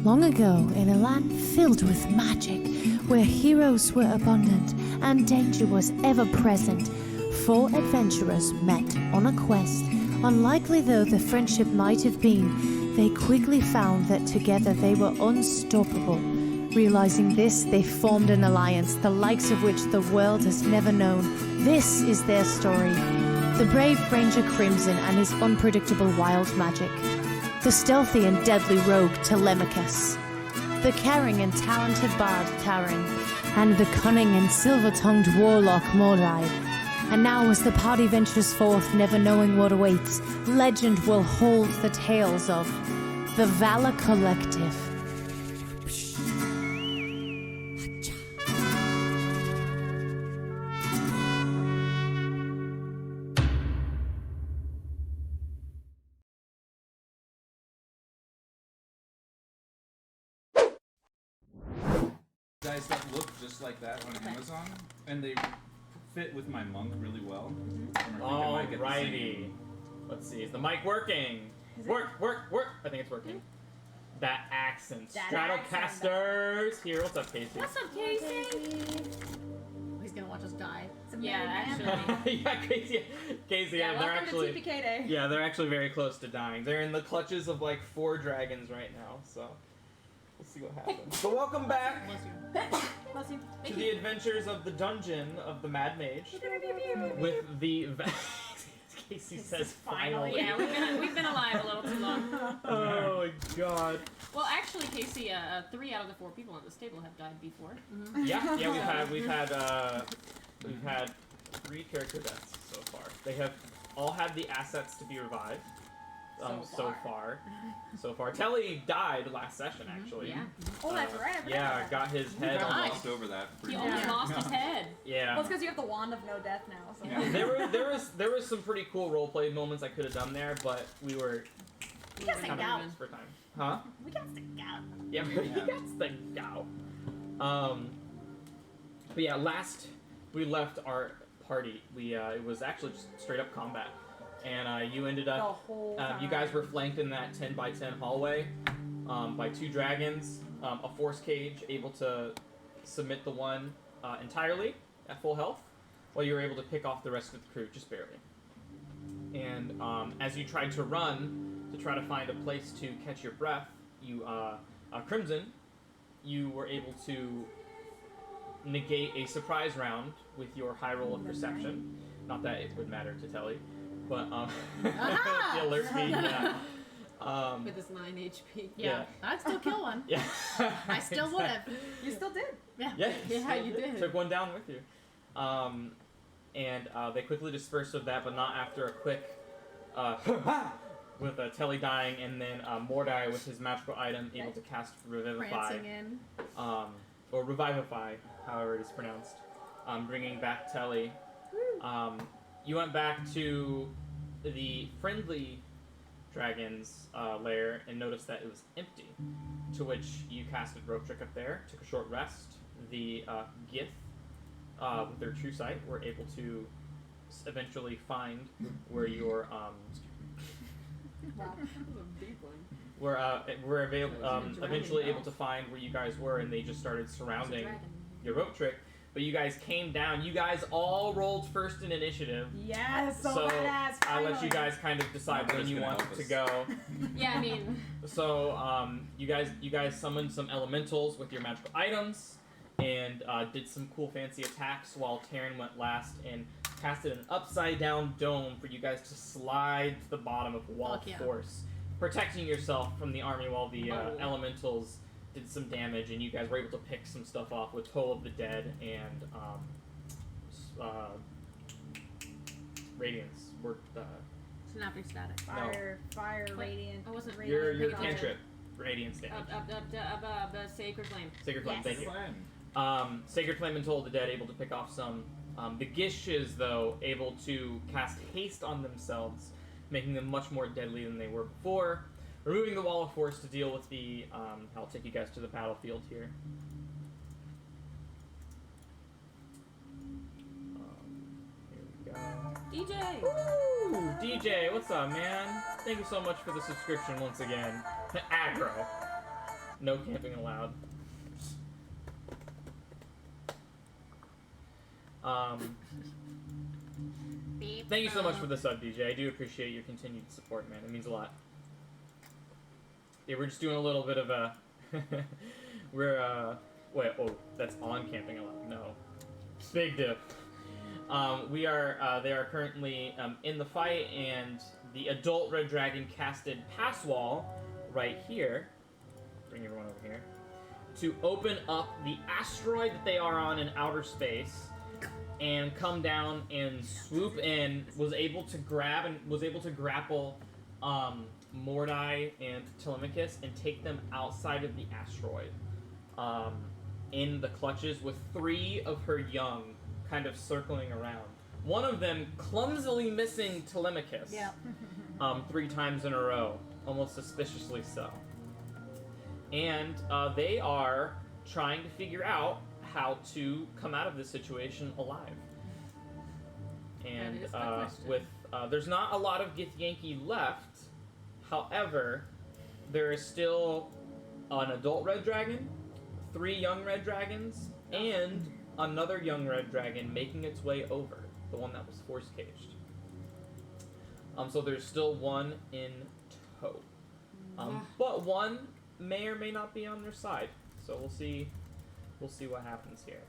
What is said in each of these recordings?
Long ago, in a land filled with magic, where heroes were abundant and danger was ever present, 4 adventurers met on a quest. Unlikely though the friendship might have been, they quickly found that together they were unstoppable. Realizing this, they formed an alliance, the likes of which the world has never known. This is their story. The brave Ranger Crimson and his unpredictable wild magic. The stealthy and deadly rogue Telemachus, the caring and talented bard Taran, and the cunning and silver-tongued warlock Mordai. And now as the party ventures forth, never knowing what awaits, legend will hold the tales of the Valor Collective. Guys that look just like that on Amazon, and they fit with my monk really well. Alrighty. Let's see, is the mic working? Work! I think it's working. That accent. Stratocasters! Here, what's up, Casey? What's up, Casey? He's gonna watch us die. It's a Actually. Yeah, Casey, Yeah, they're welcome actually... to TPK Day. Yeah, they're actually very close to dying. They're in the clutches of like 4 dragons right now, so... We'll see what happens. So welcome back to the adventures of the dungeon of the Mad Mage with the... Casey says finally. Yeah, we've been alive a little too long. Oh my god. Well, actually, Casey, 3 out of the 4 people at this table have died before. Yeah, we've had 3 character deaths so far. They have all had the assets to be revived. So far. Telly died last session, actually. Yeah. Oh, that's right. Yeah, got his head. I glossed over that. He only lost his head. Yeah. Well, it's because you have the wand of no death now. So. Yeah. There was some pretty cool roleplay moments I could have done there, but we were got kind out. of for time. Huh? We got stick out. Yeah, we got sticked out. But yeah, last we left our party, it was actually just straight up combat. And you ended up, The whole time. you guys were flanked in that 10 by 10 hallway by 2 dragons, a force cage, able to submit the one entirely at full health, while you were able to pick off the rest of the crew, just barely. And as you tried to run to try to find a place to catch your breath, you, Crimson, you were able to negate a surprise round with your high roll of perception. Not that it would matter to Telly. But, the alert speed, yeah. With his 9 HP. Yeah. I'd still kill one. Yeah. I still would have. You still did. Yeah, you did. Took one down with you. And they quickly dispersed of that, but not after a quick, with Telly dying, and then Mordai with his magical item able to cast Revivify. Prancing in. Or Revivify, however it is pronounced. Bringing back Telly. You went back to the friendly dragon's lair and noticed that it was empty, to which you casted Rope Trick up there, took a short rest. The Gith, with their true sight, were able to eventually find where your eventually able to find where you guys were, and they just started surrounding your Rope Trick. But you guys came down. You guys all rolled first in initiative. Yes, So badass. I'll let you guys kind of decide when you want to go. Yeah, I mean... So you guys summoned some elementals with your magical items, and did some cool fancy attacks while Taryn went last and casted an upside down dome for you guys to slide to the bottom of wall force, protecting yourself from the army while the elementals did some damage, and you guys were able to pick some stuff off with Toll of the Dead and Radiance. Snapping static. Fire, radiant. I wasn't Your cantrip, Radiance damage. Sacred Flame. Sacred Flame, Yes. thank you. Sacred Flame and Toll of the Dead able to pick off some. The Gishes, though, able to cast haste on themselves, making them much more deadly than they were before. Removing the wall of force to deal with the, I'll take you guys to the battlefield here. Here we go. DJ! Ooh, DJ, what's up, man? Thank you so much for the subscription once again. Aggro. No camping allowed. Beep. Thank you so much for the sub, DJ. I do appreciate your continued support, man. It means a lot. Yeah, we're just doing a little bit of a... Wait, oh, that's on camping allowed. No. Big dip. They are currently in the fight, and the adult red dragon casted Pass Wall right here. Bring everyone over here. To open up the asteroid that they are on in outer space and come down and swoop in, was able to grab and was able to grapple Mordai and Telemachus and take them outside of the asteroid in the clutches with 3 of her young kind of circling around. One of them clumsily missing Telemachus 3 times in a row, almost suspiciously so. And they are trying to figure out how to come out of this situation alive. And That is the question. with there's not a lot of Githyanki left. However, there is still an adult red dragon, 3 young red dragons, and another young red dragon making its way over, the one that was force caged. So there's still 1 in tow. But 1 may or may not be on their side. So we'll see what happens here.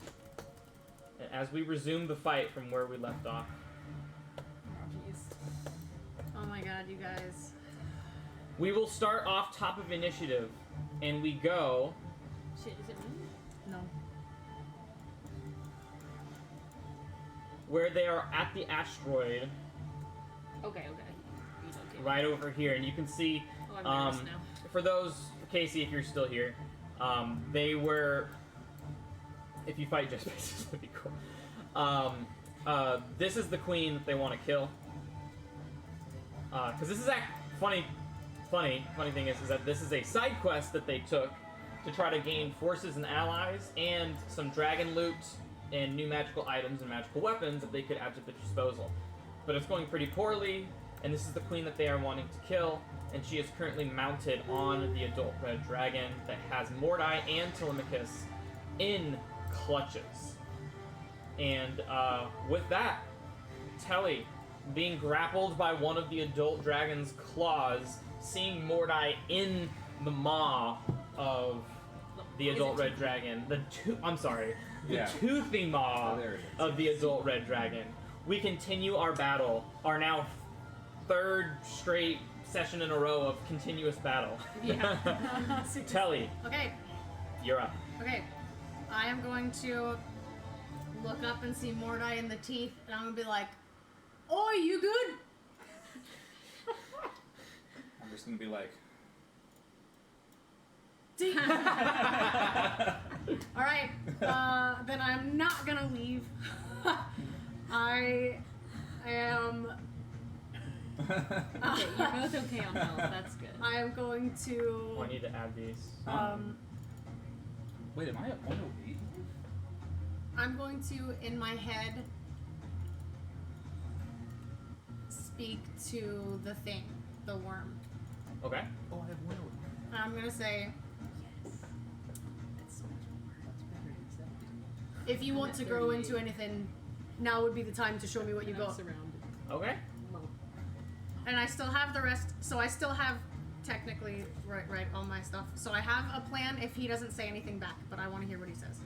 And as we resume the fight from where we left off. Jeez. Oh my god, you guys. We will start off top of initiative, and we go Shit, is it me? No. where they are at the asteroid, Okay. Okay. right over here, and you can see, Oh, I'm nervous now. for those, Casey, if you're still here, they were, if you fight just bases, that'd be cool. This is the queen that they want to kill, because this is funny thing is that this is a side quest that they took to try to gain forces and allies and some dragon loot and new magical items and magical weapons that they could add to their disposal. But it's going pretty poorly, and this is the queen that they are wanting to kill, and she is currently mounted on the adult red dragon that has Mordai and Telemachus in clutches. And with that, Telly, being grappled by one of the adult dragon's claws, seeing Mordai in the maw of the adult red dragon, the toothy maw Oh, there it is. of the adult red dragon. We continue our battle, our now 3rd straight session in a row of continuous battle. Yeah. Telly, Okay. you're up. Okay. I am going to look up and see Mordai in the teeth, and I'm gonna be like, "Oi, you good?" I'm just gonna be like, All right. Then I'm not gonna leave. I am. Okay, you're both okay on health. That's good. I am going Oh, I to. need to add these. wait, am I at 108? I'm going to, in my head, speak to the thing, the worm. Okay. Oh, I have 108. And I'm gonna say, That's so much more. That's better than 70. if you want at to grow 38. into anything, now would be the time to show me what you And I'm got. surrounded. Okay. Well, And I still have the rest, so I still have technically right all my stuff. So I have a plan if he doesn't say anything back, but I want to hear what he says.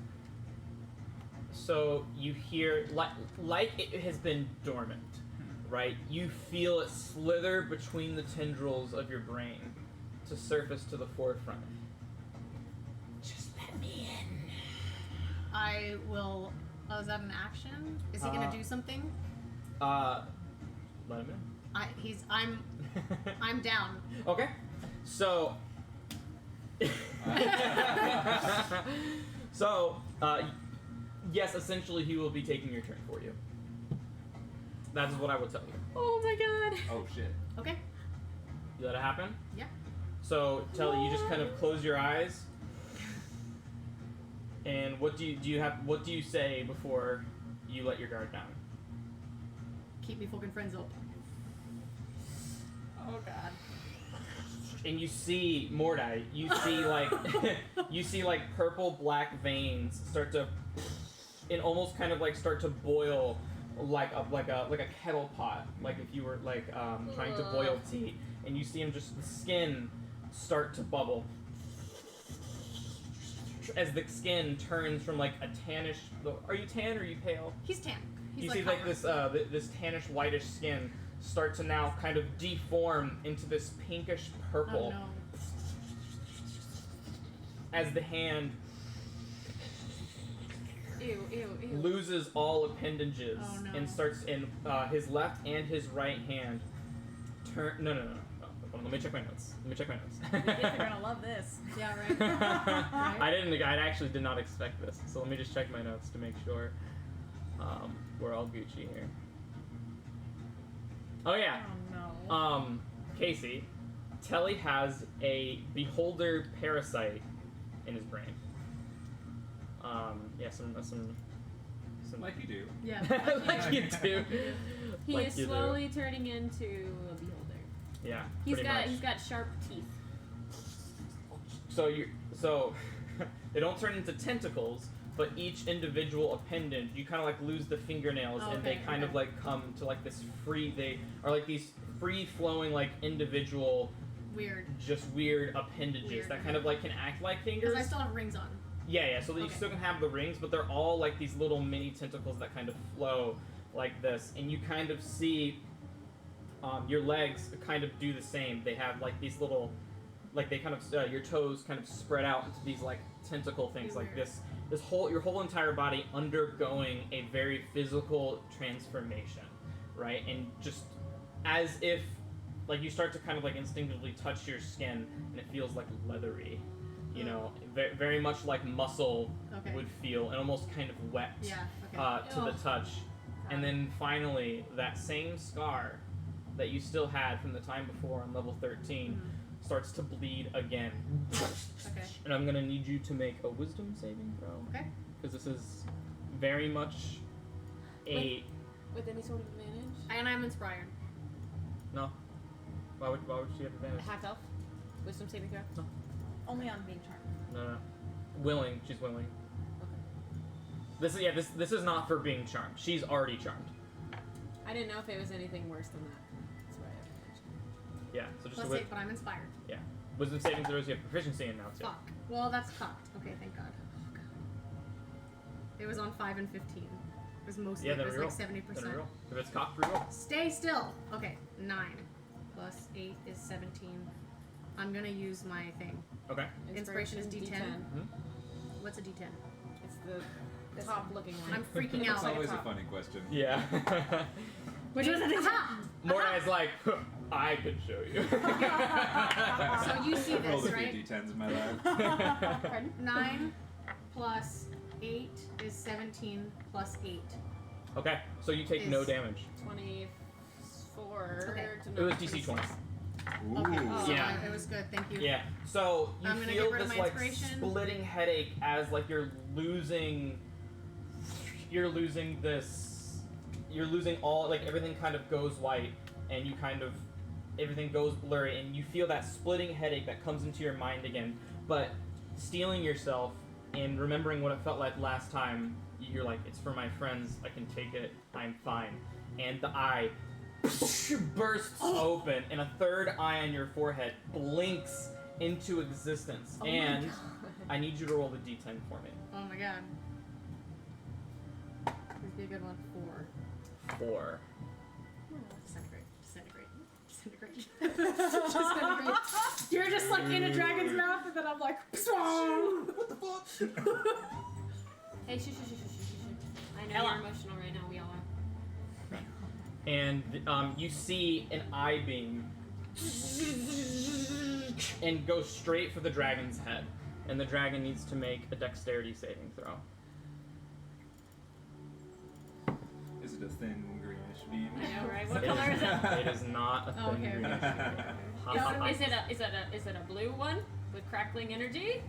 So you hear, like it has been dormant, right? You feel it slither between the tendrils of your brain to surface to the forefront. Just let me in. I will. Oh, is that an action? Is he gonna do something? Let him in. I'm down. Okay. So. Yes, essentially he will be taking your turn for you. That is what I will tell you. oh my god. Oh shit. Okay. You let it happen? Yeah. So, Telly, you just kind of close your eyes. And what do you say before you let your guard down? Keep me fucking friends up. Oh god. and you see Mordai. You see like you see like purple black veins start to, and almost kind of like start to boil, like a kettle pot, like if you were like trying to boil tea, and you see him just the skin start to bubble as the skin turns from like a tannish. Are you tan or are you pale? He's tan. He's You like see like copper. this tannish whitish skin start to now kind of deform into this pinkish purple Oh no. as the hand Ew, ew, ew. loses all appendages Oh, no. and starts in his left and his right hand turn. No. Let me check my notes. You kids are gonna love this. Yeah, right. I actually did not expect this, so let me just check my notes to make sure we're all Gucci here. Oh yeah. Oh no. Casey, Telly has a beholder parasite in his brain. Yeah, some Like you do. Yeah. like you do. He Like is you do. slowly turning into a beholder. Yeah. He's pretty got much. he's got sharp teeth. So they don't turn into tentacles, but each individual appendage, you kind of like lose the fingernails, and they Okay, kind of okay. like come to like this free. They are like these free flowing like individual, Weird. just weird appendages Weird, that kind of like can act like fingers. Because I still have rings on. Yeah. So that you Okay. still can have the rings, but they're all like these little mini tentacles that kind of flow like this, and you kind of see your legs kind of do the same. They have like these little, like they kind of your toes kind of spread out into these like tentacle things like Weird. this your whole entire body undergoing a very physical transformation, right? And just as if like you start to kind of like instinctively touch your skin and it feels like leathery, you know, very much like muscle Okay. would feel, and almost kind of wet Yeah. Okay. to the Ugh. touch. And then finally, that same scar that you still had from the time before on level 13 starts to bleed again. Okay. And I'm gonna need you to make a wisdom saving throw. Okay. Because this is very much a... With any sort of advantage? And I'm inspired. No. Why would she have advantage? Half elf? Wisdom saving throw? Only on being charmed. No. Willing. She's willing. This is not for being charmed. She's already charmed. I didn't know if it was anything worse than that. That's why I have advantage. Yeah, so just Plus a 8, but I'm inspired. wisdom saving throws you have proficiency in now too. Fuck. Well, that's cocked. Okay, thank God. Oh, God. It was on 5 and 15. It was mostly, Yeah, it then was reroll. like 70%. Then reroll. If it's cocked, reroll. Stay still. Okay, 9 plus 8 is 17. I'm gonna use my thing. Okay. Inspiration is D10. What's a D10? It's the top looking one. I'm freaking That's out. always a funny question. Yeah. Which was a D10. Mordai's like, I could show you. So you see I've rolled this, a few right? D10s in my life. Pardon? 9 plus 8 is 17 plus 8. Okay, so you take no Is- damage. 24 Okay. to It was 9, DC 20. Ooh. Okay. So Yeah. it was good. Thank you. Yeah. So you I'm gonna feel get rid of this my like inspiration. splitting headache as like you're losing all, like everything kind of goes white, and you kind of everything goes blurry, and you feel that splitting headache that comes into your mind again. But stealing yourself and remembering what it felt like last time, you're like, it's for my friends, I can take it, I'm fine. And the eye bursts open, and a third eye on your forehead blinks into existence. Oh my and God. I need you to roll the d10 for me. Oh my God. This would be a good one. 4. 4. Disintegrate. Disintegrate. You're just like in a dragon's mouth, and then I'm like, what the fuck? Hey, shh. I know Ella. you're emotional right now. We all are. And you see an eye beam and go straight for the dragon's head. And the dragon needs to make a dexterity saving throw. Is it a thin greenish beam? I know, right? What color is it? It is not a Oh, thin okay. greenish beam. Ha, ha, ha. Is it a blue one with crackling energy?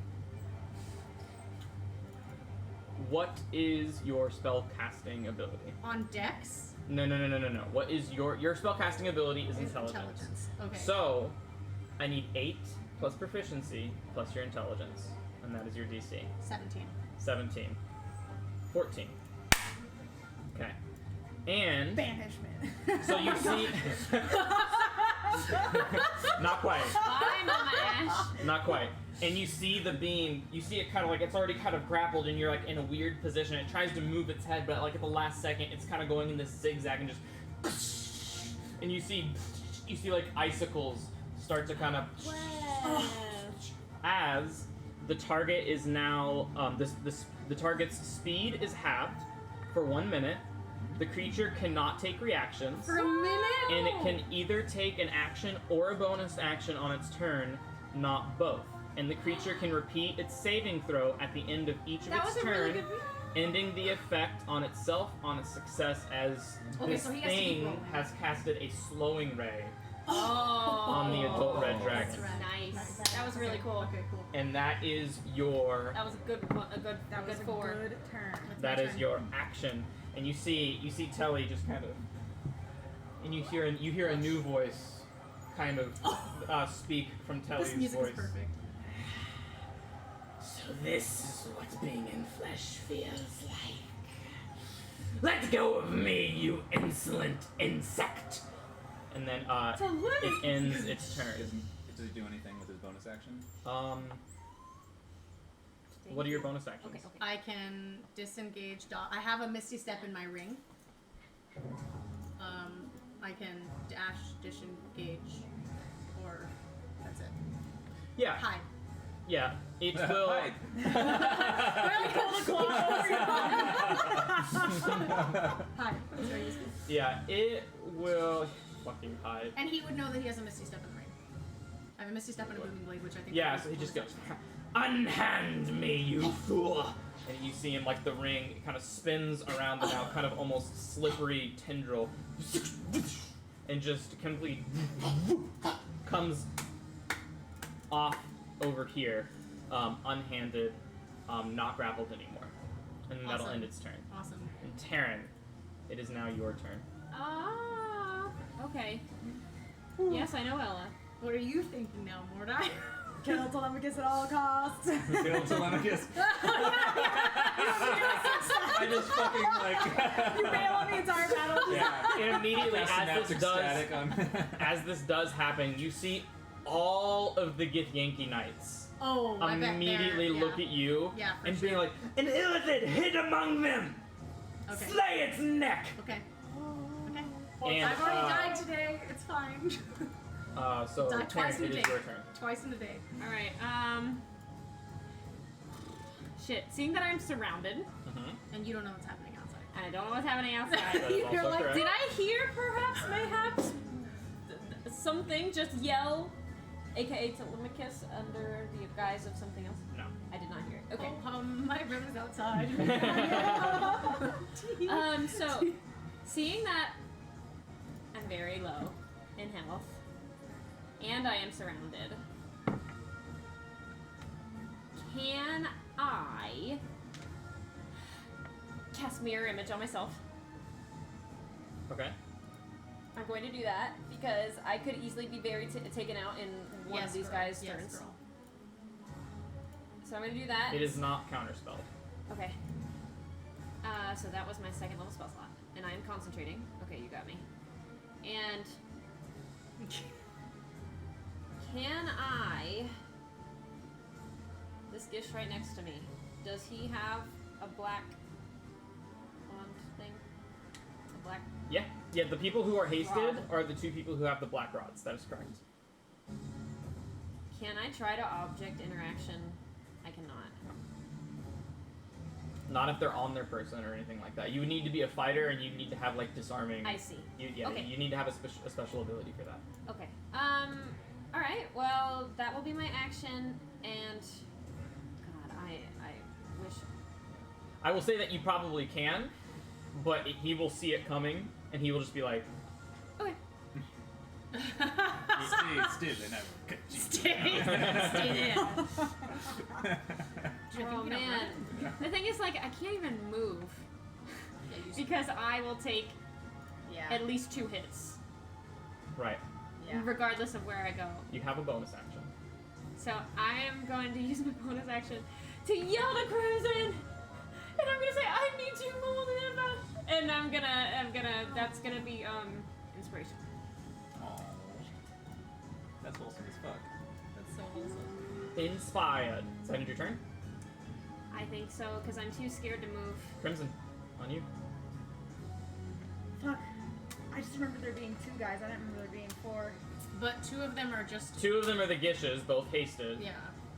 What is your spell casting ability? On Dex? No. What is your spell casting ability is intelligence. Okay. So, I need 8 plus proficiency plus your intelligence, and that is your DC. 17. 17. 14. Okay. And Banishment. so you see. Not quite. Bye, Mama Ash. Not quite. And you see the beam, you see it kind of like, it's already kind of grappled and you're like in a weird position. It tries to move its head, but like at the last second, it's kind of going in this zigzag and just, and you see like icicles start to kind of, as the target is now, the target's speed is halved for 1 minute. The creature cannot take reactions. For a minute? And it can either take an action or a bonus action on its turn, not both. And the creature can repeat its saving throw at the end of each of its turn, ending the effect on itself on a success as this so he has to keep thing rolling. has casted a slowing ray Oh. on the adult red dragon. That's right. Nice. That was really cool. Okay, cool. And that is your That was a good one. That was a four. good turn. that is your action. And you see Telly just kind of, and you hear a new voice kind of speak from Telly's This music voice. is perfect. So this is what being in flesh feels like. Let go of me, you insolent insect! And then it ends its turn. Does he do anything with his bonus action? What are your bonus actions? Okay, okay. I can disengage. I have a Misty Step in my ring. I can dash, disengage, or that's it. Yeah, Hide. yeah. It will. Hide. Hide. That's very useful. Yeah, it will fucking hide. And he would know that he has a Misty Step in the ring. I have a Misty Step and a Booming Blade, which I think. Yeah, so he just goes, unhand me, you fool! And you see him, like, the ring kind of spins around the now kind of almost slippery tendril and just completely comes off over here, unhanded, not grappled anymore. And that'll Awesome. end its turn. Awesome. And Taryn, it is now your turn. Ah. Okay. Yes, I know Ella. What are you thinking now, Mordai? Kill Telemachus at all costs. Kill Telemachus. I just fucking like. You bail on the entire battle. Yeah. And immediately, Synaptic static on. as this does happen, you see all of the Githyanki knights Oh, I bet immediately they're- look at you Yeah, for and sure. being like, an illithid hid among them! Okay. Slay its neck! Okay. Okay. And, I've already died today. It's fine. So, Die twice Taryn, in it a is day. your turn. Twice in a day. All right. Shit. Seeing that I'm surrounded, And you don't know what's happening outside. and I don't know what's happening outside. That is You're also like, correct. Did I hear perhaps something just yell, aka Telemachus, under the guise of something else? No. I did not hear it. Okay. Oh, my brother's outside. So seeing that I'm very low in health and I am surrounded, can I cast mirror image on myself? Okay. I'm going to do that because I could easily be very taken out in one of these girl. guys' Yes, turns. girl. Oh, So I'm going to do that. It is not counterspelled. Okay. So that was my second level spell slot. And I am concentrating. Okay, you got me. And can I... This Gish right next to me, does he have a black wand thing? A black... Yeah. Yeah, the people who are hasted Rod. are the two people who have the black rods. That is correct. Can I try to object interaction? I cannot. Not if they're on their person or anything like that. You would need to be a fighter and you need to have, like, disarming. I see. Okay. You need to have a special ability for that. Okay. Alright, well, that will be my action, and... God, I wish... I will say that you probably can, but he will see it coming, and he will just be like, Okay. Steve, they never cut you. Stay there. Oh, man. The thing is, like, I can't even move. Because I will take Yeah. at least 2 hits. right. Yeah. regardless of where I go. You have a bonus action. So I am going to use my bonus action to yell to Crimson, and I'm gonna say, "I need you more than ever." And I'm gonna. That's gonna be inspiration. Aw. That's wholesome as fuck. That's so wholesome. Inspired. Is that your turn? I think so, because I'm too scared to move. Crimson, on you. Fuck. I just remember there being 2 guys. I didn't remember there being 4. But 2 of them are just. 2 of them are the Gishes, both hasted. Yeah.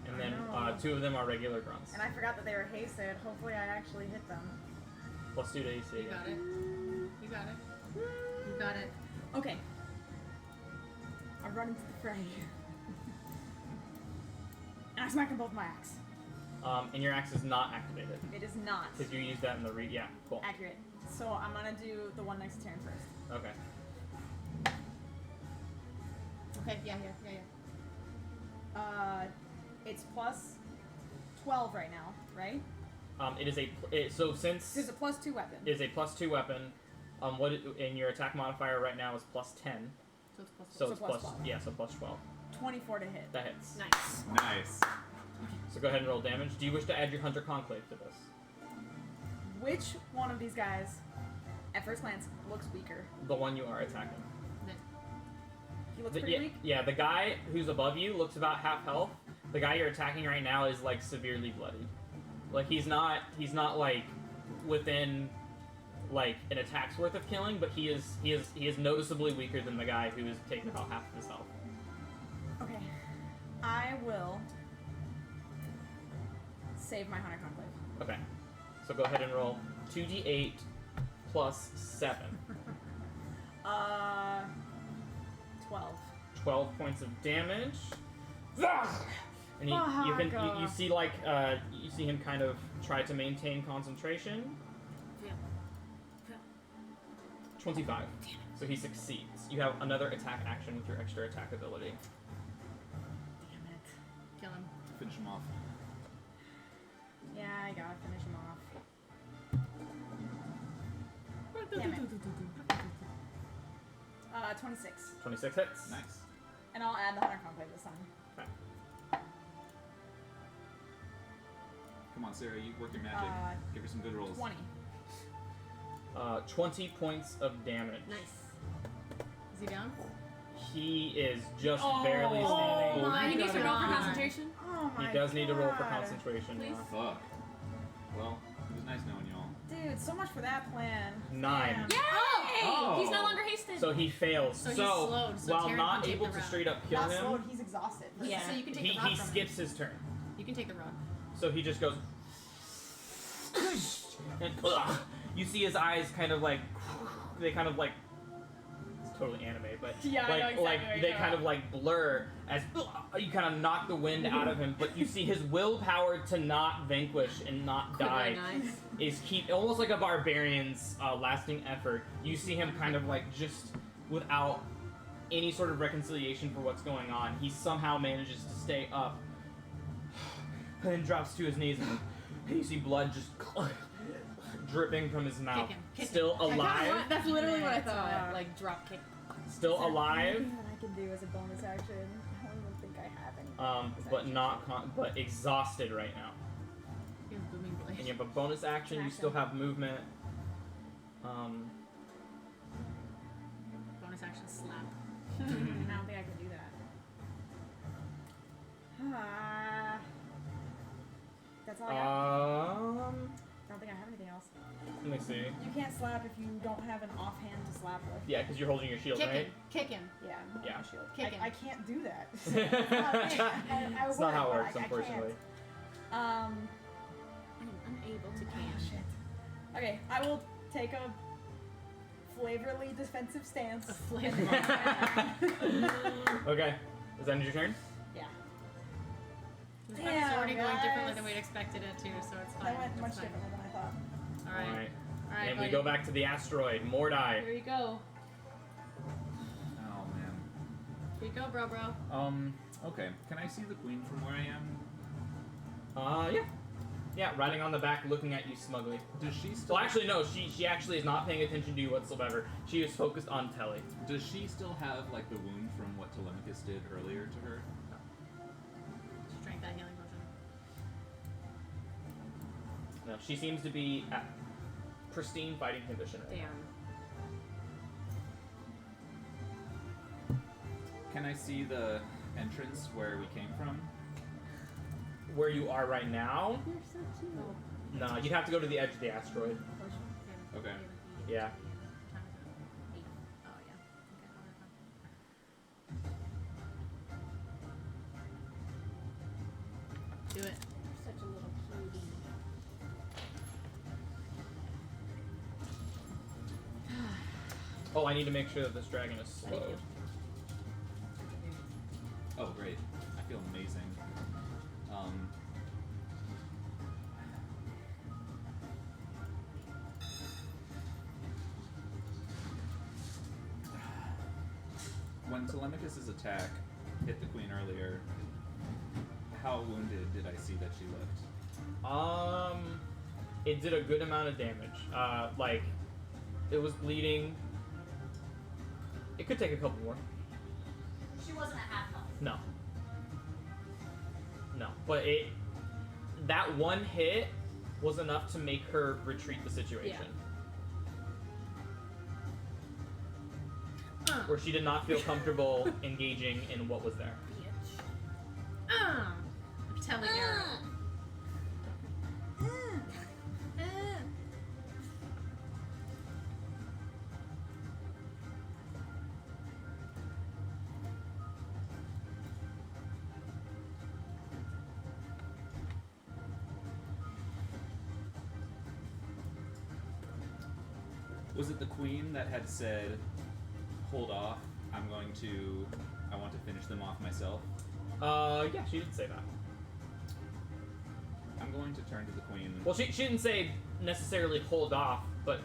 And then I know. 2 of them are regular grunts. And I forgot that they were hasted. Hopefully I actually hit them. Plus 2 to AC. You got it. You got it. You got it. Okay. I run into the fray. And I smack them both with my axe. And your axe is not activated. It is not Because you used that in the yeah, cool. accurate. So I'm gonna do the one next to Taryn first. Okay. Okay, yeah. It's plus 12 right now, right? It is so since There's a plus 2 weapon. it is a plus 2 weapon, and your attack modifier right now is plus 10. So it's plus So So it's plus plus 12. yeah, so plus 12. 24 to hit. That hits. Nice. Nice. So go ahead and roll damage. Do you wish to add your Hunter Conclave to this? Which one of these guys, at first glance, looks weaker? The one you are attacking. He looks pretty weak. Yeah, the guy who's above you looks about half health. The guy you're attacking right now is like severely bloodied. Like he's not like within like an attack's worth of killing, but he is noticeably weaker than the guy who is taking about half of his health. Okay. I will save my Hunter Conclave. Okay. So go ahead and roll 2d8 plus 7. 12. 12 points of damage. And you see like you see him kind of try to maintain concentration. 25. So he succeeds. You have another attack action with your extra attack ability. Damn it. Kill him. Finish him off. Yeah, I gotta finish him off. Damn it. 26. 26 hits. Nice. And I'll add the Hunter Conclave this time. Okay. Come on, Sarah, you work your magic. Give her some good rolls. 20. 20 points of damage. Nice. Is he down? He is just barely standing. my He needs to roll for God. concentration. Oh my He does need to roll for God. concentration. Please. Fuck. Well, it was nice knowing you all. Dude, so much for that plan. 9. Damn. Yay! Oh. He's no longer hasted. So he fails. So he's slowed, so while Taryn not can take able the to round. straight up kill Not him, slowed, he's exhausted. Yeah. So you can take he the rod from skips him. his turn. You can take the rod. So he just goes. And you see his eyes kind of like. They kind of like. It's totally anime, but. Yeah, I know like, exactly like what you're they talking kind of like blur as you kind of knock the wind out of him, but you see his willpower to not vanquish and not die Nice. is keep almost like a barbarian's lasting effort. You see him kind of like just without any sort of reconciliation for what's going on, he somehow manages to stay up and then drops to his knees and you see blood just dripping from his mouth. Kick him, kick Still him. alive. That's literally what I It's, thought. Like drop kick. Still alive. Anything that I can do as a bonus action. I don't even think I have any. But not but exhausted right now. You have booming blade. And you have a bonus action. You still have movement. Bonus action slap. I don't think I can do that. That's all I got. I don't think I have anything else. Let me see. You can't slap if you don't have an offhand to slap with. Yeah, because you're holding your shield, Kick right? him. Kick him. Yeah. I'm holding Yeah. my shield. Kick him. I can't do that. It's not a thing. I It's not how it would, works, but I unfortunately. can't. I'm unable to Oh, can. shit. Okay, I will take a flavorly defensive stance. A flavor. Okay. Is that your turn? Yeah. This Damn, is already going differently guys. than we'd expected it to, so it's fine. That went much It's fine. differently than I thought. Alright. Alright, And buddy. we go back to the asteroid. More die. Here you go. Oh man. Here you go, bro. Okay. Can I see the queen from where I am? Yeah. Yeah, riding on the back, looking at you smugly. Does she still? Well, actually, no. She actually is not paying attention to you whatsoever. She is focused on Telly. Does she still have like the wound from what Telemachus did earlier to her? She drank that healing potion. No, she seems to be at pristine fighting condition. Right Damn. Can I see the entrance where we came from? now. Where you are right now? You're so cute. No, you'd have to go to the edge of the asteroid. Okay. Yeah. Oh, yeah. Okay, do it. You're such a little cutie. Oh, I need to make sure that this dragon is Thank slowed. you. Oh, great. I feel amazing. When Telemachus's attack hit the queen earlier, how wounded did I see that she looked? It did a good amount of damage. Like, it was bleeding. It could take a couple more. She wasn't at half health. No. No, but that one hit was enough to make her retreat the situation. Where she did not feel comfortable engaging in what was there. I'm telling you. Was it the queen that had said, hold off, I want to finish them off myself? Yeah, she did say that. I'm going to turn to the queen. Well, she didn't say necessarily hold off, but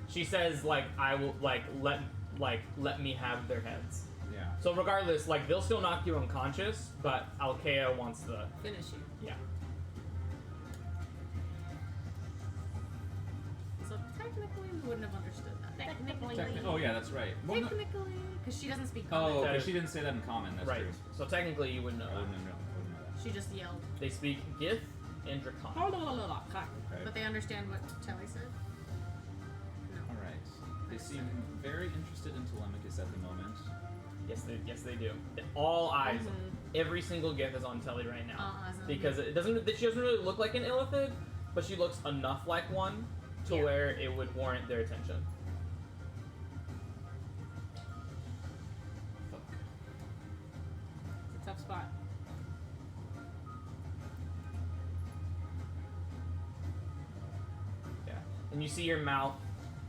she says, like, I will, let me have their heads. Yeah. So regardless, like, they'll still knock you unconscious, but Alkea wants to, Finish you. yeah. So technically, we wouldn't have understood that. Technically. Oh yeah, that's right. Well, no- Technically, because she doesn't speak oh, common. That because is- she didn't say that in common. That's Right. true. So technically, you wouldn't know I that. wouldn't know She just yelled. They speak Gith and Draconic. that. Okay. But they understand what Telly said? No. All right. They seem very interested in Telemachus at the moment. Yes, they do. All eyes, every single Gith is on Telly right now. Because it doesn't. She doesn't really look like an Illithid, but she looks enough like one to Yeah. where it would warrant their attention. Fuck. It's a tough spot. Yeah. And you see your mouth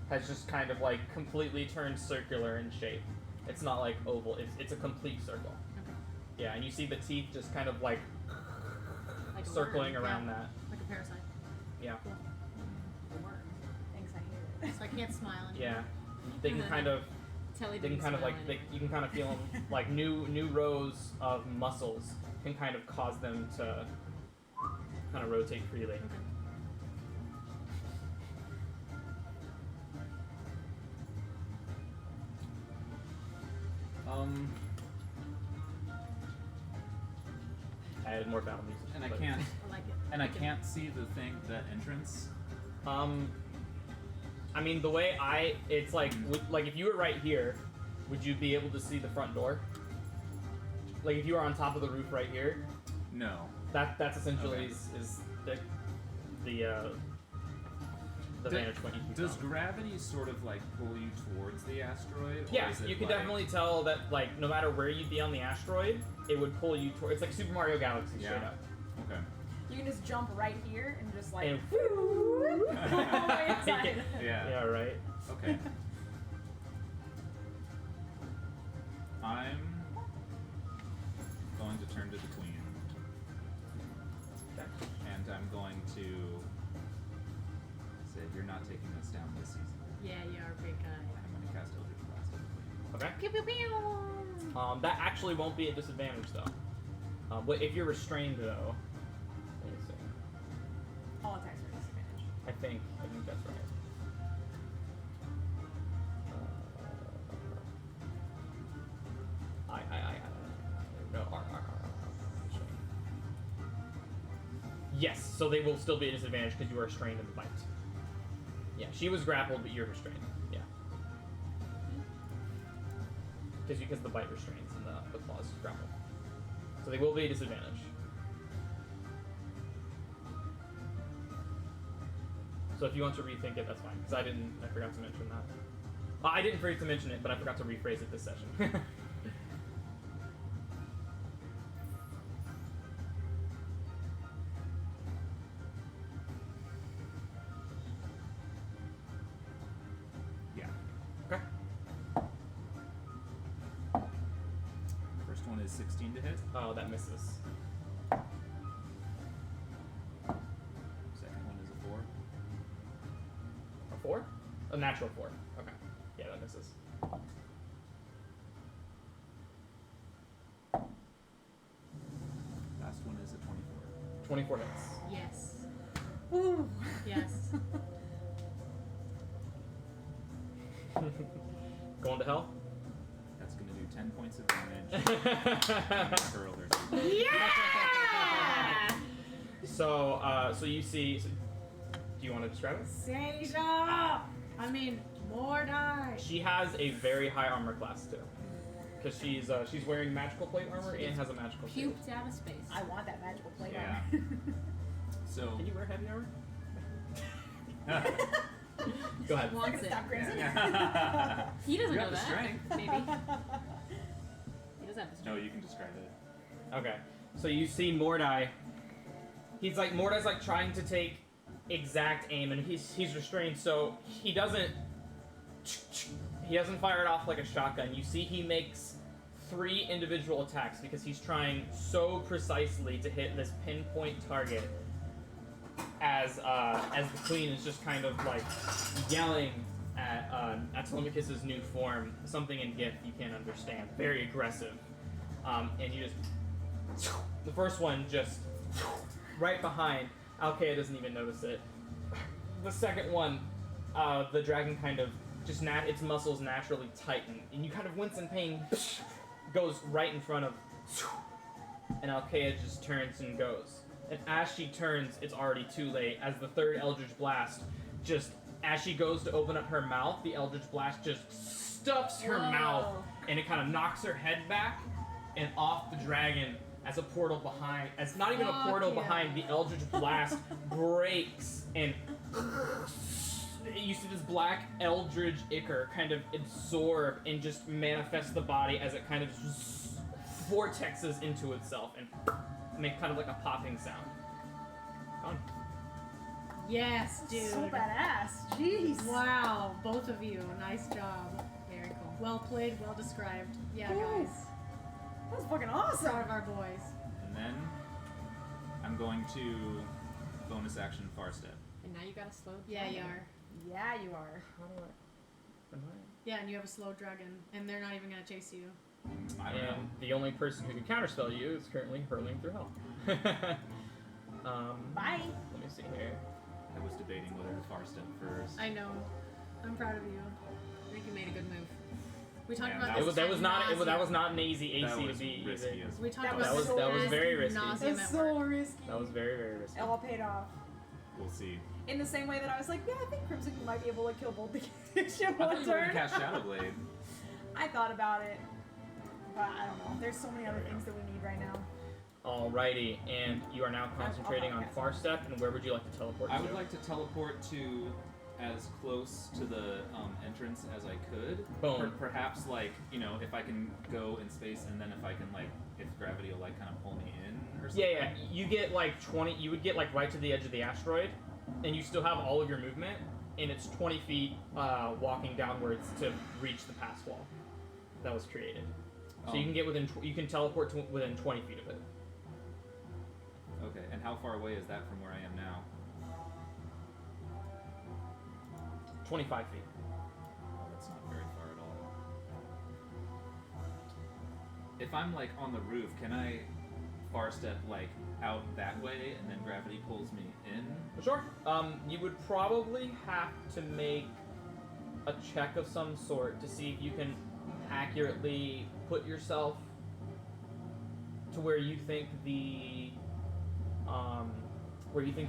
has just kind of like completely turned circular in shape. It's not like oval. It's a complete circle. Okay. Yeah, and you see the teeth just kind of like Like a circling worm. around Yeah. that. Like a parasite. Yeah. The worm. Thanks, I hate it. So I can't smile anymore. Yeah. They can kind of. Telly They can didn't kind of smile like anyway. you can kind of feel them like new rows of muscles can kind of cause them to kind of rotate freely. Okay. I added more battle music. And I but- can't. I like it. And I can't see that entrance. I mean the way it's like like if you were right here, would you be able to see the front door? Like if you were on top of the roof right here, No. that's essentially Okay. is the vantage point you can Does from. gravity sort of like pull you towards the asteroid? Or Yeah, is it you can like, definitely tell that like no matter where you'd be on the asteroid, it would pull you toward. It's like Super Mario Galaxy straight Yeah. up. Okay. You can just jump right here and just like And all the way inside. Yeah. yeah, right. Okay. I'm going to turn to the queen, Okay. and I'm going to say, "You're not taking us down this season." Yeah, you are a big guy. I'm going to cast Eldritch Blast at the queen. Okay. Pew pew pew! That actually won't be a disadvantage though. But if you're restrained though, let me see. think that's right. No, yes, so they will still be at disadvantage because you are restrained in the bite. Yeah, she was grappled, but you're restrained. Yeah. Because the bite restrains and the claws grapple. So they will be at disadvantage. So if you want to rethink it, that's fine. Because I forgot to mention that. I didn't forget to mention it, but I forgot to rephrase it this session. Yeah. Okay. First one is 16 to hit. Oh, that misses. Second one is a 4. A 4? A natural 4. Okay. Yeah, that misses. Last one is a 24. 24 hits. Yes. Ooh. Yes. Going to hell? That's going to do 10 points of damage. Hurl her. Yeah! So you see. So, do you want to describe it? Seja! I mean, more die. She has a very high armor class too, because she's wearing magical plate armor and has a magical shield. Puked out of space. I want that magical plate Yeah. armor. So. Can you wear heavy armor? Go ahead. Wants it. Stop crazy. He doesn't You know have the that. strength. Maybe. He doesn't have the strength. No, you can describe it. Okay. So you see Mordai. Mordai's like trying to take exact aim, and he's restrained, so he doesn't fire it off like a shotgun. You see he makes 3 individual attacks because he's trying so precisely to hit this pinpoint target as the queen is just kind of like yelling at Telemachus's new form, something in gift you can't understand, very aggressive, and you just the first one just right behind. Alkea doesn't even notice it. The second one, the dragon kind of just its muscles naturally tighten, and you kind of wince in pain. Goes right in front of, and Alkea just turns and goes. And as she turns, it's already too late. As the third Eldritch Blast, just as she goes to open up her mouth, the Eldritch Blast just stuffs her mouth, and it kind of knocks her head back and off the dragon. As a portal behind, as not even a portal behind, the Eldritch Blast breaks, and you see this black Eldritch Ichor kind of absorb and just manifest the body as it kind of vortexes into itself and make kind of like a popping sound. Gone. Yes, dude. So badass. Jeez. Wow, both of you. Nice job. Very cool. Well played, well described. Yeah, Ooh. guys. That's fucking awesome. Proud of our boys. And then I'm going to bonus action far step. And now you got a slow. Yeah, you are. Yeah, you are. Yeah, and you have a slow dragon, and they're not even gonna chase you. I don't know. And the only person who can counterspell you is currently hurling through hell. Bye. Let me see here. I was debating whether to far step first. I know. I'm proud of you. I think you made a good move. We talked Yeah, about that this. That was not. ad nauseam. That was not an easy AC That to was beat. risky either. as We talked That about was this so ad very risky. nauseam That's at so work. risky. That was very, very risky. It all paid off. We'll see. In the same way that I was like, yeah, I think Crimson might be able to kill both the kids in I thought one you were turn. gonna cast Shadow Blade. I thought about it, but I don't know. There's so many other things that we need right now. Alrighty, and you are now concentrating on far step. And where would you like to teleport? I to? would like to teleport to as close to the entrance as I could. Boom. Perhaps like, you know, if I can go in space and then if I can like, if gravity will like kind of pull me in or something. Yeah. You get like 20. You would get like right to the edge of the asteroid, and you still have all of your movement. And it's 20 feet walking downwards to reach the pass wall that was created. So you can get within. You can teleport to within 20 feet of it. Okay, and how far away is that from where I am now? 25 feet. Oh, that's not very far at all. If I'm like on the roof, can I far step like out that way, and then gravity pulls me in? Sure. You would probably have to make a check of some sort to see if you can accurately put yourself to where you think the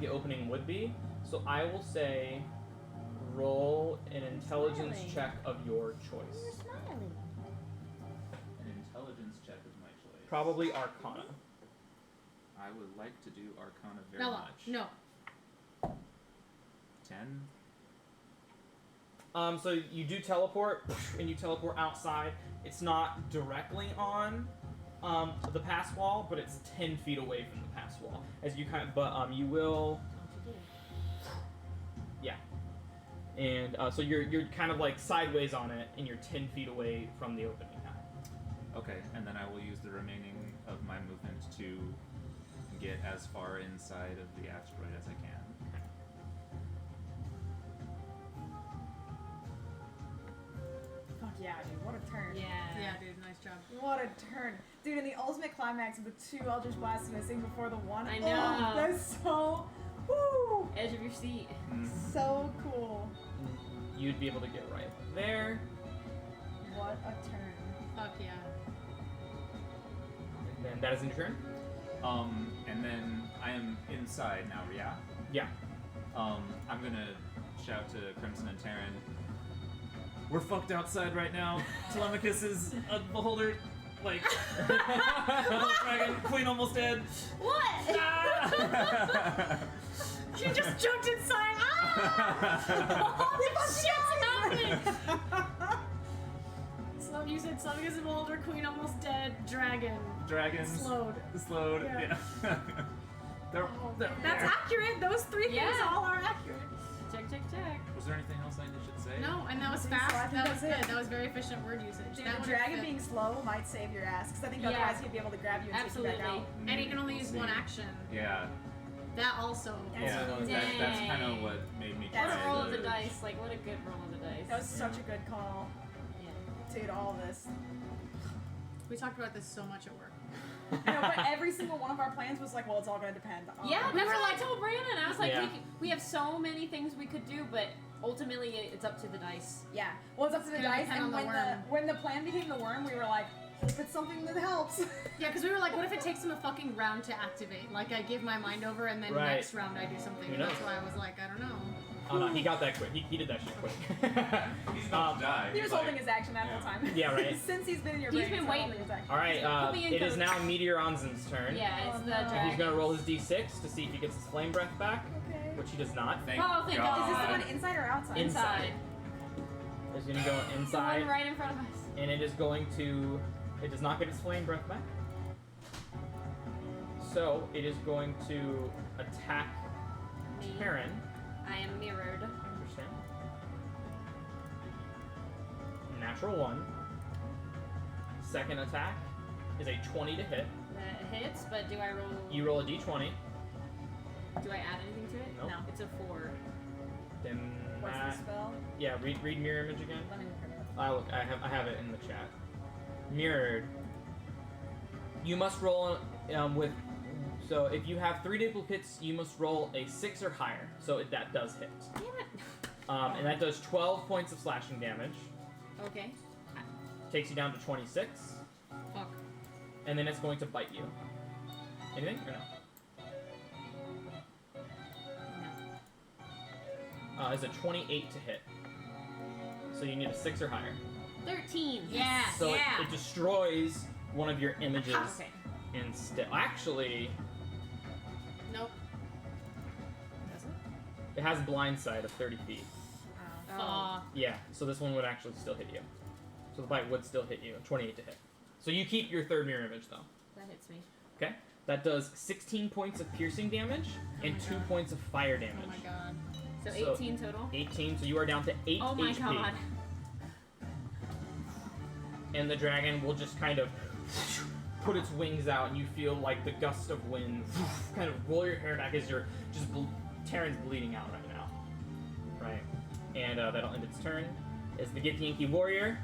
opening would be. So I will say, roll an intelligence smiling. check of your You're choice. smiling. An intelligence check of my choice. Probably Arcana. I would like to do Arcana very No, much. no. 10? So you do teleport, and you teleport outside. It's not directly on the pass wall, but it's 10 feet away from the pass wall. As you you will, yeah. And so you're kind of like sideways on it, and you're 10 feet away from the opening now. Okay, and then I will use the remaining of my movement to get as far inside of the asteroid as I can. Fuck yeah, dude. What a turn. Yeah, dude, nice job. What a turn. Dude, in the ultimate climax of the 2 Eldritch Blasts missing before the 1. I know. Oh, that's so. Woo! Edge of your seat. So cool. You'd be able to get right there. What a turn. Fuck yeah. And then that is in your turn. And then I am inside now, yeah? Yeah. I'm gonna shout to Crimson and Terran. We're fucked outside right now. Telemachus is a beholder. Like, dragon, queen almost dead. What? Ah! She just jumped inside. Ah! Holy shit's happening! So you said something is an older queen almost dead, dragon. Dragons. Slowed. Slowed, Yeah. yeah. they're That's there. accurate. Those 3 things Yeah. all are accurate. Check, check, check. Was there anything else I should say? No, and that was I think so. fast. I think That was that's good. it. That was very efficient word usage. Dude, That the would dragon fit. being slow might save your ass, because I think Yeah. otherwise he'd be able to grab you and take you back Absolutely. out. And he can only use We'll one see. action. Yeah. That also. Yeah, That's that's kind Dang. of what made me That's try What a roll to... of the dice. Like, what a good roll of the dice. That was such a good call. Yeah. Dude, all this. We talked about this so much at work. No, but every single one of our plans was like, well, it's all going to depend on... Yeah, We that's were what like- I told Brandon. I was like, Yeah. we have so many things we could do, but ultimately it's up to the dice. Yeah. Well, it's up to the It's gonna dice, depend and on the worm. when the plan became the worm, we were like, hope it's something that helps. Yeah, because we were like, what if it takes him a fucking round to activate? Like, I give my mind over, and then Right. next round I do something. Who And that's knows? why I was like, I don't know. Oh no, he got that quick. He did that shit quick. He's about to die. He was He's holding like, his action that whole time. Yeah, right. Since he's been in your He's brain, been he's waiting. holding his action. All right, Put me in it is coach. now Meteoronzen's turn. Yeah, it's Oh, the no. And dragon. he's gonna roll his d6 to see if he gets his flame breath back, Okay. which he does not. Thank Oh, thank God. Is this the God. one inside or outside? Inside. It's gonna go The inside, one right in front of us. and it is going to. It does not get its flame breath back. So it is going to attack Me. Terran. I am mirrored. Understand? Natural 1. Second attack is a 20 to hit. That hits, but do I roll? You roll a d20. Do I add anything to it? Nope. No. It's a 4. Then What's that. the spell? Yeah, read mirror image again. Let me look it up. I have it in the chat. Mirrored. You must roll with. So if you have 3 duplicates, you must roll a 6 or higher. So that does hit. Damn it. And that does 12 points of slashing damage. Okay. Takes you down to 26. Fuck. And then it's going to bite you. Anything or no? Is a 28 to hit. So you need a 6 or higher. 13. Yeah. So yeah. it destroys one of your images Okay. instead. Actually, Nope. Does it has blind side of 30 feet. Oh. Yeah, so this one would actually still hit you. So the bite would still hit you. 28 to hit. So you keep your third mirror image though. That hits me. Okay? That does 16 points of piercing damage and my 2 God. points of fire damage. Oh my god. So So- 18 total. 18, so you are down to 8 Oh my HP. God. And the dragon will just kind of put its wings out, and you feel like the gust of wind kind of roll your hair back as you're just Terran's bleeding out right now. Right? And that'll end its turn. As the Githyanki warrior,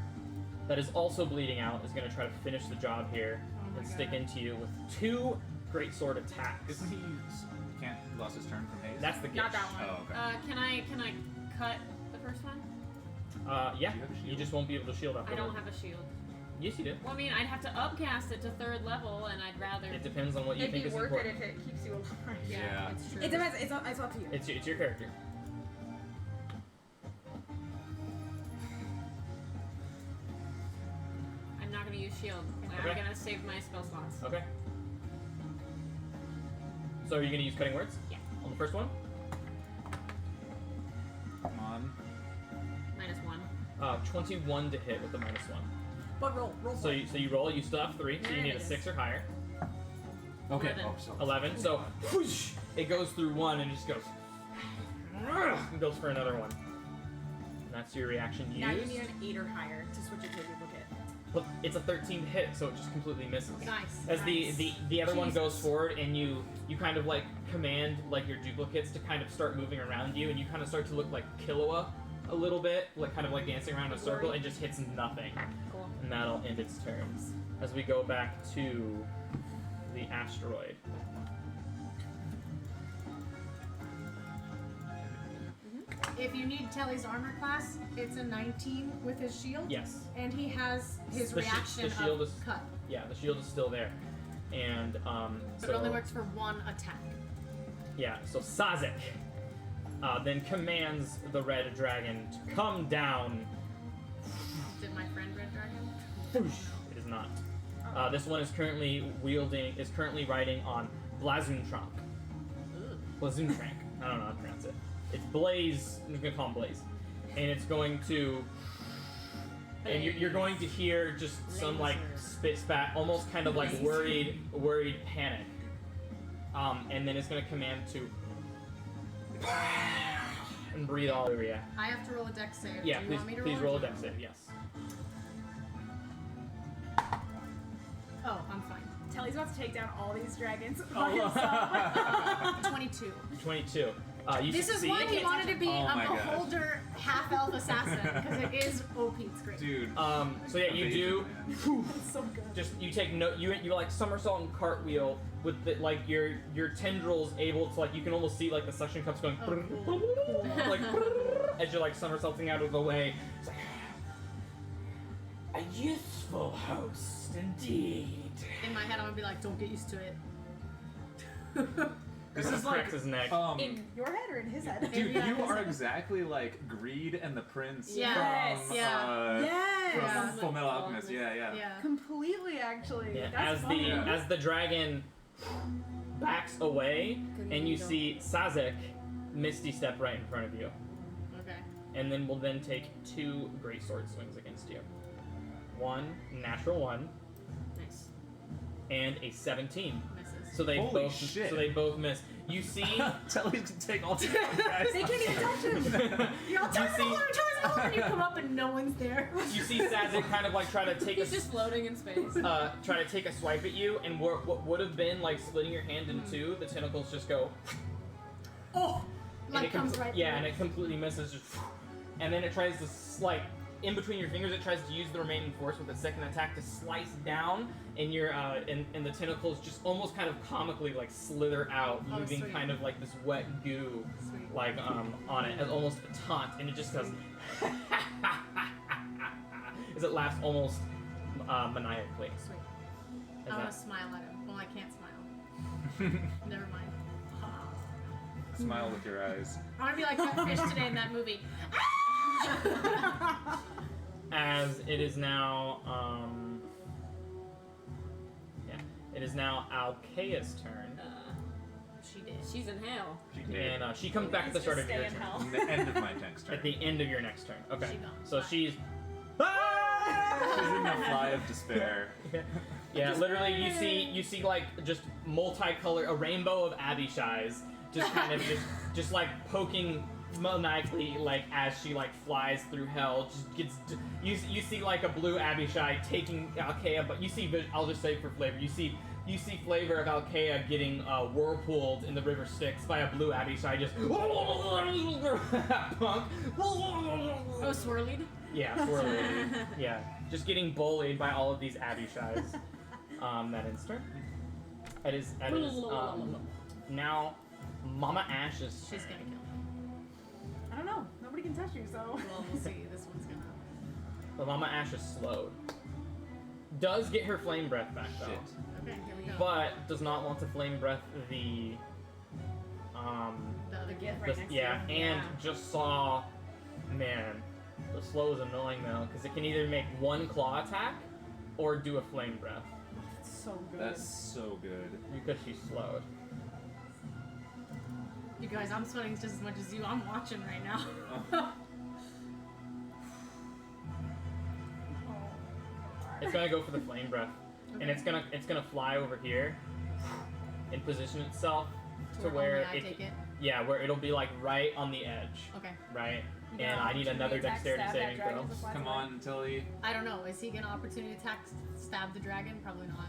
that is also bleeding out, is going to try to finish the job here Oh my and stick God. into you with 2 great sword attacks. Isn't he can't lost his turn from haste? That's the gift. Not that one. Oh, okay. Can I cut the first one? Yeah. Do you have a shield? You just won't be able to shield I afterward. don't have a shield. Yes, you do. Well, I mean, I'd have to upcast it to 3rd level, and I'd rather. It depends on what you It'd think be is worth important. it if it keeps you alive. Yeah. it's true. It depends. It's up to you. It's your character. I'm not gonna use shield. Okay. I'm gonna save my spell slots. Okay. So are you gonna use cutting words? Yeah. On the first one? Come on. -1. 21 to hit with the -1. But roll. So you roll. You still have 3, so you There need it a is. 6 or higher. Okay. 11. Oh, so 11. So whoosh, it goes through 1 and it just goes. And goes for another one. And that's your reaction used. Now you need an 8 or higher to switch it to a duplicate. But it's a 13 to hit, so it just completely misses. Nice. As Nice. the other one goes Jesus. forward, and you kind of like command like your duplicates to kind of start moving around you, and you kind of start to look like Killua a little bit, like kind of like dancing around in a circle, and just hits nothing. Cool. And that'll end its turn. As we go back to the asteroid. If you need Telly's armor class, it's a 19 with his shield. Yes. And he has his The shi- reaction the shield of is- cut. Yeah, the shield is still there. And But so it only works for 1 attack. yeah, so Sazek then commands the red dragon to come down. Did my friend Red Dragon? Whoosh. It is not. This one is currently riding on Blazuntrank. Blazuntrank. I don't know how to pronounce it. It's Blaze. I'm gonna call him Blaze, and it's going to. And you're going to hear just some like spit spat, almost kind of like worried panic. And then it's gonna command to. And breathe all over you. I have to roll a dex save. Yeah, Do you please, want me to please roll roll a it? dex save. Yes. Oh, I'm fine. Telly's about to take down all these dragons Oh. by himself. 22. 22. You This is succeed. why he wanted to be Oh a my gosh. beholder half-elf assassin, because it is OP. It's great. dude. So yeah, you do. It's so good. Just you take no, you like somersault and cartwheel with the, like your tendrils able to like you can almost see like the suction cups going like as you're like somersaulting out of the way. It's like a useful host indeed. In my head, I'm gonna be like, don't get used to it. This is cracks like his neck. In your head or in his head? dude, Yeah. you are exactly like Greed and the Prince Yes, from yeah. Yes. from Yeah. Full Metal Alchemist. Yeah, yeah. Yeah. Completely, actually. Yeah, That's as funny. the dragon backs away, and you see Sazek misty step right in front of you, Okay. and then will then take 2 great sword swings against you. 1 natural 1 Nice. and a 17. Misses. So they Holy both shit. so they both miss. You see Telly's gonna take all the guys. They can't even touch him. You're all turn see- over, and you come up and no one's there. you see Sazek kind of like try to take He's just floating in space. try to take a swipe at you, and what would have been like splitting your hand in 2, the tentacles just go Oh, and Like it comes right yeah, through. and it completely misses. Just, and then it tries to in between your fingers. It tries to use the remaining force with a second attack to slice down, and your and the tentacles just almost kind of comically like slither out, Oh, leaving sweet. kind of like this wet goo Sweet. like on it as almost a taunt, and it just goes as it laughs almost maniacally. Sweet. As I want that- to smile at him. Well, I can't smile. Never mind. Smile with your eyes. I want to be like that fish today in that movie. As it is now, it is now Alkea's turn, She did. She's in hell. She did. and she comes back at the start of your Stay in turn. hell. The end of my next turn. At the end of your next turn. Okay. She gone. So Bye. she's. She's in a fly of despair. Yeah, literally, you see like just a rainbow of Abishais, just kind of just like poking maniacally like as she like flies through hell. Just gets you see like a blue Abishai taking Alkea, but you see I'll just say for flavor, you see flavor of Alkea getting whirlpooled in the river Styx by a blue Abishai just punk. Oh, swirlied? Yeah, swirling. Yeah, just getting bullied by all of these Abishais. That ends turn. That is now Mama Ash's She's turn. gonna kill him. I don't know. Nobody can touch you, so. Well, we'll see. This one's gonna. But Mama Ash is slowed. Does get her flame breath back though. Shit. Okay, here we go. But does not want to flame breath the The other gift. Right next to yeah, you. and Yeah. just saw, man, the slow is annoying though, because it can either make one claw attack or do a flame breath It's so good. That's so good. because she's slowed. You guys, I'm sweating just as much as you. I'm watching right now. It's gonna go for the flame breath, and Okay. it's gonna fly over here and position itself to Only where I take it. yeah, where it'll be like right on the edge, Okay. right? You And got I need opportunity another attack, dexterity stab that saving dragon throw. as it flies Come away. on, Tilly. I don't know. Is he gonna opportunity attack stab the dragon? Probably not.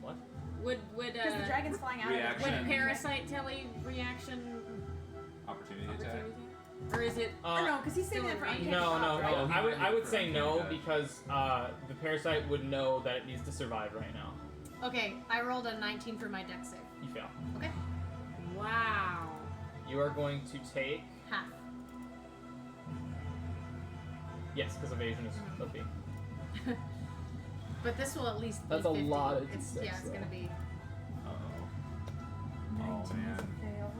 What? Would Because the dragon's flying out. Reaction. would Parasite Telly reaction Opportunity attack. opportunity? Or is it Or no, because he's saving that for Still uncanny No, dodge, no, right? no. he I would might say for no uncanny because the parasite would know that it needs to survive right now. Okay, I rolled a 19 for my dex save. You fail. Okay. Wow. You are going to take Half. yes, because evasion is OP. But this will at least be That's a 50. lot of It's, D6 yeah, it's gonna though. be. Oh man,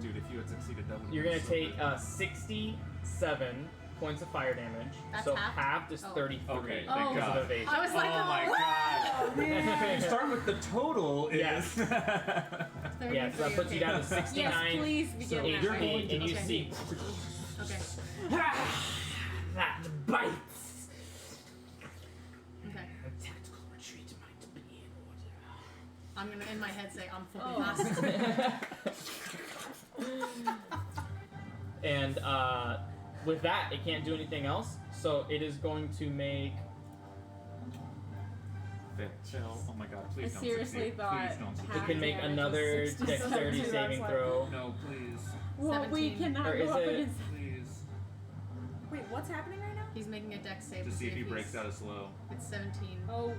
dude, if you had succeeded, that would. You're gonna take 67 points of fire damage. That's so half? half is Oh. 33 Okay, Oh. thank because God. of evasion. I was like, Oh my Oh, God. man. You start with the total. Yes. 33, Yeah, so that puts you okay. down to 69 Yes, please begin that HP, right. and you Okay. see Okay. that bites. Okay. Tactical retreat might be in order. I'm gonna in my head say I'm fully Oh. lost. And with that, it can't do anything else. So it is going to make. Phil, oh my God, I please don't seriously succeed. thought Please don't It succeed. can make damage was another 67. dexterity That's saving like- throw. No, please, Well, we 17. cannot Or go is up it- against. please. Wait, what's happening right now? He's making a dex save To see if he he's- breaks out of slow. It's 17. Oh,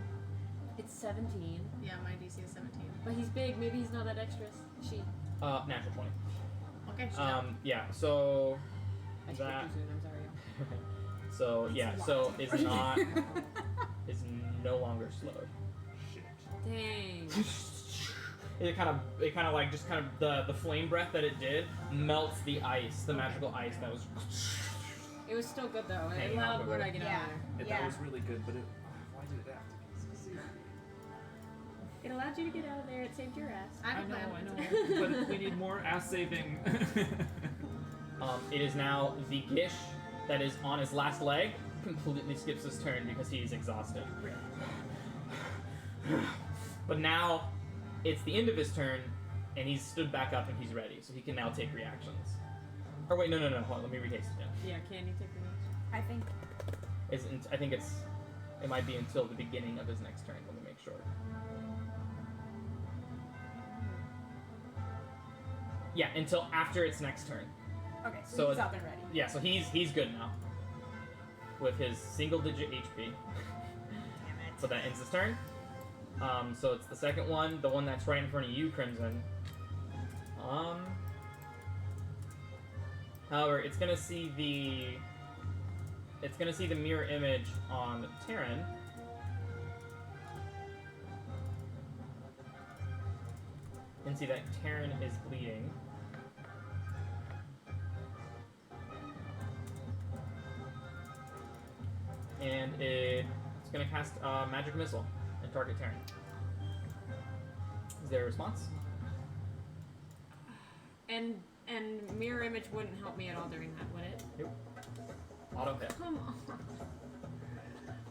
it's 17. Yeah, my DC is 17. But he's big. Maybe he's not that extras. She. Natural 20. Okay. Shut Yeah. So I spoke that. too soon. I'm sorry. So yeah. So is not is no longer slowed. Shit. Dang. It kind of like just kind of the flame breath that it did melts the ice, the magical ice that was. It was still good though. It Hanging off allowed of where her. I get Yeah. out of there. That was really good, but why did it have to be? It allowed you to get out of there. It saved your ass. I have a know, plan. I know. But we need more ass saving. It is now the Gish that is on his last leg. Completely skips his turn because he is exhausted. But now it's the end of his turn, and he's stood back up and he's ready, so he can now take reactions. Or wait, no, hold on, let me retaste it. Yeah, can you take the I think. I think it might be until the beginning of his next turn. Let me make sure. Yeah, until after its next turn. Okay, So so he's it- up and ready. Yeah, so he's good now. With his single-digit HP. Damn it. So that ends his turn. So it's the second one, the one that's right in front of you, Crimson. However, it's gonna see the mirror image on Terran. And see that Terran is bleeding. And it's gonna cast Magic Missile and target Terran. Is there a response? And mirror image wouldn't help me at all during that, would it? Nope. Auto hit. Come on.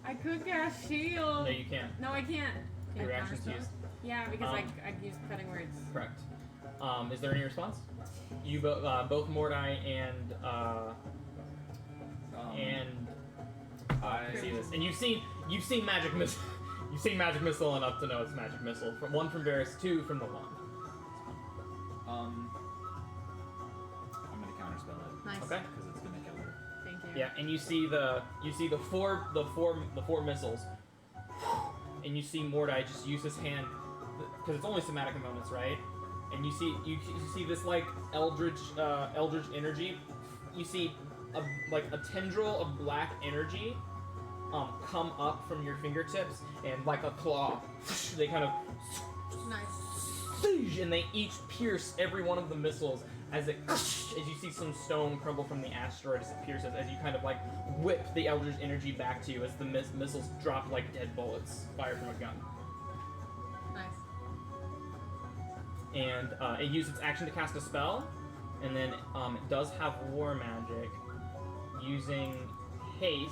I could cast shield. No, you can't. No, I can't. Your reaction's used. Yeah, because Um, I used cutting words. Correct. Is there any response? You both Mordai and I see this, and you've seen magic missile. You've seen magic missile enough to know it's magic missile. From one from Varys, two from the one. I'm gonna counterspell it. Nice. Okay. Because it's gonna kill her. Thank you. Yeah, and you see the four missiles, and you see Mordai just use his hand, because it's only somatic components, right? And you see this like eldritch energy. You see a tendril of black energy come up from your fingertips, and like a claw, they kind of Nice. and they each pierce every one of the missiles as you see some stone crumble from the asteroid as it pierces, as you kind of like whip the eldritch energy back to you as the missiles drop like dead bullets fired from a gun. Nice. And it uses its action to cast a spell, and then it does have war magic. Using haste,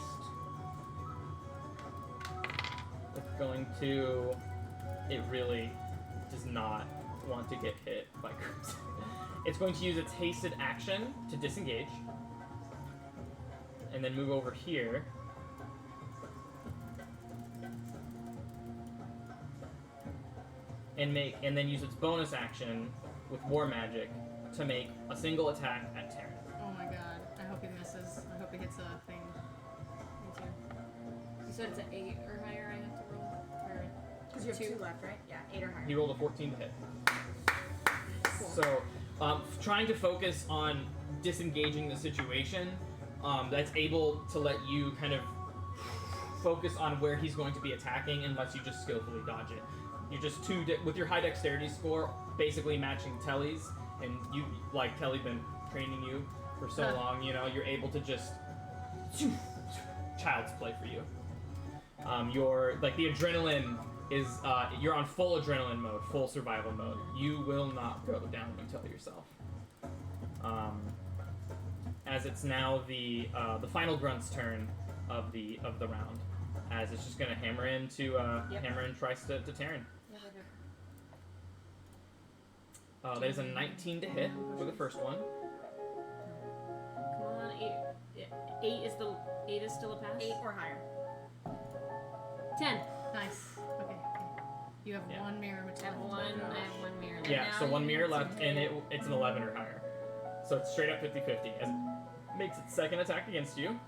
it's going to. It really does not want to get hit by Crimson. It's going to use its hasted action to disengage, and then move over here. And then use its bonus action with war magic to make a single attack at Terran. Oh my god. I hope he misses. I hope he hits a thing. Me too. You said it's an 8 or higher I have to roll? Or Because you have 2 left, right? Yeah, 8 or higher. He rolled a 14 to hit. Cool. So, trying to focus on disengaging the situation, that's able to let you kind of focus on where he's going to be attacking and lets you just skillfully dodge it. You're just with your high dexterity score, basically matching Telly's, and you, like Telly, been training you for so long, you know, you're able to just child's play for you. Your the adrenaline is you're on full adrenaline mode, full survival mode. You will not go down, you tell yourself. As it's now the final grunt's turn of the round, as it's just gonna hammer into hammer in twice to Terran. There's a 19 to hit for the first one. Come on, 8 is still a pass? 8 or higher. 10. Nice. Okay. You have Yeah. 1 mirror I have material. 1. I have 1 mirror. Yeah, Now so 1 you mirror need to left, and it's an 11 or higher. So it's straight up 50-50. As it makes its second attack against you.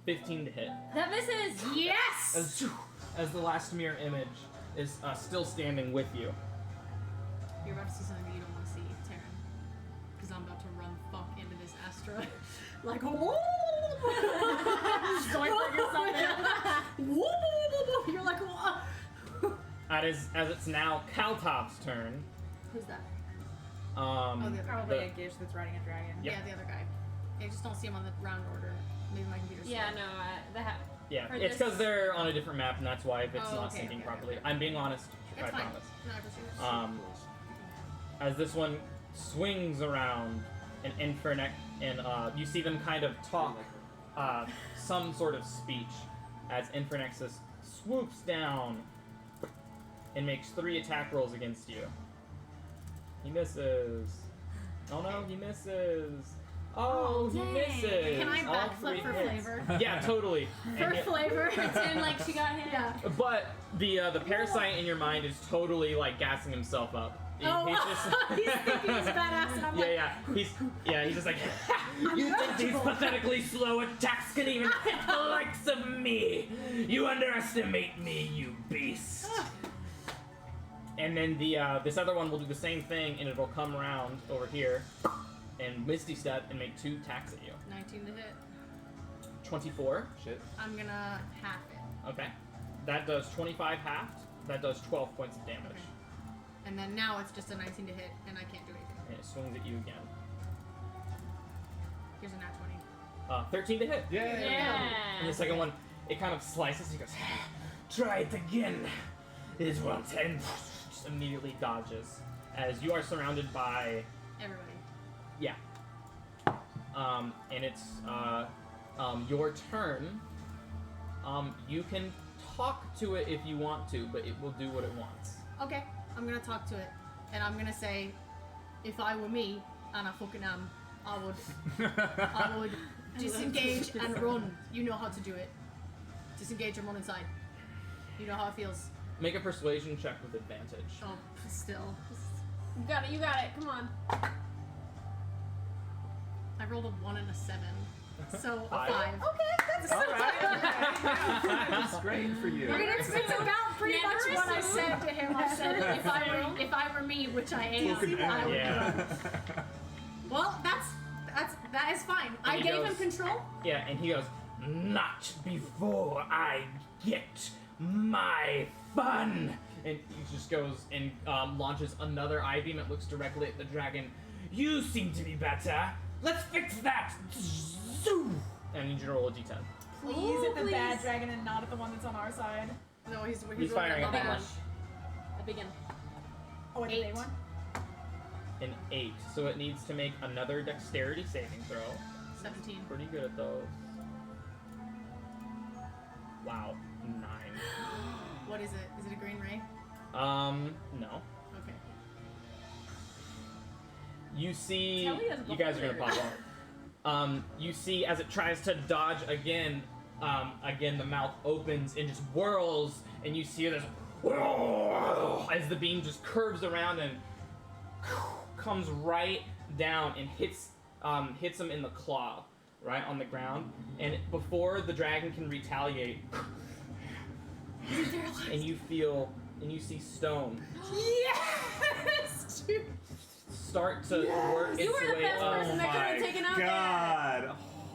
15 to hit. That misses! Yes! As the last mirror image is still standing with you. You're about to see something that you don't want to see, Terran. Because I'm about to run fuck into this asteroid. Like, whoa! Going for something. Whoa! You're like, whoa! As it's now Kaltov's turn. Who's that? The other Probably a Gish that's riding a dragon. Yep. Yeah, the other guy. I just don't see him on the round order. Maybe my computer's Yeah, slow. no, Yeah, For it's this- because they're on a different map, and that's why it's not okay, syncing okay, properly. okay. I'm being honest. It's I fine. promise. No, I appreciate it. As this one swings around an Infernex, and you see them kind of talk some sort of speech as Infernexus swoops down and makes 3 attack rolls against you. He misses. Oh no, he misses. Oh, he dang. misses. Can I All 3 backflip for hits. flavor? Yeah, totally. For And flavor? pretend like she got hit. Yeah. but the parasite in your mind is totally like gassing himself up. Oh, He's just he's thinking he's badass, and I'm like, He's just like, you think these pathetically slow attacks can even hit the likes of me? You underestimate me, you beast. And then this other one will do the same thing, and it'll come around over here and Misty Step and make 2 attacks at you. 19 to hit. 24. Shit. I'm gonna half it. Okay. That does 25 halved. That does 12 points of damage. Okay. And then now it's just a 19 to hit, and I can't do anything. And it swings at you again. Here's a nat 20. 13 to hit. Yeah. And the second one, it kind of slices. He goes, try it again. It won't end. Just immediately dodges. As you are surrounded by, Everybody. yeah. And it's your turn. You can talk to it if you want to, but it will do what it wants. Okay, I'm gonna talk to it, and I'm gonna say, if I were me, and I fucking am, I would disengage and run. You know how to do it. Disengage and run inside. You know how it feels. Make a persuasion check with advantage. Oh, still. You got it, come on. I rolled a 1 and a 7. So a 5. Five. Okay, that's All right. That's great for you. I mean, it's about pretty Never much what I assume. said to him. I said if I were me, which I am, Fucking I would Yeah. run. Well, that is fine. I he gave him goes- control. Yeah, and he goes, "Not before I get my fun!" And he just goes and launches another eye beam that looks directly at the dragon. "You seem to be better. Let's fix that!" Zoo! And I need you to roll a d10. Please Ooh, at the bad please. dragon and not at the one that's on our side. No, he's He's firing rolling at a that big one. A big one. Oh, it's a 8. big one? An 8. So it needs to make another dexterity saving throw. 17. Pretty good at those. Wow. 9. What is it? Is it a green ray? No. Okay. You see, Kelly has you guys are gonna pop beholder. off. You see as it tries to dodge again, the mouth opens and just whirls, and you see this as the beam just curves around and comes right down and hits him in the claw, right on the ground. And before the dragon can retaliate, and you see stone Yes! Dude. start to work its You were the way best up. person that could have taken out that.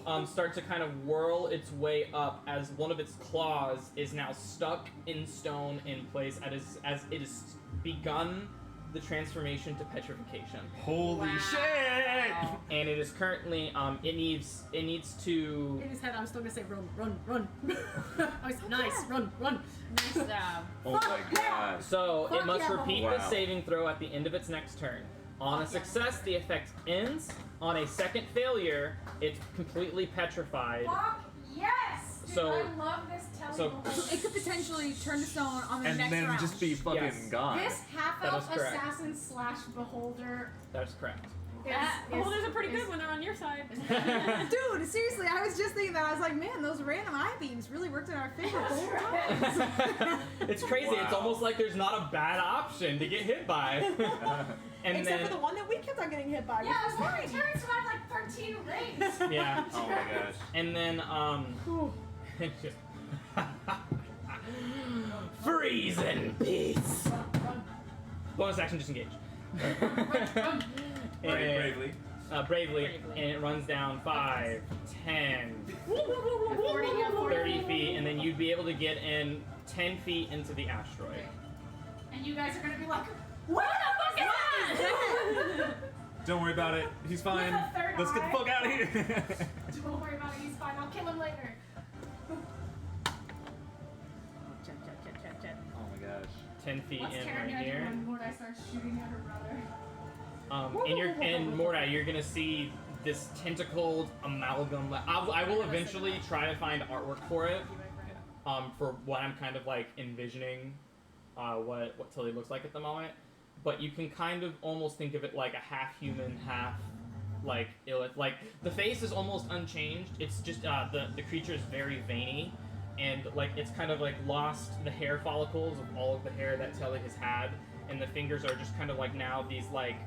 God. Start to kind of whirl its way up as one of its claws is now stuck in stone in place as it has begun the transformation to petrification. Holy Wow. shit! And it is currently it needs to In his head, I was still gonna say run. I was nice, run. Nice job. Oh my god. so Fuck it must yeah. repeat Wow. the saving throw at the end of its next turn. On a success, the effect ends. On a second failure, it's completely petrified. Fuck yes! Dude, So- I love this telling so- beholder. It could potentially turn to stone on the And next then round. just be fucking Yes. gone. This half That elf is correct. assassin / beholder That's correct. Beholders are pretty good when they're on your side. Dude, seriously, I was just thinking that. I was like, man, those random eye beams really worked in our favor. It's crazy. It's Wow. almost like there's not a bad option to get hit by. And Except then, for the one that we kept on getting hit by. Yeah, I was wondering. Terrence survived like 13 rings. yeah. Oh my gosh. And then, it's just freeze in peace. Bonus action, disengage. Run bravely. Bravely, and it runs down 5, 10, 40, 30 feet, and then you'd be able to get in 10 feet into the asteroid. And you guys are gonna be like, what the fuck is that? Don't worry about it. He's fine. a third Let's get the eye. fuck out of here. Don't worry about it. He's fine. I'll kill him later. Oh my gosh. 10 feet What's in Karen right gonna do here. when Mordai starts shooting at her brother? And Mordai, you're gonna see this tentacled amalgam. I will eventually try to find artwork for it. For what I'm kind of like envisioning, what Tilly looks like at the moment. But you can kind of almost think of it like a half human, half like Illith. Like the face is almost unchanged. It's just the creature is very veiny, and like it's kind of like lost the hair follicles of all of the hair that Tilly has had, and the fingers are just kind of like now these like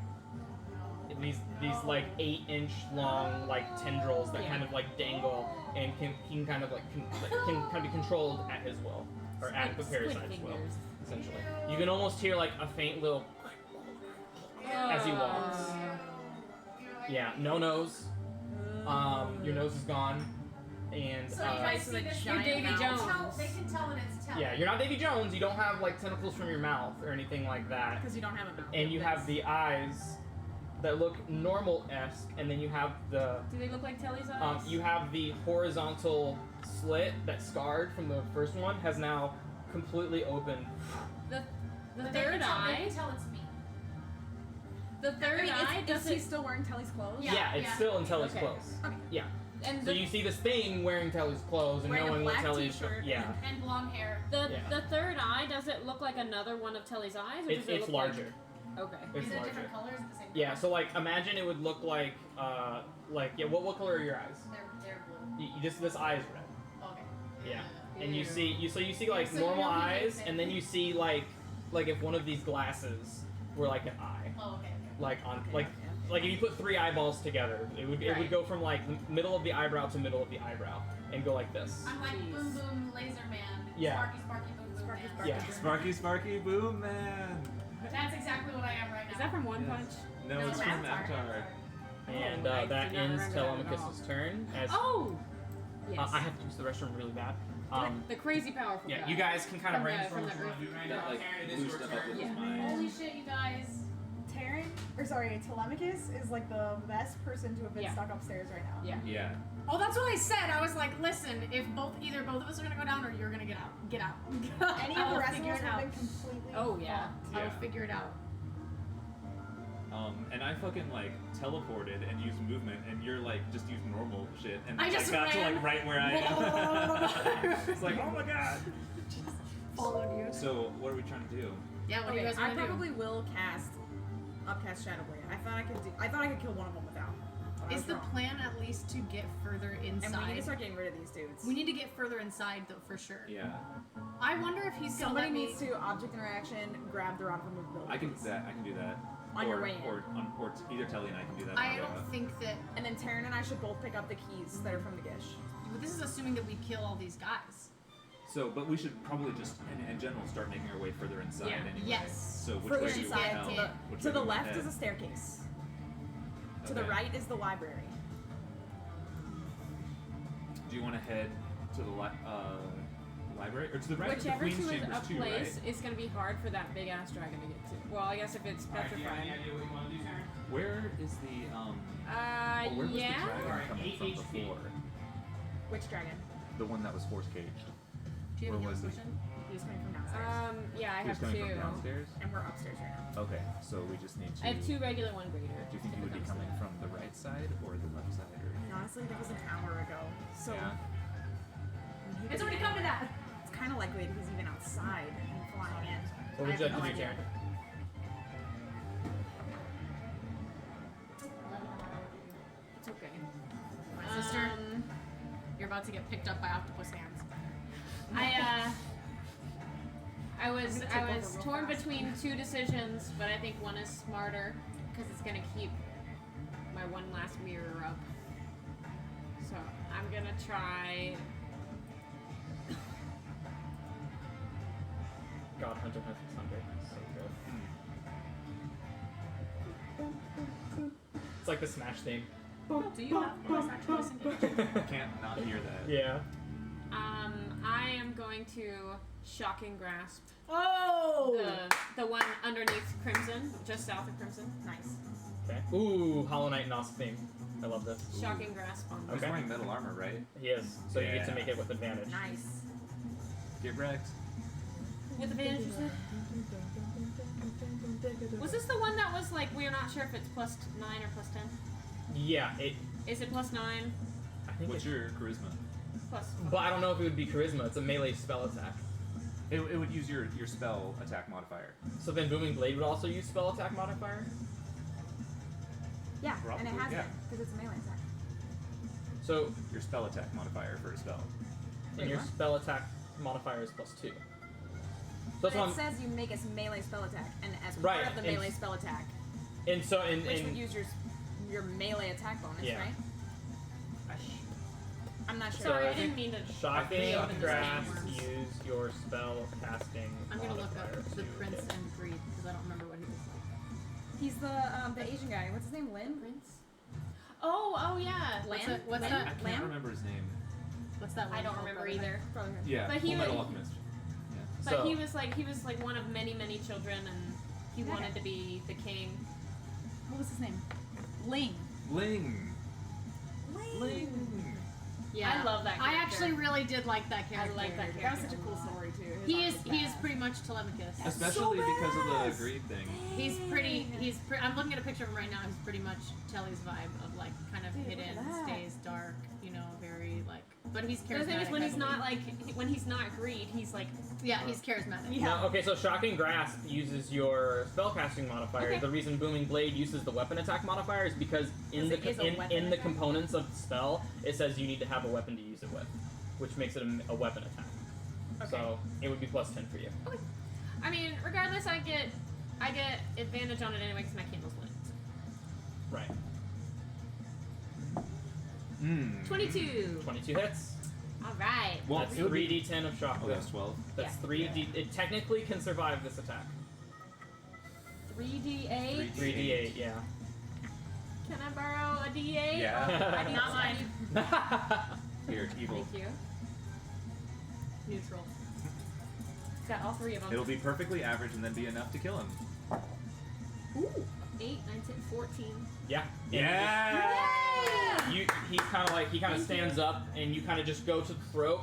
8-inch long like tendrils that kind of like dangle and can kind of like can kind of be controlled at his will or at the parasite's will. Essentially, you can almost hear like a faint little as he walks. Yeah, no nose. Your nose is gone, and So you guys see this You're Davy Jones. They can tell that it's Telly. yeah, you're not Davy Jones. You don't have like tentacles from your mouth or anything like that, Because you don't have a mouth. and you have the eyes that look normal-esque, and then you have the Do they look like Telly's eyes? you have the horizontal slit that scarred from the first one has now completely opened. The But they can third tell, they eye. can tell it's me. The third eye Is does he it. still wearing Telly's clothes? Yeah, it's still in Telly's Okay. clothes. Okay. Yeah. And So you see this thing wearing Telly's clothes and Wearing a knowing what black Telly's t-shirt. yeah. And long hair. the Yeah. third eye, does it look like another one of Telly's eyes, or It's does it it's look larger. Like... Okay. It's Is it larger. different colors at the same time? Yeah, so like imagine it would look like what color are your eyes? They're blue. This eye is red. Okay. Yeah. And you see like So you normal know he eyes, makes it. and then you see like if one of these glasses were like an eye. Oh, okay. Like on like like if you put 3 eyeballs together, it would Right. go from like the middle of the eyebrow to middle of the eyebrow and go like this. I'm like Jeez. boom boom laser man. Yeah. Sparky sparky boom boom Sparky, man. sparky. Yeah. Sparky, Sparky, Boom Man. That's exactly what I am right now. Is that from One Yes. Punch? No, No, it's it's from Avatar. Avatar. And I that do not ends remember that at all. Telemachus's turn. As Oh! Yes. I have to use the restroom really bad. The crazy powerful Yeah, guy. you guys can kind of From the- brainstorm from what the you want to do right That now. like Karen, it is blew your stuff turn. up with Yeah. his mind. Holy shit, you guys. Telemachus is like the best person to have been Yeah. stuck upstairs right now. Yeah. Yeah. Oh, that's what I said. I was like, listen, if either both of us are gonna go down or you're gonna get out. Get out. Any I of the will rest of figure us it have out. been completely Oh, yeah. fucked. I will Yeah. figure it out. And I fucking like teleported and used movement, and you're like just used normal shit, and I just got to ran. like right where I am. It's like, oh my god. Followed you. So what are we trying to do? Yeah, what do you Okay, guys I want to do? probably will cast Upcast Shadow Blade. I thought I could kill one of them without. but I Is was the wrong. plan at least to get further inside? And we need to start getting rid of these dudes. We need to get further inside though, for sure. Yeah. I wonder if he's Somebody gonna let needs to object interaction, grab the rod of immovability. I can do that. I can do that. On your way in. Or either Telly and I can do that. I on the way don't up. think that. And then Taryn and I should both pick up the keys that are from the Gish. This is assuming that we kill all these guys. So, but we should probably just, in general, start making our way further inside Yeah. anyway. Yes. So which Further way do you want inside, to to go? the- Which To way the do you want left to is a head? staircase. To the Okay. right is the library. Do you want to head to the library or to the right? Whichever of the to Queen's is chambers a too, place right? is going to be hard for that big ass dragon to get to. Well, I guess if it's petrified. idea what you want to do, Karen? Where is the where was the Yeah. dragon Alright, coming 8 from HP. before? Which dragon? The one that was force caged. Do you have Where any was he? question? He's coming from downstairs. Yeah, I He was have coming two. from downstairs. And we're upstairs right now. Okay, so we just need to. I have two regular, one greater. Do you think if he it would be comes to coming that. from the right side or the left side? Or Honestly, that was an hour ago. So yeah. he It's could already be come to that. It's kind of likely that he's even outside and flying in. What would I you have like to no do, idea. Karen? It's okay. My sister, you're about to get picked up by octopus hands. I was I'm gonna take over real torn fast. between two decisions, but I think one is smarter because it's gonna keep my one last mirror up. So I'm gonna try. God, Hunter x Hunter. So good. It's like the Smash theme. Do you have voice actually disengaged? Can't not hear that. Yeah. I am going to shocking grasp Oh! the one underneath Crimson, just south of Crimson. Nice. Okay. Ooh, Hollow Knight Nosp theme. I love this. Shocking grasp on. He's Okay. wearing metal armor, right? He is. So you get to Yeah. make it with advantage. Nice. Get wrecked. With advantage, you said? Was this the one that was like we're not sure if it's +9 or +10? Yeah, it. Is it +9? I think What's it, your charisma? Plus. But I don't know if it would be charisma. It's a melee spell attack. It would use your spell attack modifier. So then Booming Blade would also use spell attack modifier. Yeah, and Probably, it has yeah. it because it's a melee attack. So Your spell attack modifier for a spell. and your what? spell attack modifier is +2. So But that's what it says you make a melee spell attack, and as part Right, of the and- melee spell attack, and so and, which would and use your melee attack bonus, Yeah. right? I'm not sure. Sorry, I I didn't mean to. shocking Reopen this grasp. can of worms. Use your spell casting. I'm gonna look modifier up the to prince hit. and breed because I don't remember what he was like. He's the Asian guy. What's his name? Lin? Prince? Oh yeah. What's Lamb? What's I that? can't Lamb? remember his name. What's that? I one don't called, remember brother? either. Probably him. Yeah, But he Full Metal would- Alchemist. But So- he was like one of many children, and he Okay. wanted to be the king. What was his name? Ling. Ling. Yeah, I love that. I character. actually really did like that character. like that That was character. such a cool story too. His He arc is was he is badass. pretty much Telemachus. Especially because of badass. the greed thing. I'm looking at a picture of him right now. He's pretty much Telly's vibe of like kind of Dude, look hidden, at that. stays dark, you know, very like. But he's The charismatic. thing is, when I he's not believe. like when he's not greed, he's like Yeah, he's charismatic. Yeah. Now, okay, so Shocking Grasp uses your spellcasting modifier. Okay. The reason Booming Blade uses the weapon attack modifier is because in Because it is a weapon in the attack? components of the spell, it says you need to have a weapon to use it with, which makes it a weapon attack. So it would be +10 for you. I mean, regardless, I get advantage on it anyway because my candle's lit. Right. 22. 22 hits. All right. Well, That's it would be- 3d10 of shock. Oh, that's 12. That's Yeah. 3d. It technically can survive this attack. 3d8. 3d8, yeah. Can I borrow a d8? Yeah. Oh, I need Not mine. Here, evil. Thank you. Neutral. It's got all three of them. It'll be perfectly average and then be enough to kill him. Ooh. 8, 9, 10, 14. Yeah. Yeah! He kind of stands up, and you kind of just go to the throat.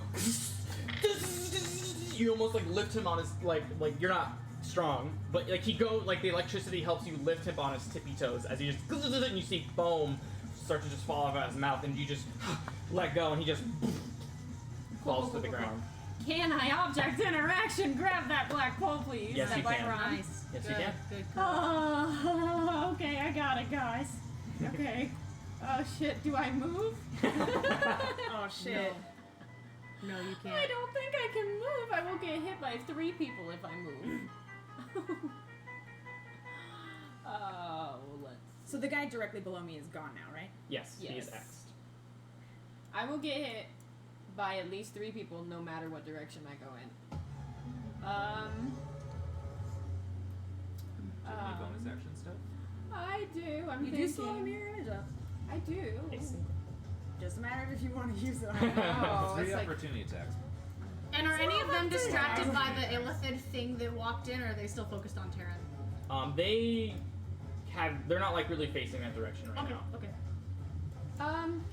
You almost like lift him on his like you're not strong, but like the electricity helps you lift him on his tippy toes as he just and you see foam start to just fall out of his mouth, and you just let go, and he just falls to the ground. Can I object interaction grab that black pole, please? Yes, that you black can. rod? Nice. Yes, good, you can. Good. Oh, okay, I got it, guys. Okay. Oh shit, do I move? Oh shit. No, you can't. I don't think I can move. I will get hit by 3 people if I move. Let's. So the guy directly below me is gone now, right? Yes, he is Yes. X'd. I will get hit by at least 3 people no matter what direction I go in. Do you have any bonus action stuff? I do. I'm You thinking. do still have a mirror image up. I do. Just a matter of if you want to use it. Oh, 3 it's like opportunity attacks. And are any of them distracted Yeah. by the illithid thing that walked in, or are they still focused on Terran? They're not like really facing that direction right Okay, now. okay.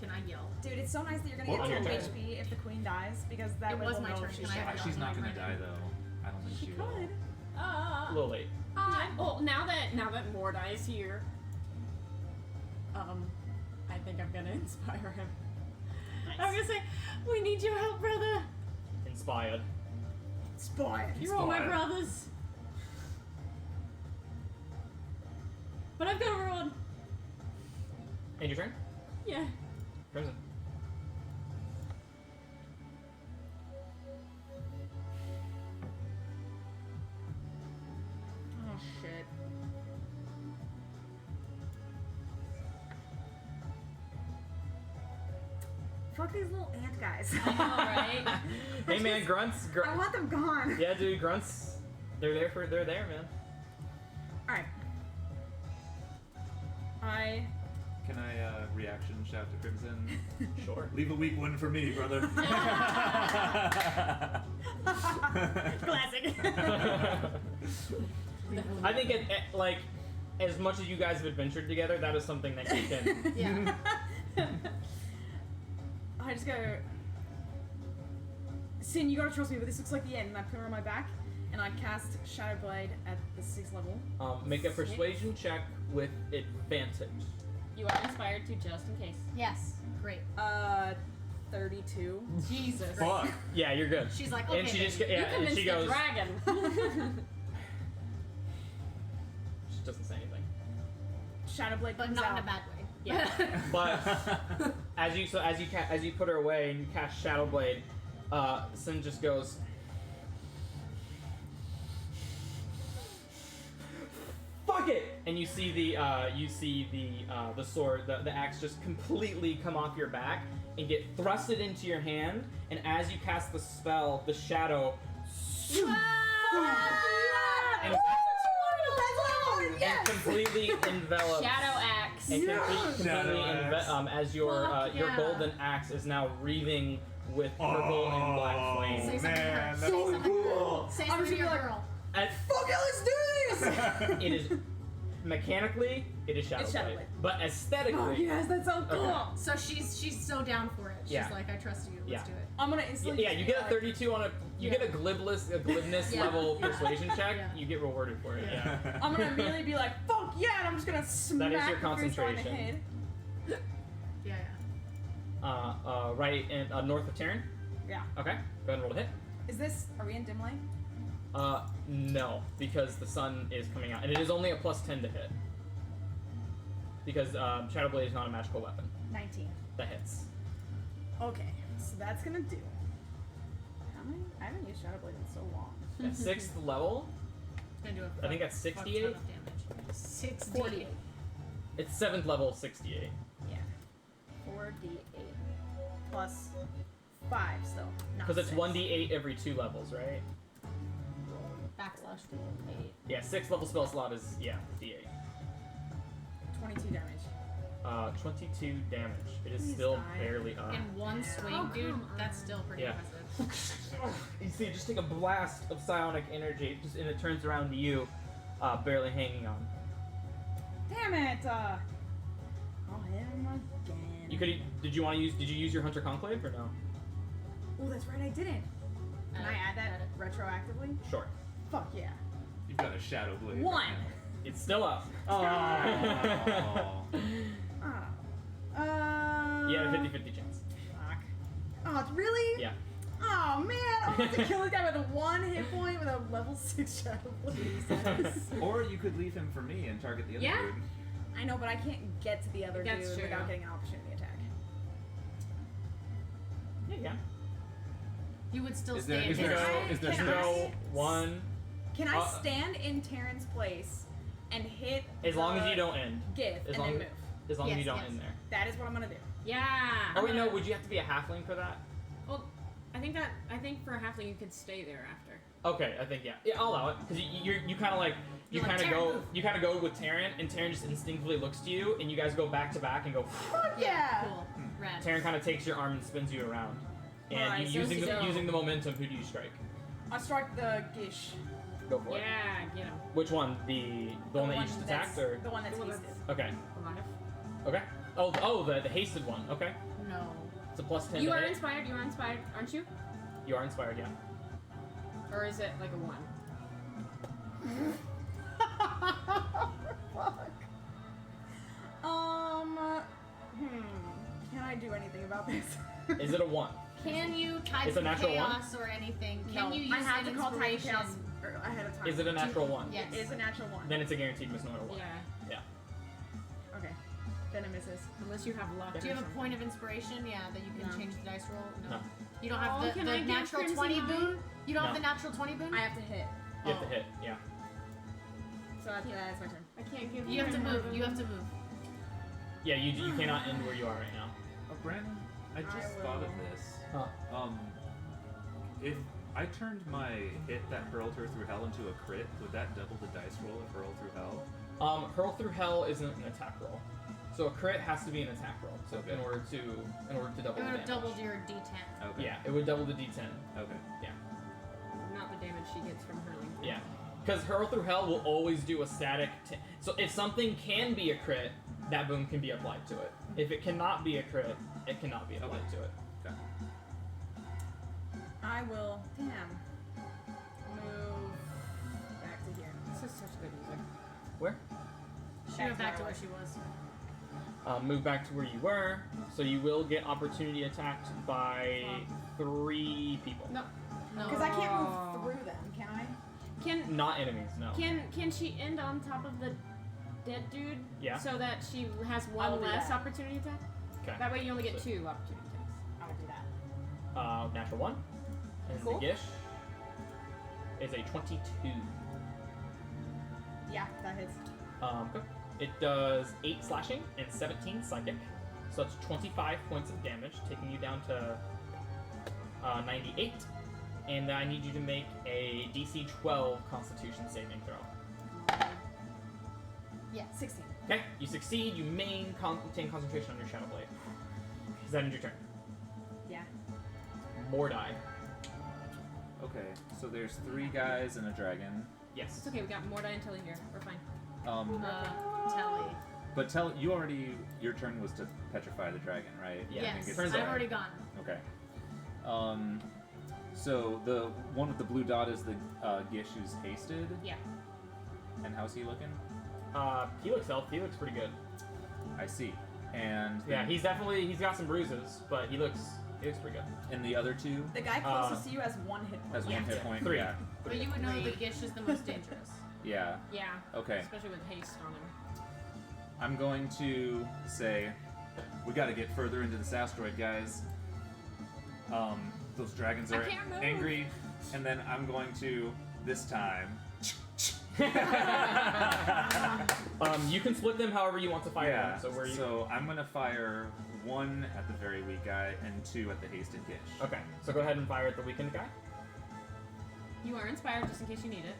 Can I yell? Dude, it's so nice that you're gonna Well, get on 2 your HP if the queen dies, because that It way was we'll my know turn. if Can she's I dead. have She's not gonna Right. die though. I don't think she will. could. A little late. well, now that Mordai is here, I think I'm gonna inspire him. I'm gonna say, "We need your help, brother. Inspired. Spy. You're all my Inspired. brothers." But I've got to run. And your turn? Yeah. Crimson. Oh shit. Fuck these little ant guys. I know, right? Hey man, grunts. I want them gone. Yeah, dude, grunts. They're there, man. Alright. I Can I reaction shout to Crimson? Sure. Leave a weak one for me, brother. classic. I think like as much as you guys have adventured together, that is something that you can. Yeah. I just go. Sin, you gotta trust me, but this looks like the end. And I put her on my back, and I cast Shadow Blade at the 6th level. Make a persuasion check with advantage. You are inspired to, just in case. Yes. Great. 32. Jesus. Fuck. Yeah, you're good. She's like, okay. And she just baby. yeah, You and convinced she the goes. dragon. She doesn't say anything. Shadow Blade But comes not out. in a bad way. Yeah. But as you put her away and you cast Shadow Blade, Sin just goes. Fuck it! And you see the sword, the axe just completely come off your back and get thrusted into your hand. And as you cast the spell, the shadow and completely envelops. Shadow axe. And Shadow axe. as your Fuck your yeah. golden axe is now wreathing with purple and black Oh, flames. Say something to her. man, Say that's something to her. cool. Say I'm something to just your gonna be girl. And Fuck it, let's do this! it is mechanically it is Shadow It's Shadow Blade, Blade. but aesthetically Oh yes, that's so cool. Okay. So she's so down for it. She's Yeah. like, I trust you. Let's Yeah. do it. I'm gonna instantly. yeah, you get a 32 on you get a glibness Yeah. level persuasion check. Yeah. You get rewarded for it. Yeah. Yeah. I'm gonna immediately be like, fuck yeah, and I'm just gonna smack your the first guy in the concentration. head. Yeah. Right in north of Terran. Yeah. Okay, go ahead and roll to hit. Are we in dim light? No, because the sun is coming out, and it is only a +10 to hit. Because Shadow Blade is not a magical weapon. 19. That hits. Okay, so that's gonna do. How many? I haven't used Shadow Blade in so long. At 6th level, It's gonna do I think that's fuck ton 68. of damage. 60. 48. It's 7th level, 68. Yeah. 4d8 plus 5 still. Not Because it's 6. 1d8 every 2 levels, right? Backslash D8. Yeah, 6th level spell slot is, yeah, d8. 22 damage. 22 damage. It is Please still die. barely up. In one swing, Oh, dude, come on. that's still pretty Yeah. impressive. You see, just take a blast of psionic energy, just and it turns around to you, barely hanging on. Damn it! I'll hit him again. You could. Did you use your Hunter Conclave or no? Oh, that's right, I didn't. Can I add that retroactively? Sure. Fuck yeah. You've got a shadow blade. 1. It's still up. Oh. You had a 50-50 chance. Fuck. Oh, it's really? Yeah. Oh man, I'm about to kill this guy with a 1 hit point with a level 6 shadow blade. Or you could leave him for me and target the other Yeah. dude. I know, but I can't get to the other That's dude true. without getting an opportunity attack. Yeah. You would still Is there- stay is in there- there. is there You Can can I- go 1, Can I Uh, stand in Terran's place and hit as long as the you don't end. GIF As and long then as- move? As long as Yes, you don't yes. end there. That is what I'm gonna do. Yeah. Oh wait, no. Would you have to be a halfling for that? Well, I think for a halfling you could stay there after. Okay, I think yeah. Yeah, I'll allow it because you kind of like you You're like, kind of "Terran, go move." you kind of go with Terran, and Terran just instinctively looks to you, and you guys go back to back and go. Fuck yeah! Cool. Rad. Terran kind of takes your arm and spins you around, and Alright, you, so using the momentum. Who do you strike? I'll strike the Gish. Go for it. Yeah, get him. Which one? The one that you just attacked, or the one that's The one hasted. okay, Alive. okay. Oh, the hasted one. Okay, No. it's a +10. You to are hit. inspired. You are inspired, aren't you? You are inspired, yeah. Or is it like a 1? Fuck. Can I do anything about this? Is it a 1? Can you type It's a in natural one? chaos or anything? Can No, you use I have an to call time inspiration? chaos ahead of time. Is it a natural 1? Yes. It is a natural 1. Then it's a guaranteed miss no matter what. Yeah. Okay. Then it misses. Unless you have luck. Do you have or a point of inspiration? Yeah, that you can No. change the dice roll? No. You don't have Oh, the, can the I get natural Crimson 20 Eye? boon? You don't have No. the natural 20 boon? I have to hit. You have to Oh. hit, yeah. So that's my turn. I can't give You have to move. You have to move. Yeah, you cannot end where you are right now. Oh, Brandon, I just I thought of will- this. Huh. If I turned my hit that hurled her through hell into a crit, would that double the dice roll of hurl through hell? Hurl through hell isn't an attack roll, so a crit has to be an attack roll. So Okay. in order to double It the would have damage. doubled your d10. Okay. Yeah, it would double the d10. Okay. Not the damage she gets from hurling. Yeah, because hurl through hell will always do a static. So if something can be a crit, that boon can be applied to it. If it cannot be a crit, it cannot be applied to it. Okay. I will, move back to here. This is such good music. Where? She went back to where she was. Move back to where you were. So you will get opportunity attacked by 3 people. No. No. Because I can't move through them, can I? Can Not enemies, no. can she end on top of the dead dude? Yeah. So that she has I one will do less that. opportunity attack. Okay. That way you only get So- 2 opportunity attacks. I will do that. Natural 1. And Cool. the Gish is a 22. Yeah, that hits. Okay. It does 8 slashing and 17 psychic. So that's 25 points of damage, taking you down to 98. And I need you to make a DC 12 Constitution saving throw. Yeah, 16. Okay, you succeed. You maintain concentration on your Shadow Blade. Is that end your turn? Yeah. More die. Okay. So there's 3 guys and a dragon. Yes. It's okay, we got more die until here. We're fine. Telly. But your turn was to petrify the dragon, right? Yeah. I think Yes, it's Turns I've out- already gone. Okay. So the one with the blue dot is the Gish who's hasted. Yeah. And how's he looking? He looks healthy. He looks pretty good. I see. And Yeah, he's got some bruises, but he looks pretty good. and the other 2 The guy closest to you has 1 hit point. has 1 hit point. 3. Yeah. But you would know the Gish is the most dangerous. Yeah. Yeah. Okay. Especially with haste on him. I'm going to say, we got to get further into this asteroid, guys. Those dragons I are can't move. angry, and then I'm going to this time You can split them however you want to fire Yeah. them. So where you? So I'm gonna fire 1 at the very weak guy and 2 at the hasted gish. Okay. So go ahead and fire at the weakened guy. You are inspired just in case you need it.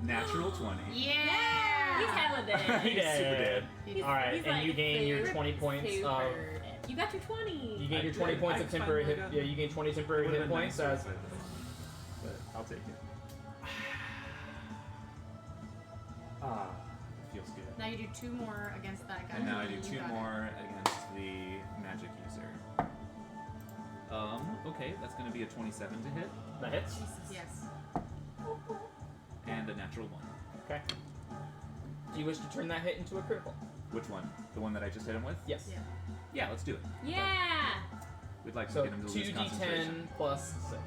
Natural 20. Yeah! He's hella dead. He He's super dead. dead. All right, He's and like you gain your super, 20 points super of. dead. You got your 20. You gain your I 20 did. points I of temporary hit. finally got Yeah, you gain 20 temporary Would've hit been points nicer as. if I did. But I'll take it. Feels good. Now you do 2 more against that guy. And now I do You 2 got it. more against the magic user. Okay, that's gonna be a 27 to hit, That hits. Yes. and a natural 1. Okay. Do you wish to turn that hit into a critical? Which one? The one that I just hit him with? Yes. Yeah. Yeah, let's do it. Yeah. We'd like to So get him to lose 2d10 concentration. plus 6.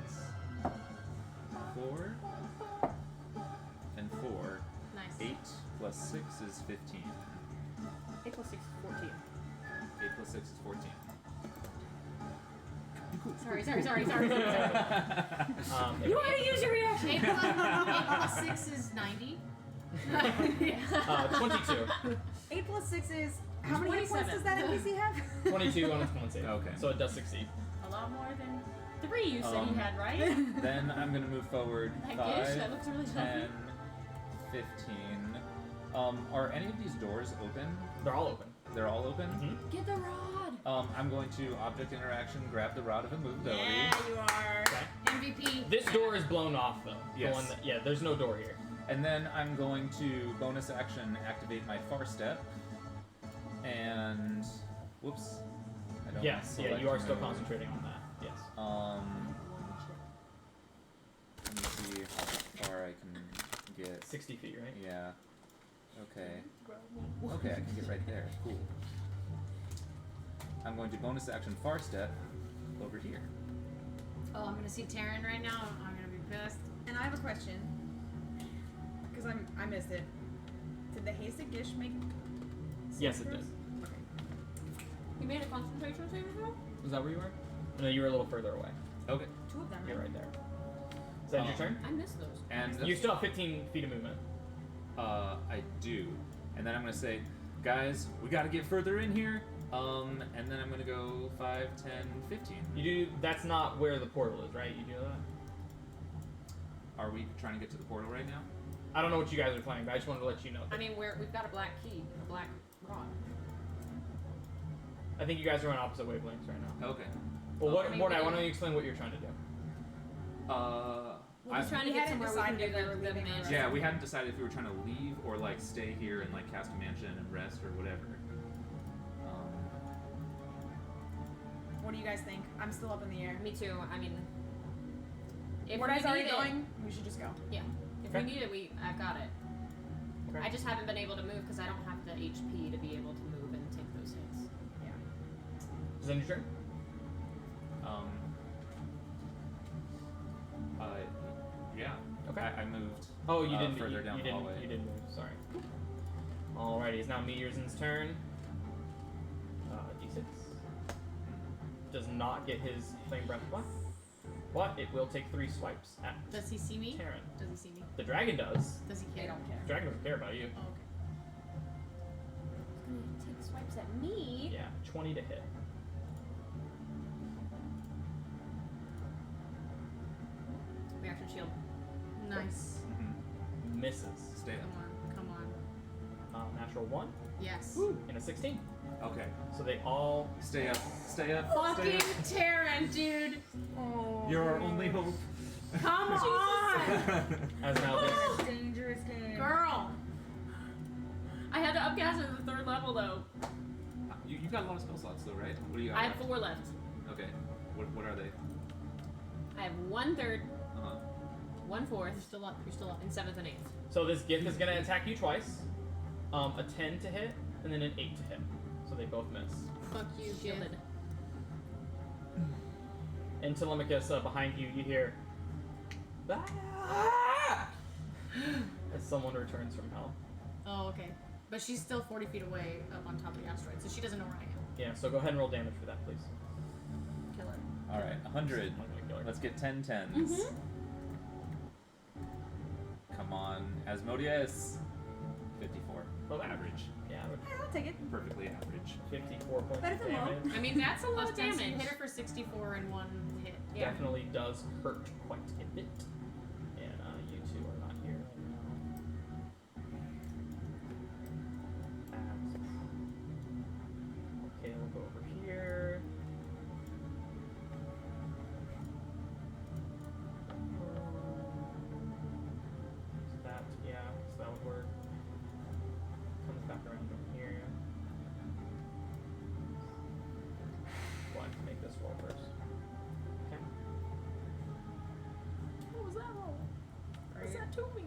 4 and 4. Nice. 8 plus 6 is 15. 8 plus 6 is 14. 8 plus 6 is 14. Sorry. Um, You want to use your reaction. 8 plus 6 is 90. 22. 8 plus 6 is. How many hit points 27. does that NPC have? 22 on its con save. Okay. So it does succeed. A lot more than 3 you said you had, right? Then I'm gonna move forward That 5, gish, that looks really 10, 15. Are any of these doors open? They're all open. They're all open? Mhm. Get the rod. I'm going to object interaction, grab the rod of immovability. Yeah, you are. MVP. This door is blown off though. Yes. The one that, yeah, there's no door here. And then I'm going to bonus action activate my far step. And whoops. I don't Yes, yeah, select you are still move. concentrating on that. Yes. Let me see how far I can get. 60 feet, right? Yeah. Okay. Okay, I can get right there. Cool. I'm going to bonus action far step over here. Oh, I'm gonna see Taryn right now. I'm gonna be pissed. And I have a question. Because I missed it. Did the Hasted Gish make. Yes, it did. Okay. You made a concentration saving throw? Is that where you were? No, you were a little further away. Okay. 2 of them. You're right there. Is that your turn? I missed those. And You still have 15 feet of movement. I do. And then I'm gonna say, guys, we gotta get further in here. And then I'm gonna go 5, 10, 15. You do. That's not where the portal is, right? You do that. Are we trying to get to the portal right now? I don't know what you guys are playing, but I just wanted to let you know. I mean, we've got a black key, a black rod. I think you guys are on opposite wavelengths right now. Okay. Well, Oh, what, I mean, Mordai, we- why don't you explain what you're trying to do? We're just trying to We get hadn't somewhere we can do decided if we were the leaving or mansion. Yeah, we hadn't decided if we were trying to leave or like stay here and like cast a mansion and rest or whatever. What do you guys think? I'm still up in the air. Me too. I mean, if Mordai's we already need it, going. We should just go. yeah. If Okay. we need it, I've got it. Okay. I just haven't been able to move because I don't have the HP to be able to move and take those hits. Is that your turn? Yeah. Okay. I moved. Oh, you didn't. Further you, down you the didn't. hallway. You didn't move. Sorry. Alrighty, it's now Meteor's turn. D6 does not get his flame breath buff, but it will take 3 swipes at Does he see me? Terran. Does he see me? The dragon does. Does he They care? don't care. The dragon doesn't care about you. Oh, okay. It's gonna take swipes at me. Yeah, 20 to hit. Reaction shield. Nice. Misses. Stay Come up. on. Come on. Natural 1 Yes. and a 16. Okay. So they all. Stay up. Stay up. Fucking Stay Taryn, dude. Oh. up. You're our only hope. Come on. As now this. Dangerous game. Girl. I had to upcast it to the 3rd level though. You got a lot of spell slots though, right? What do you got? I have left? 4 left. Okay. What are they? I have 1/3, Uh-huh. 1/4, You're still up. You're still up. and 7th and 8th. So this gift is gonna attack you twice. A 10 to hit, and then an 8 to hit. So they both miss. Fuck you, kid. Shielded. And Telemachus, behind you, you hear. "Ah!" As someone returns from hell. Oh, okay. But she's still 40 feet away up on top of the asteroid, so she doesn't know where I am. Yeah, so go ahead and roll damage for that, please. Kill her. All right. 100. I'm gonna kill her. Let's get 10 10s. Mm-hmm. Come on. Asmodeus. 54. Oh, Average. Yeah, I'll take it. Perfectly average. 54 points Better of than low. damage. I mean, that's a lot of Plus 10, so damage. you Hit her for 64 in one hit. Yeah. Definitely does hurt quite a bit. And you two are not here right now. Okay, we'll go over here. So that, yeah, so that would work. Comes back around from here. Well, I have to make this roll first. Okay. What was that roll? What's that to me?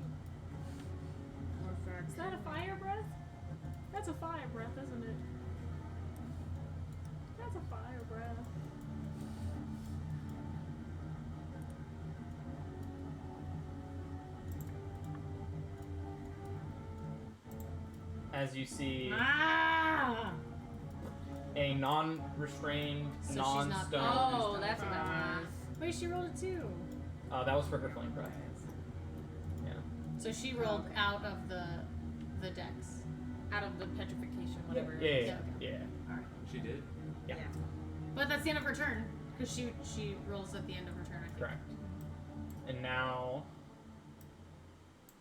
Is that a fire breath? That's a fire breath, isn't it? That's a fire breath. As you see, Ah! a non-restrained, So she's not- non-stone. Oh, that's what that was. Wait, she rolled a 2. That was for her flame breath. Yeah. So she rolled out of the dex. Out of the petrification, whatever. Yeah, it is. yeah, Yeah, yeah. Alright. She did? Yeah. But that's the end of her turn. Because she rolls at the end of her turn, I think. Correct. And now,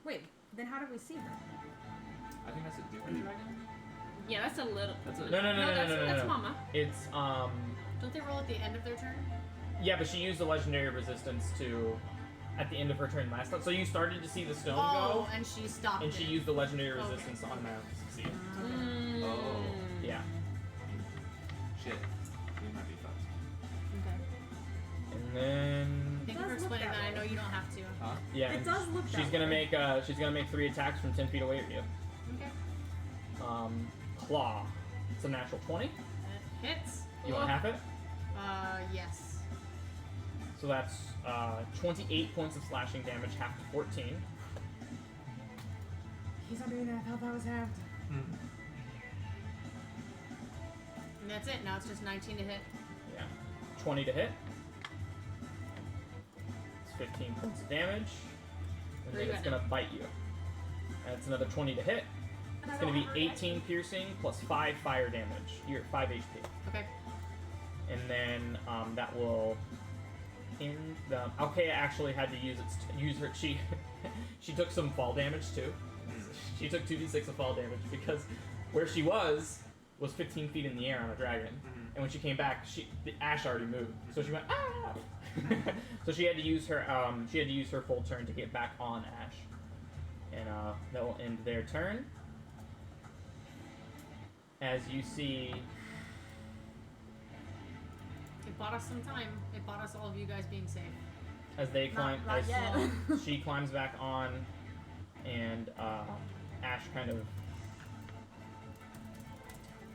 Wait, then how do we see her? I think that's a different dragon. Yeah, that's a little. That's a. no, That's Mama. It's Don't they roll at the end of their turn? yeah, but she used the legendary resistance to, at the end of her turn last time. So you started to see the stone Oh, go, and she stopped and it. she used the legendary Okay. resistance to automatically succeed. Mm. Oh. Yeah. Shit. We might be fucked. Okay. And then Thank you Does for look explaining that that. I way. know you don't have to. Huh? yeah, It and does look that she's gonna make 3 attacks from 10 feet away at you. Okay. Claw. It's a natural 20. That hits. You want half it? Yes. So that's 28 points of slashing damage, half to 14. He's not doing that. I thought that was halved. And that's it. Now it's just 19 to hit. Yeah. 20 to hit. It's 15 points of damage. And Where then you it's at gonna bite you. That's another 20 to hit. It's gonna be 18 piercing plus 5 fire damage. You're at 5 HP. Okay. And then that will end the. Alkea actually had to use her. She took some fall damage too. She took 2d6 of fall damage because where she was 15 feet in the air on a dragon, and when she came back, the ash already moved, so she went ah. So she had to use her full turn to get back on Ash, and that will end their turn. As you see, It bought us some time. It bought us all of you guys being safe. as they climb, Not as yet. she climbs back on, and Ash kind of.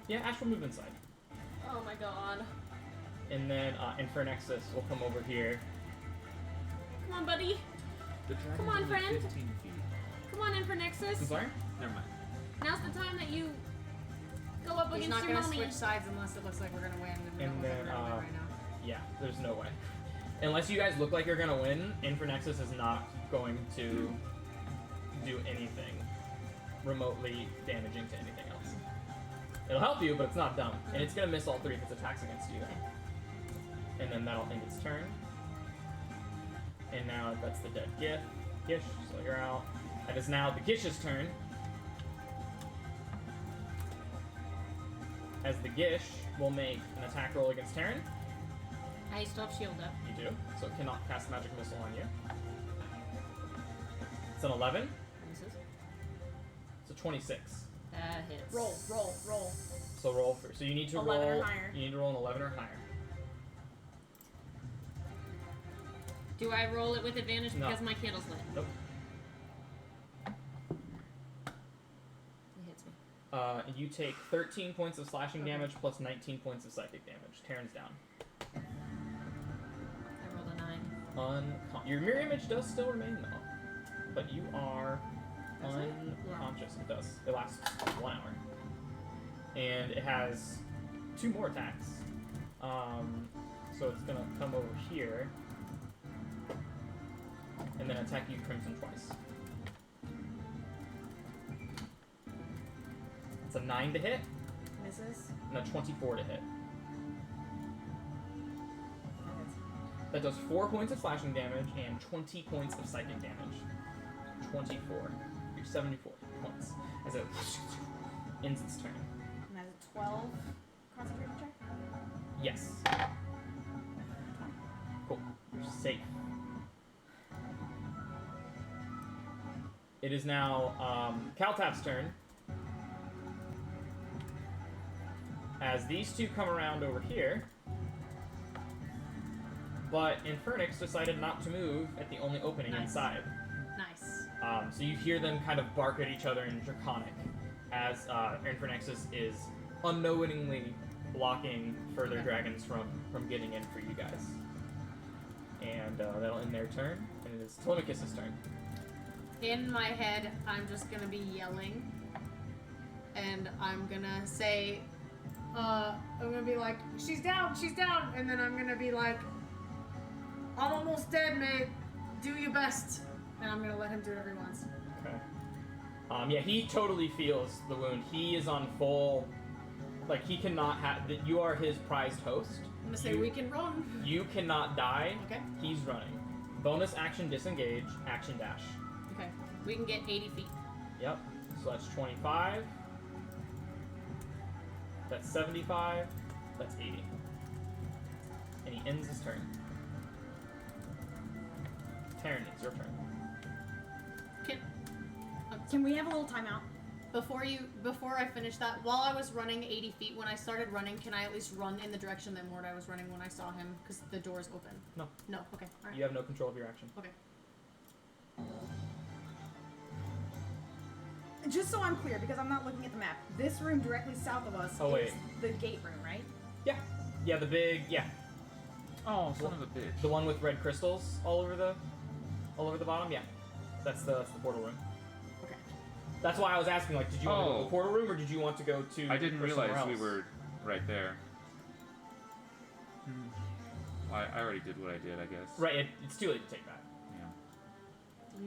Yeah, Ash will move inside. Oh my god. And then Infernexus will come over here. Come on, buddy. The dragon's Come on, only friend. 15 feet. Come on in for I'm Nexus. sorry? Never mind. Now's the time that you go up He's against not your gonna mommy. switch sides unless it looks like we're gonna win. And we And don't look like then, we're gonna win right now. Yeah, there's no way. Unless you guys look like you're gonna win, Infernexus is not going to do anything remotely damaging to anything else. It'll help you, but it's not dumb. And it's gonna miss all 3 of its attacks against you. And then that'll end its turn. And now that's the dead Gish, so you're out. It is now the Gish's turn. As the Gish will make an attack roll against Terran. I still have shield up. You do, so it cannot cast magic missile on you. It's an 11. Misses. It's a 26. That hits. Roll. So roll for. So you need to 11 or roll. higher. You need to roll an 11 or higher. Do I roll it with advantage No. because my candle's lit? Nope. It hits me. You take 13 points of slashing damage plus 19 points of psychic damage. Terran's down. I rolled a 9. Your mirror image does still remain though, but you are Does it? unconscious. It does. It lasts 1 hour, and it has 2 more attacks. So it's gonna come over here, and then attack you Crimson twice. It's a 9 to hit Misses. and a 24 to hit. That hits. That does 4 points of slashing damage and 20 points of psychic damage. 24. You're 74 points. As it ends its turn. And that's a 12 concentration check. Yes. Cool. You're safe. It is now Kaltap's turn. As these two come around over here. But Infernix decided not to move at the only opening Nice. inside. Nice. So you hear them kind of bark at each other in Draconic as Infernix is unknowingly blocking further Okay. dragons from getting in for you guys. And that'll end their turn, and it is Telemachus' turn. In my head, I'm just gonna be yelling, and I'm gonna say, I'm gonna be like, she's down, and then I'm gonna be like, I'm almost dead, mate. Do your best. And I'm gonna let him do whatever he wants. Okay. Yeah, he totally feels the wound. He is on full, like he cannot have that. You are his prized host. I'm gonna say You- we can run. You cannot die. Okay. He's running. Bonus action disengage, action dash. Okay. We can get 80 feet. Yep. So that's 25. That's 75. That's 80. And he ends his turn. Taryn, it's your turn. Can we have a little timeout? Before I finish that, while I was running 80 feet, when I started running, can I at least run in the direction that Mordai was running when I saw him? Because the door's open. No. No. Okay. All right. You have no control of your action. Okay. Just so I'm clear, because I'm not looking at the map, this room directly south of us Oh, is wait. the gate room, right? Yeah. Yeah, the big, yeah. Oh, son of a bitch. The one with red crystals all over the bottom, yeah. That's the portal room. Okay. That's why I was asking, like, did you want to go to Oh. the portal room or did you want to go to I didn't or somewhere realize we else? were right there. I already did what I did, I guess. Right, it's too late to take that. Yeah.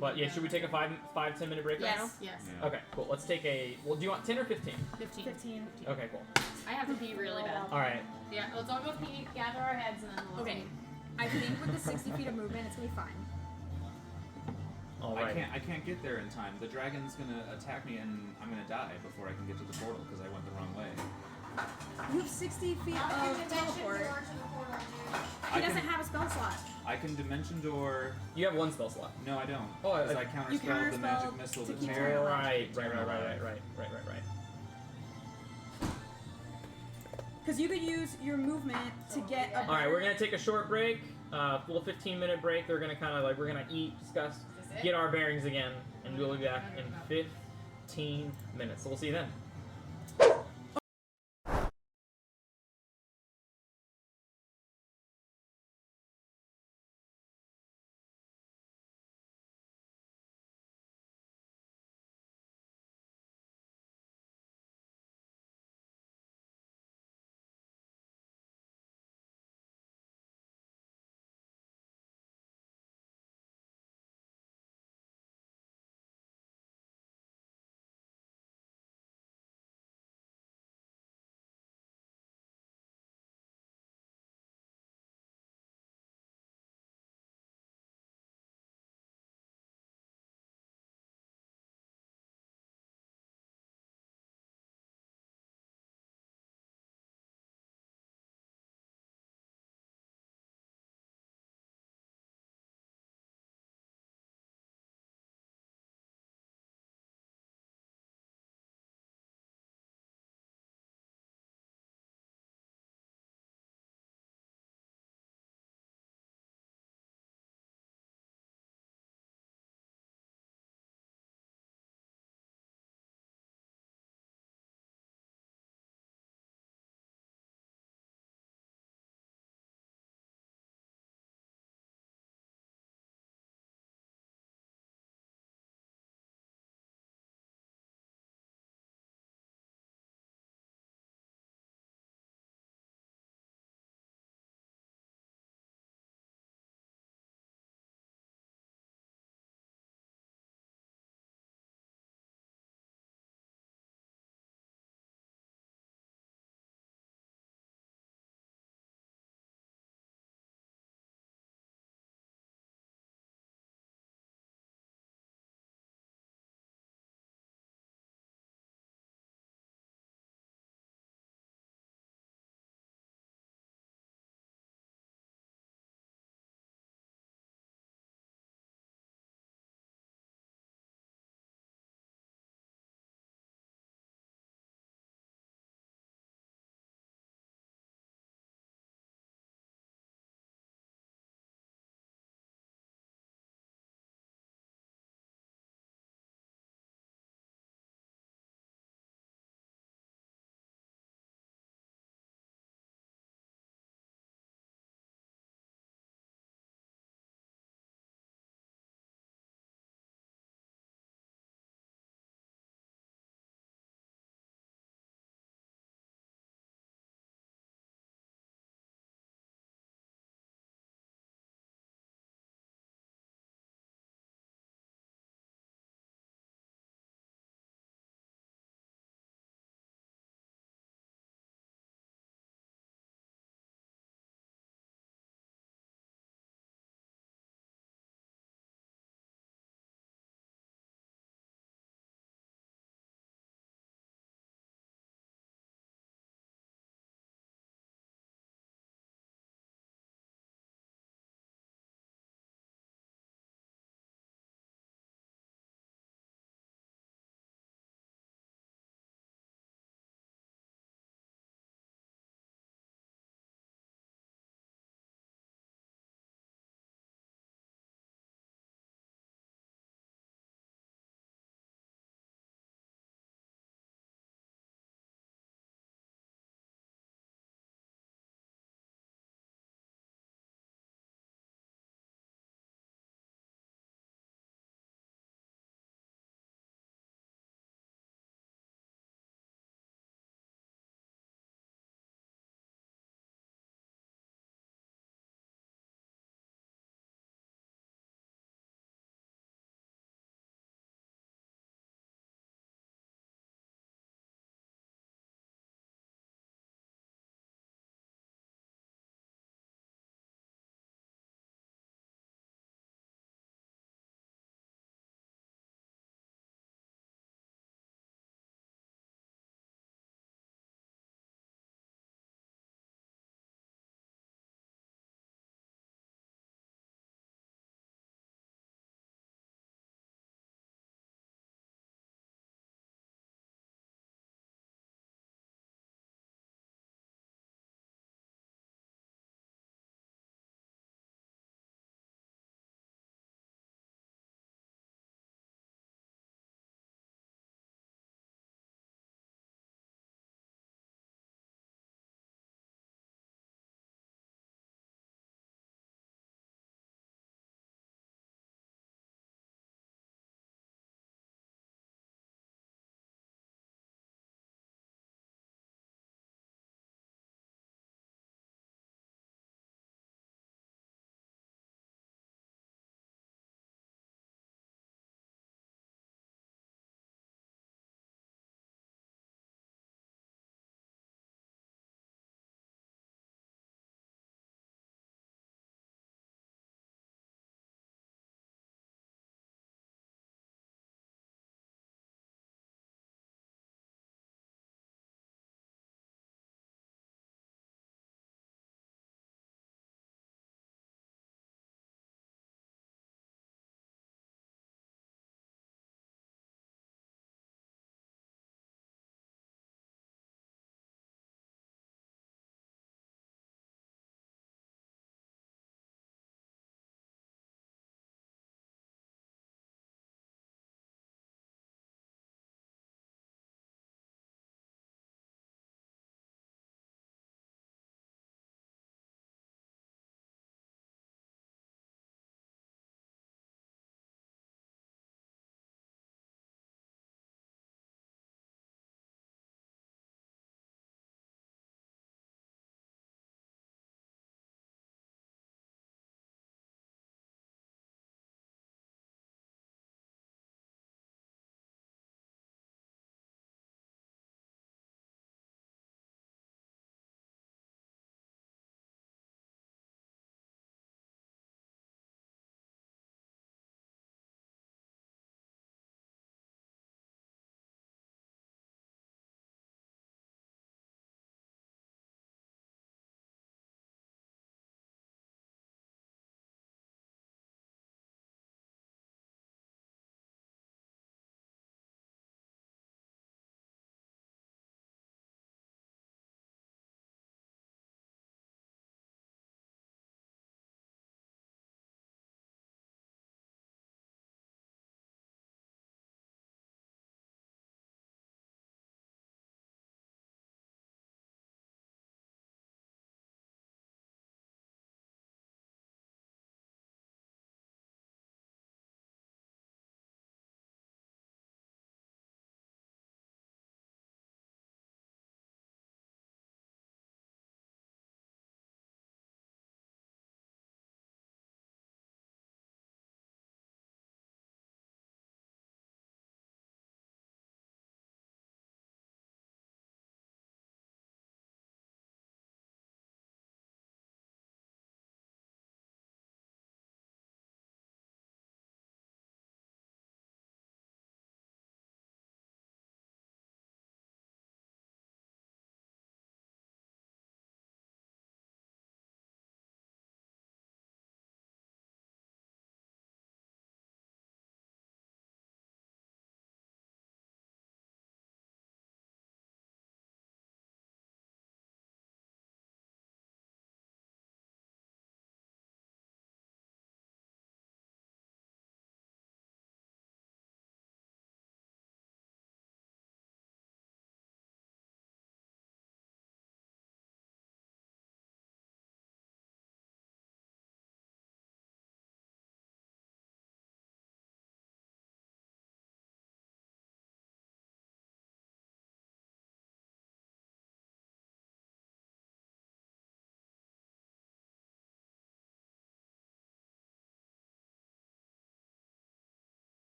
But yeah, should we take a 5-10 minute break right now? Yes. Yes. Yeah. Okay, cool. Let's take a. Well, do you want 10 or 15? 15. 15. Okay, cool. I have to pee really bad. All right. Yeah. Let's all go pee. Gather our heads and then we'll Okay. pee. I think with the 60 feet of movement, it's gonna be fine. All right. I can't get there in time. The dragon's gonna attack me and I'm gonna die before I can get to the portal because I went the wrong way. You have 60 feet of teleport. I He doesn't can- have a spell slot. I can dimension door. You have one spell slot. No, I don't. Oh, because I you counterspelled the magic counterspelled missile to that keep Terra- Terra alive. Right. Because you could use your movement to get a. All right, we're gonna take a short break. Full 15-minute break. They're gonna kind of like we're gonna eat, discuss, get our bearings again, and we'll be back in 15 minutes. So we'll see you then.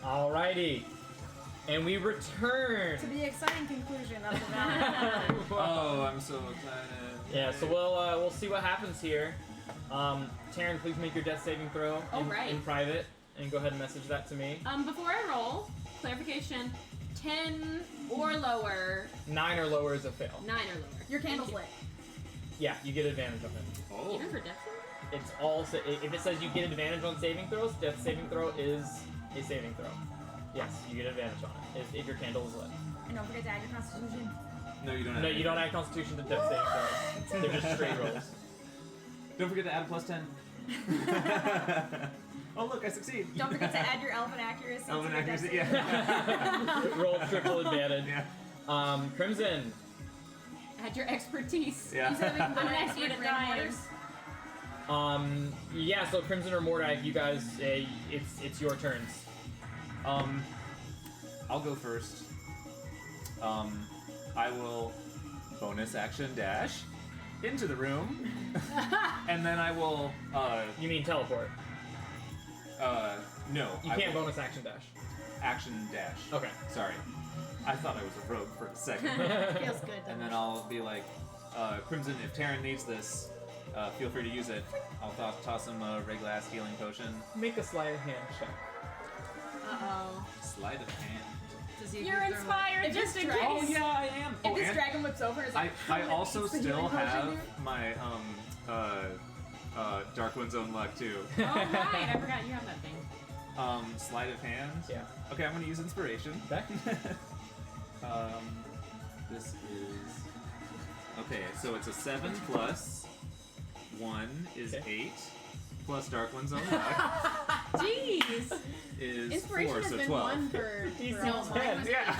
Alrighty. And we return. To the exciting conclusion of the battle. Oh, I'm so excited. Yeah, so we'll see what happens here. Taryn, please make your death saving throw in private, and go ahead and message that to me. Before I roll, clarification: 10 or lower. 9 or lower is a fail. 9 or lower. Your candle's lit. Yeah, you get advantage of it. Oh. Even for death saving? It's all if it says you get advantage on saving throws, death saving throw is a saving throw. Yes, you get advantage on it if your candle is lit. And don't forget to add your constitution. No, you don't. No, you don't add Constitution to death saving throws. They're just straight rolls. Don't forget to add a +10. Oh look, I succeed. Don't forget to add your elven accuracy. to Elven your dex accuracy, saving. yeah. Roll triple advantage. Yeah. Crimson. Add your expertise. Yeah. You said we can go I'm an next expert to at dyers. mortars. Yeah. So Crimson or Mordai, you guys, it's your turns. I'll go first. I will bonus action dash into the room, and then I will. You mean teleport? No. You I can't will bonus action dash. action dash. Okay. Sorry. I thought I was a rogue for a second. Feels good. And then I'll be like, Crimson, if Taryn needs this, feel free to use it. I'll toss him a regular ass healing potion. Make a sleight of hand check. Uh-oh. Sleight of hand. Does he You're throw it? inspired If just this in dragon- Oh case. yeah, I am. If Oh, this and dragon whips over, it's like. I also It's the still healing potion have there? my Dark One's Own Luck too. Oh right, I forgot you have that thing. Sleight of hand. Yeah. Okay, I'm gonna use inspiration. Okay. This is okay. So it's a 7 plus 1 is Okay. 8 plus Dark One's Own Luck Jeez. is Inspiration 4, has so been 12. one for He's all so mine. tense. Yeah.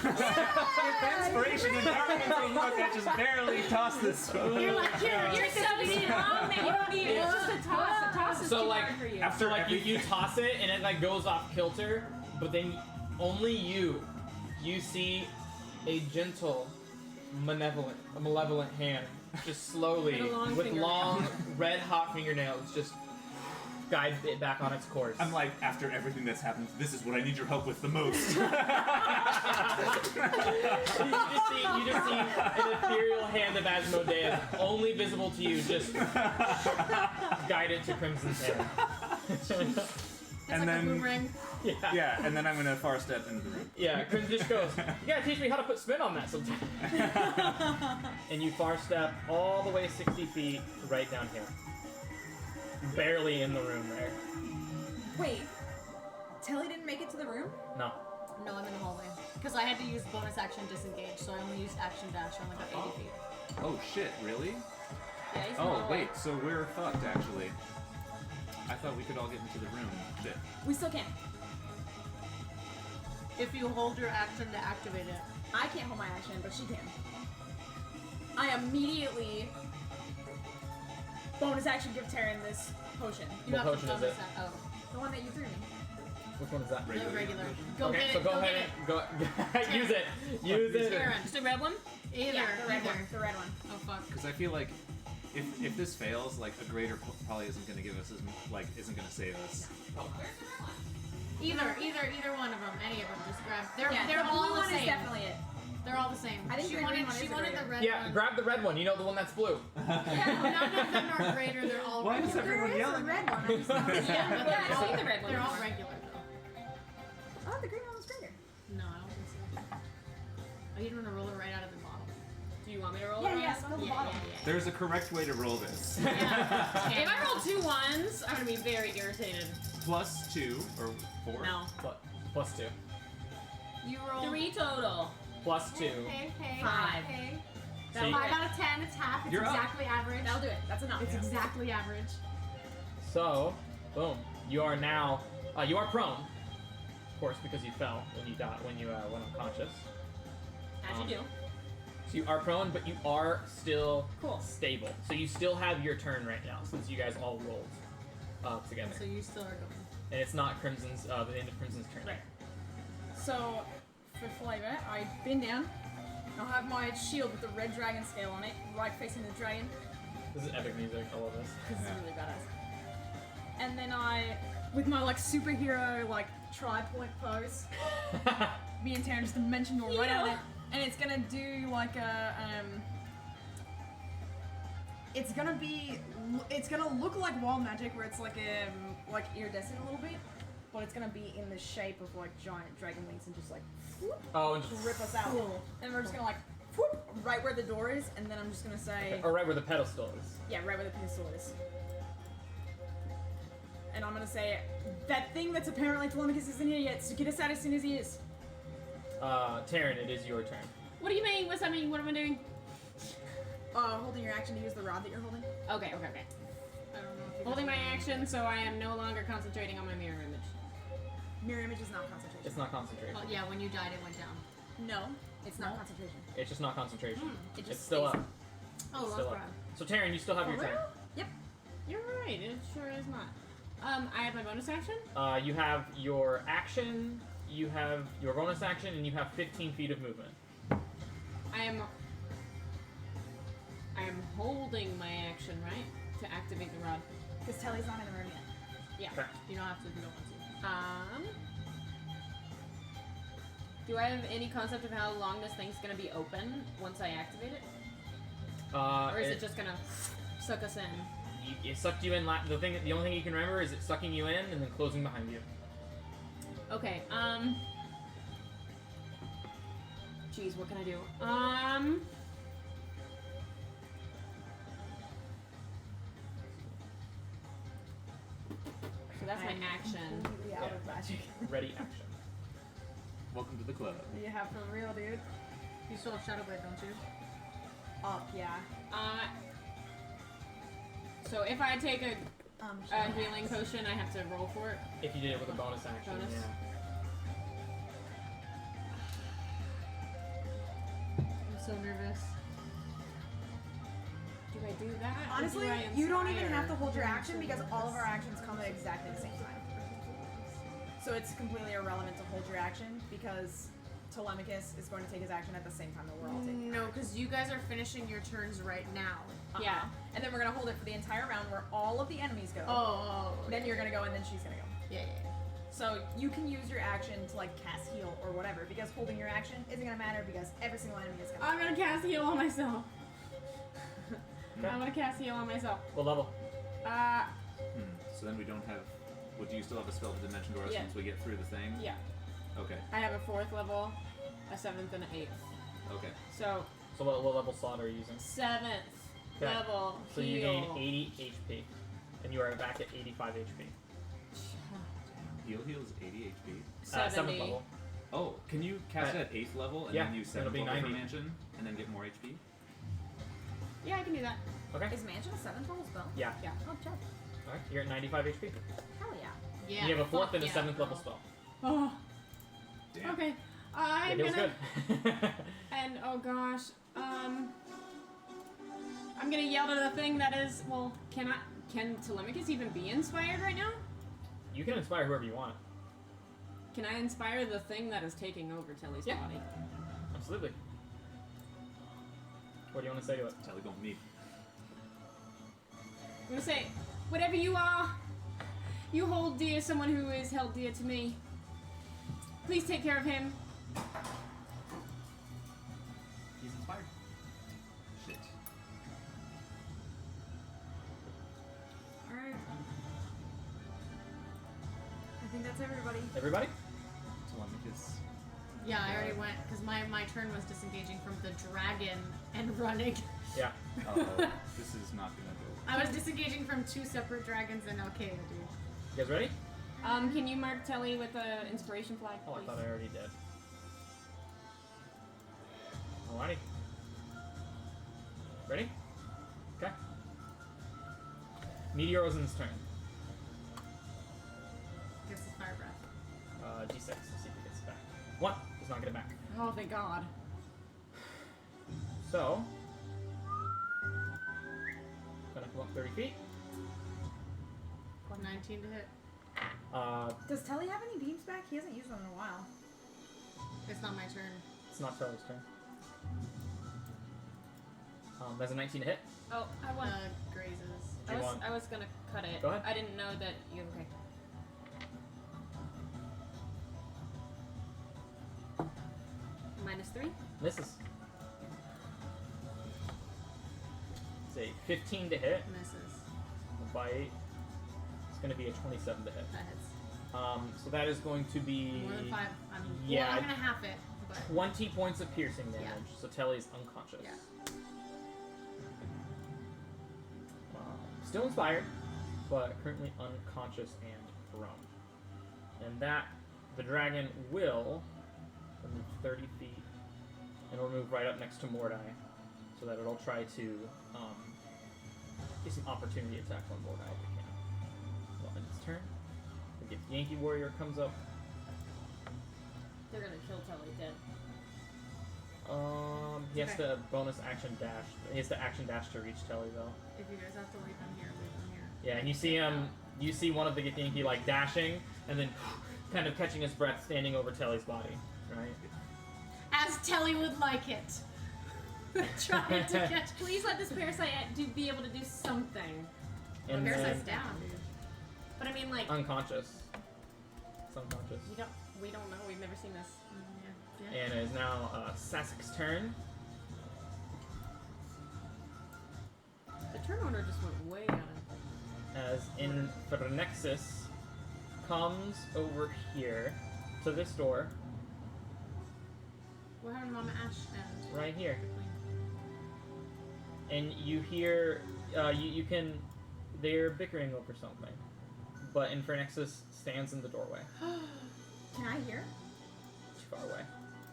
Inspiration and Dark One's Own Luck. I just barely tossed this. You're like, You're so strong that you don't need it. It's just a toss. A toss is So too like, hard for you. after so like you toss it and it like goes off kilter, but then only you see a gentle, malevolent hand just slowly With a long with fingernail. long red hot fingernails just guide it back on its course. I'm like, after everything that's happened, this is what I need your help with the most. you just see an ethereal hand of Asmodeus, only visible to you, just guide it to Crimson's hand. It's And like then- a boomerang. Yeah, and then I'm gonna far step into the room. Yeah, Crimson just goes, you gotta teach me how to put spin on that sometime. And you far step all the way 60 feet right down here. Barely in the room there. Wait. Telly didn't make it to the room? No. No, I'm in the hallway. Because I had to use bonus action disengage, so I only used action dash. I only got 80 feet. Oh shit, really? Yeah, he's Oh not wait, so we're fucked actually. I thought we could all get into the room. Shit. We still can. If you hold your action to activate it. I can't hold my action, but she can. I immediately bonus action give Taryn this potion. You What have potion to is bonus it? Oh, The one that you threw me. Which one is that? the Regular. regular. Go Okay, get so it. go Go ahead get it. and go. Use it. Use it. Taryn. Just a red one? Either. Yeah, the red either. one. The red one. Oh fuck. Because I feel like if this fails, like a greater probably isn't gonna give us isn't gonna save us. Either one of them. Any of them. Just grab. Yeah, They're the all blue the one same. is definitely it. They're all the same. I think she the wanted, green one is she the wanted the greater. red Yeah, one. grab the red one. You know, the one that's blue. None of them are greater. They're all Why is regular. everyone yelling? red one. I just Yeah, but Yeah, they're I all, see the red one they're all more. regular though. Oh, the green one was greater. No, I don't think so. Oh, you don't want to roll it right out of the bottle. Do you want me to roll Yeah, it? yeah, spill the bottle. There's a correct way to roll this. If I roll 2 1s, I'm gonna be very irritated. Plus 2 or 4. No. Plus 2. You roll 3 total. Plus 2. Hey, 5. Hey. So you- 5 out of 10. It's half. It's You're up. exactly average. That'll do it. That's enough. It's exactly average. So, boom. You are now. You are prone. Of course, because you fell when you died, when you went unconscious. As you do. So you are prone, but you are still Cool. stable. So you still have your turn right now, since you guys all rolled together. So you still are going. And it's not Crimson's. The end of Crimson's turn. Right. So, for flavor, I bend down. I'll have my shield with the red dragon scale on it, right facing the dragon, This is epic music. I love this. because it's really badass. And then I, with my like superhero like tri-point pose. Me and Taryn just dimension door right at it, and it's gonna do like a It's gonna look like wild magic, where it's like iridescent a little bit, but it's gonna be in the shape of like giant dragon wings and just like whoop, Oh, and just rip us out. And we're just gonna like whoop, right where the door is, and then I'm just gonna say, or right where the pedestal is. yeah, right where the pistol is. And I'm gonna say, that thing that's apparently Telemachus isn't here yet, so get us out as soon as he is. Taryn, it is your turn. What do you mean? What's that mean? What am I doing? Holding your action to use the rod that you're holding. Okay. I don't know if you Holding my guys- action, so I am no longer concentrating on my mirror image. Mirror image is not concentration. It's not concentration. Oh, yeah, when you died, it went down. No, it's not No. concentration. It's just not concentration. It It's just still stays- up. Oh, It's still that's up. right. So Taryn, you still have For your turn. real? Yep. You're right. It sure is not. I have my bonus action. You have your action, you have your bonus action, and you have 15 feet of movement. I am holding my action, right, to activate the rod. Because Telly's not in the room yet. Yeah. Okay. You don't have to if you don't want to. Do I have any concept of how long this thing's gonna be open once I activate it, or is it just gonna suck us in? It sucked you in. The only thing you can remember is it sucking you in and then closing behind you. Okay. Geez, what can I do? So that's my action. Completely out of magic. Ready action. Welcome to the club. Yeah, for real, dude. You still have Shadow Blade, don't you? Up, yeah. So if I take a Shadow healing potion, I have to roll for it. If you did it with a bonus action, Bonus. yeah. I'm so nervous. Do I do that? or Honestly, do I you don't even inspire? have to hold your action because all of our actions come at exactly the same time. So it's completely irrelevant to hold your action because Telemachus is going to take his action at the same time that we're all taking. No, because you guys are finishing your turns right now. Yeah. And then we're gonna hold it for the entire round where all of the enemies go. Oh. Then you're gonna go and then she's gonna go. Yeah. So you can use your action to like cast heal or whatever because holding your action isn't gonna matter because every single enemy is gonna. I'm gonna cast heal on myself. I'm gonna cast heal on myself. What level? So then we don't have. Well, do you still have a spell to dimension door Yeah. once we get through the thing? Yeah. Okay. I have a 4th level, a 7th, and an 8th. Okay. So So what level slot are you using? 7th Okay. level So you heal. gain 80 HP, and you are back at 85 HP. Heal heals 80 HP. 7th 70. level. Oh, can you cast it at 8th level and Yeah, then use it'll 7th be level 90. for mansion and then get more HP? Yeah, I can do that. Okay. Is Mansion a 7th level spell? Yeah. Yeah. Oh, Joe. All right. You're at 95 HP. Hell yeah. Yeah. You have a 4th fuck and a yeah, 7th level girl. spell. Oh. Damn. Okay. It I'm feels gonna. good. And oh gosh. I'm gonna yell to the thing that is. Well, can Telemachus even be inspired right now? You can inspire whoever you want. Can I inspire the thing that is taking over Telly's Yeah. body? Absolutely. What do you want to say to it? Tally gonna meet. I'm gonna say, whatever you are, you hold dear someone who is held dear to me. Please take care of him. He's inspired. Shit. Alright. I think that's everybody. Everybody? Telemachus. Yeah, I already went because my turn was disengaging from the dragon and running. Yeah. Uh-oh. This is not gonna go. I was disengaging from 2 separate dragons and Alkea, dude. You guys ready? Can you mark Telly with the inspiration flag, Oh, I please? thought I already did. Alrighty. Ready? Okay. Meteorozin's turn. Gives us fire breath. D6. Let's see if he gets it back. 1. Does not get it back. Oh, thank God. So. Gonna come up 30 feet. 19 to hit. Does Telly have any beams back? He hasn't used them in a while. It's not my turn. It's not Charlie's turn. That's a 19 to hit. Oh, I want. Grazes. Do you want- I was gonna cut it. Go ahead. I didn't know that you. Okay. 3. Misses. It's a 15 to hit. Misses. Bite. It's going to be a 27 to hit. That hits. So that is going to be More than 5. I mean, Yeah. well, I'm gonna half it, but 20 points of piercing damage. Yeah. So Telly's unconscious. Yeah. Still inspired, but currently unconscious and prone. And that, the dragon will move 30 feet, and it'll move right up next to Mordai, so that it'll try to get some opportunity attacks on Mordai if it can. Well, in its turn, the Yankee Warrior comes up. They're gonna kill Telly dead. He has to bonus action dash. He has to action dash to reach Telly though. if you guys have to leave them here, leave them here. Yeah, and you see him. You see one of the Yankee like dashing, and then kind of catching his breath, standing over Telly's body. Right. As Telly would like it. Trying to catch. Please let this parasite be able to do something. And Parasite's then down, dude. But I mean, like, unconscious. It's unconscious. we don't know. We've never seen this. Yeah. And it is now Sasek's turn. The turn order just went way out of. As Infernexus comes over here to this door, What happened to Mama Ash and right here. the Queen? And you hear, you can, they're bickering over something. But Infernexus stands in the doorway, Can I hear? too far away.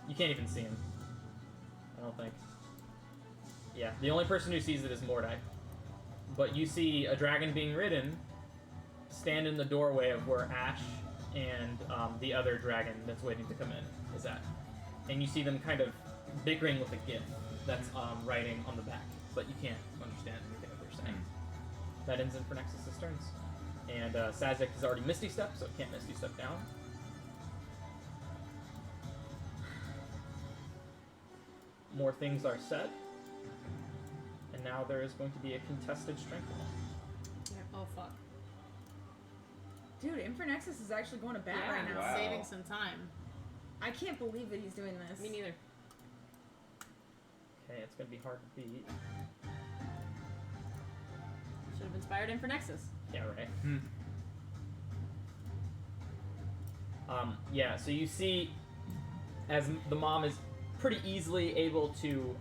You can't even see him. I don't think. Yeah, the only person who sees it is Mordai. But you see a dragon being ridden stand in the doorway of where Ash and the other dragon that's waiting to come in is at. And you see them kind of bickering with a gif that's writing on the back, but you can't understand anything that they're saying. That ends Infernexus' turns. And Sazek has already Misty Step, so it can't Misty Step down. More things are said. And now there is going to be a contested strength roll. Oh fuck. Dude, Infernexus is actually going to bat Yeah, right now. Wow. saving some time. I can't believe that he's doing this. Me neither. Okay, it's going to be hard to beat. Should have inspired him for Nexus. Yeah, right. Yeah, so you see, as the mom is pretty easily able to Move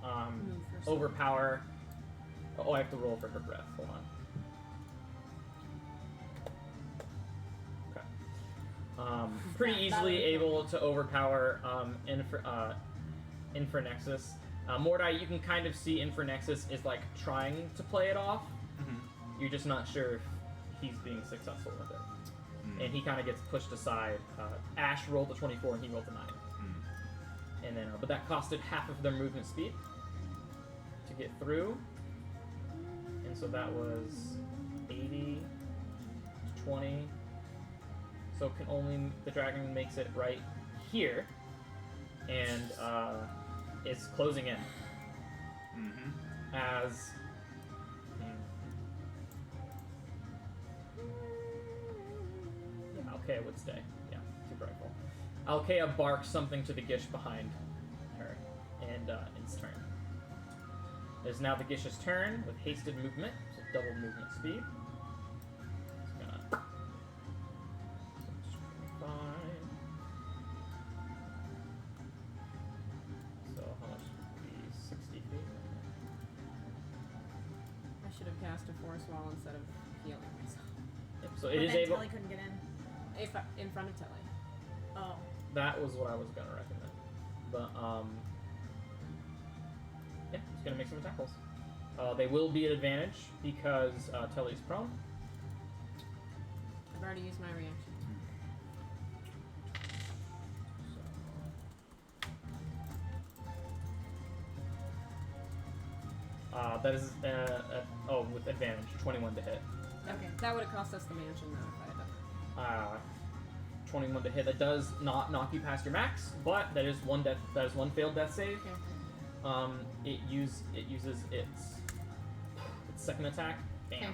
for overpower. Oh, I have to roll for her breath. Hold on. Okay. Pretty easily able to overpower Infernexus. Mordai, you can kind of see Infernexus is like trying to play it off. You're just not sure if he's being successful with it. And he kind of gets pushed aside. Ash rolled a 24 and he rolled a 9. And then, but that costed half of their movement speed to get through. And so that was 80 to 20. So can only the dragon makes it right here, and is closing in as. Yeah, Alkea would stay. Yeah, too brightful. Alkea barks something to the Gish behind her, and its turn. It is now the Gish's turn with hasted movement, so double movement speed. It's gonna. Fine. So how much would be 60 feet? I should have cast a Force Wall instead of healing myself. Yep, so But it is then able. Telly couldn't get in. If in front of Telly. Oh. That was what I was gonna recommend, but yeah, it's gonna make some attack rolls. They will be at advantage because Telly's prone. I've already used my reaction. That is with advantage, 21 to hit. Okay. That would have cost us the mansion though if I had done 21 to hit. That does not knock you past your max, but that is one death. That is one failed death save. Okay. It uses its second attack. Bam. Okay.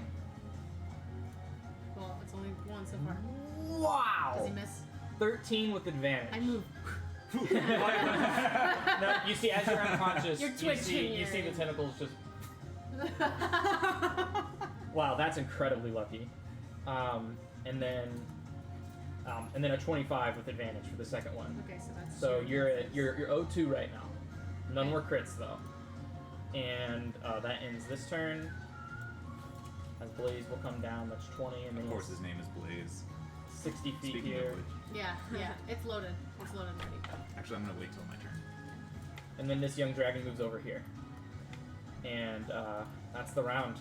Well, it's only one so far. Wow. Does he miss? 13 with advantage. I move. No, you see, as you're unconscious, You're you twitching see your- the tentacles just. Wow, that's incredibly lucky. And then a 25 with advantage for the second one. Okay, so that's So two. you're 0-2 right now. None more crits though. And that ends this turn. As Blaze will come down, that's 20, and then Of course, his name is Blaze. 60 feet Speaking here. of which, Yeah, it's loaded. It's loaded already. actually, I'm gonna wait till my turn. And then this young dragon moves over here. And that's the round.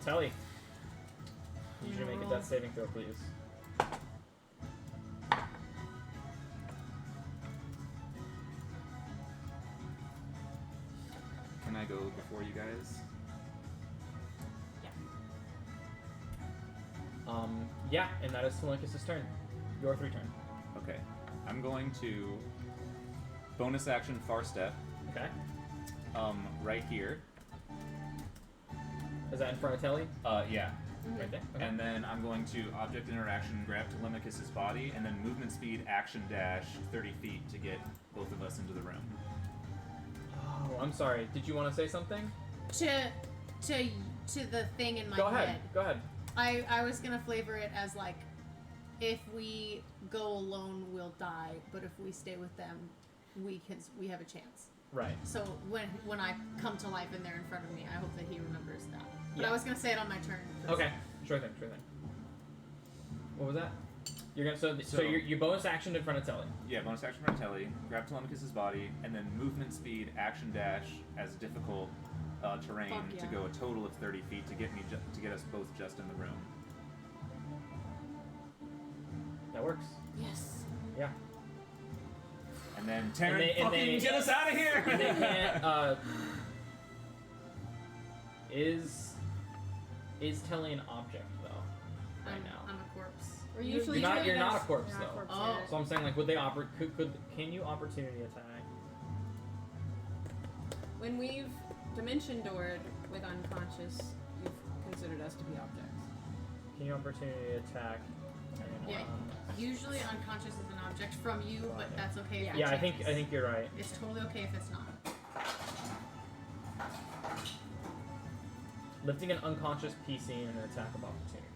Telly, you should make a death saving throw, please. Can I go before you guys? Yeah, and that is Telemachus' turn. Your 3 turn. Okay. I'm going to bonus action far step. Okay. Right here. Is that in front of Telly? Yeah. Right there? Okay. And then I'm going to object interaction, grab Telemachus' body, and then movement speed, action dash 30 feet to get both of us into the room. Oh, I'm sorry. Did you want to say something? To the thing in my Go ahead. head. Go ahead. I was gonna flavor it as like, if we go alone, we'll die, but if we stay with them, we have a chance. Right. So when I come to life and they're in front of me, I hope that he remembers that. But Yeah. I was gonna say it on my turn. Okay. Sure thing. What was that? You're gonna so you bonus action in front of Telly. Yeah, bonus action from Telly, grab Telemachus' body, and then movement speed, action dash as difficult terrain Fuck to yeah. go a total of 30 feet to get me to get us both just in the room. That works. Yes. Yeah. And then Terran, And they- fucking get us out of here! They can't. Is Telly an object though? Right now. I'm a corpse. We're usually You're not- treated you're not as- a corpse, you're not a though. corpse, Oh. yeah. So I'm saying, like, would they can you opportunity attack? When we've dimension doored with unconscious, you've considered us to be objects. Can you opportunity attack? Yeah. Usually unconscious is an object from you, but that's okay. If it Yeah, I changes. think you're right. It's totally okay if it's not. Lifting an unconscious PC and an attack of opportunity.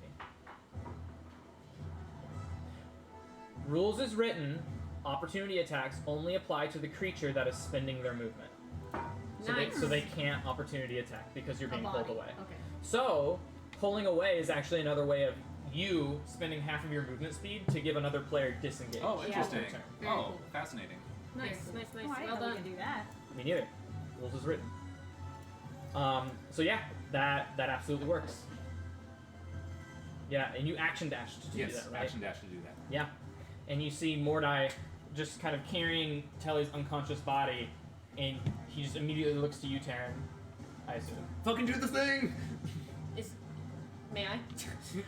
Rules is written. Opportunity attacks only apply to the creature that is spending their movement. Nice. So they can't opportunity attack because you're A being body. pulled away. Okay. So, pulling away is actually another way of you spending half of your movement speed to give another player disengage. Oh, interesting. Turn. Very Oh, cool. fascinating. Nice, Very nice, nice. Oh, I didn't Well know we done. could do that. Me neither. Rules is written. So yeah, that absolutely works. Yeah, and you action dash to do Yes, that, right? action dash to do that. Yeah. And you see Mordai just kind of carrying Telly's unconscious body, and he just immediately looks to you, Taryn, I assume. Fucking do the thing! May I?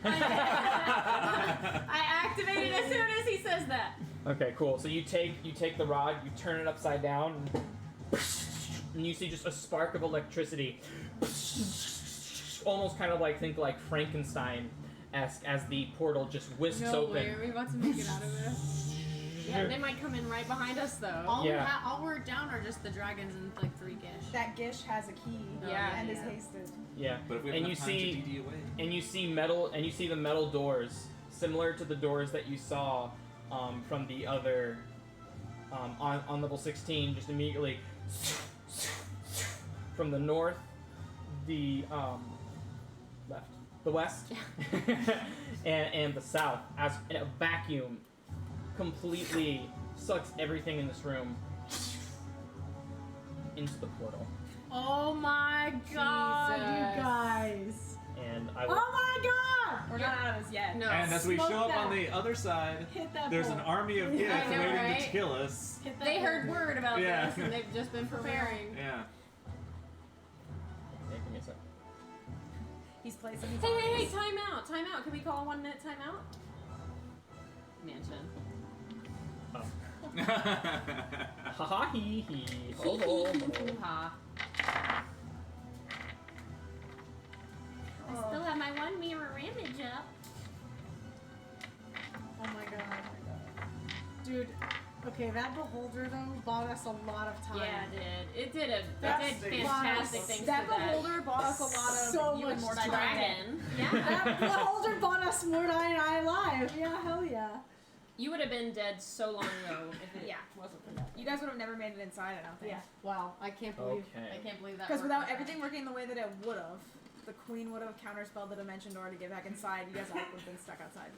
I activate it as soon as he says that. Okay, cool. So you take the rod, you turn it upside down, and you see just a spark of electricity, almost kind of like think like Frankenstein-esque as the portal just whisks No open. way. Are we about to make it out of this? Yeah, they might come in right behind us though. Yeah. All we're down are just the dragons and like 3 gish. That Gish has a key Yeah. and is Yeah. hasted. Yeah. But if we have And enough you time see- to DD away. And you see the metal doors, similar to the doors that you saw from the other on level 16, just immediately from the north, the left, the west, and the south, as a vacuum completely sucks everything in this room into the portal. Oh my god, Jesus. you guys! And I will. Oh my god! We're not out of this yet. No. And as we Smoke show up on that. the other side, Hit that there's an hole. army of gifts I know, waiting right? to kill us. Hit that They hole. heard word about Yeah. this and they've just been preparing. Yeah. Yeah, give me a sec. He's placing his Hey, arms. time out, time out. Can we call a 1 minute time out? Mansion. Oh. Ha ha hee hee. Ho ho ho. Ha. Oh. I still have my 1 mirror image up. Oh my god. Dude, Okay, that beholder though bought us a lot of time. Yeah, it did. It That's did fantastic things That for that. beholder bought us a lot of So you and much Mordai Dragon. Yeah. That beholder bought us Mordai and I alive. Yeah, hell yeah. You would have been dead so long ago if it Yeah. wasn't for that. You guys would have never made it inside, I don't think. Yeah. Wow, I can't believe. Okay. I can't believe that. Because worked without like that. everything working the way that it would have, the queen would have counterspelled the dimension door to get back inside. You guys all would have been stuck outside.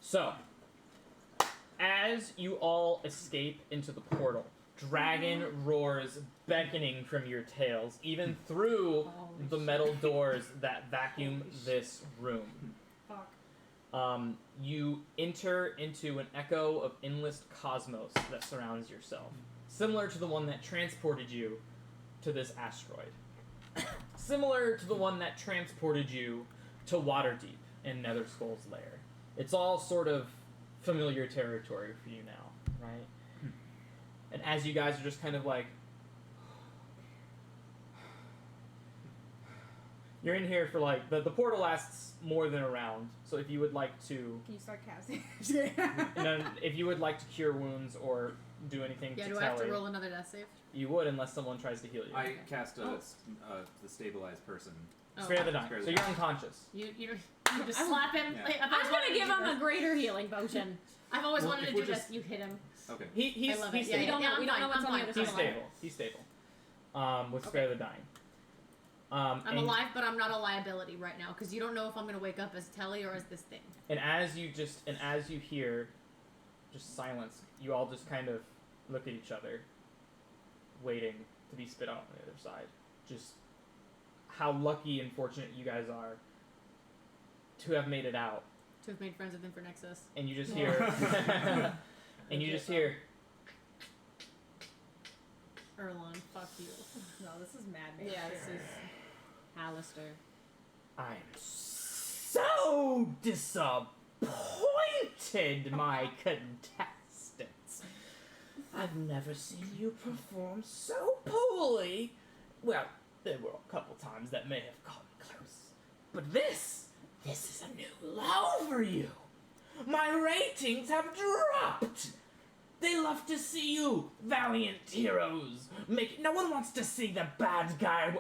So, as you all escape into the portal, dragon roars beckoning from your tails, even through the metal doors that vacuum this room. Fuck. You enter into an echo of endless cosmos that surrounds yourself, similar to the one that transported you to this asteroid. Similar to the one that transported you to Waterdeep in Nether Skull's lair. It's all sort of familiar territory for you now, right? And as you guys are just kind of like, you're in here for like, the portal lasts more than a round, so if you would like to, Can you start casting? and then if you would like to cure wounds or do anything Yeah, to do I have to Telly, roll another death save? you would unless someone tries to heal you. I cast Oh. the stabilized person. Spare the dying. Spare the So you're dying. unconscious. You just slap him. Yeah. Like, I'm gonna give him a greater healing potion. I've always Well, wanted if to we're do this. just- You hit him. Okay. He's I love he's it. Yeah, stable. We don't know. I'm We don't fine, know what's I'm on the fine. other He's side. stable. He's stable. With spare the dying. I'm and, alive, but I'm not a liability right now because you don't know if I'm gonna wake up as Telly or as this thing. And as you hear, just silence, you all just kind of look at each other, waiting to be spit out on the other side. Just how lucky and fortunate you guys are to have made it out. To have made friends with Infernexus. And you just hear, and you just hear, Erlon, fuck you. No, this is mad. Mage. Yeah, this is. Alistair. I'm so disappointed, my contestants. I've never seen you perform so poorly. Well, there were a couple times that may have come close. But this is a new low for you. My ratings have dropped. They love to see you, valiant heroes. No one wants to see the bad guy.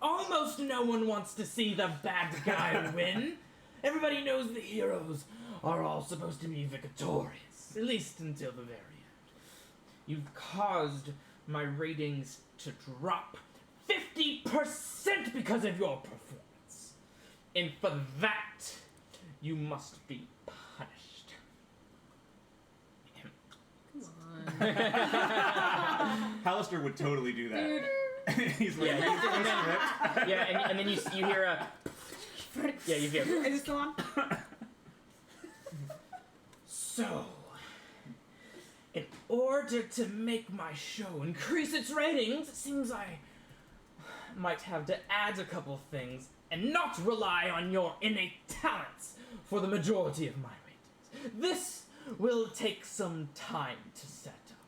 Almost no one wants to see the bad guy win. Everybody knows the heroes are all supposed to be victorious, at least until the very end. You've caused my ratings to drop 50% because of your performance. And for that, you must be punished. Come on. Hallister would totally do that. Dude. He's like, Yeah, and then you hear a. Yeah, you hear. Is it still on? So, in order to make my show increase its ratings, it seems I might have to add a couple things and not rely on your innate talents for the majority of my ratings. This will take some time to set up.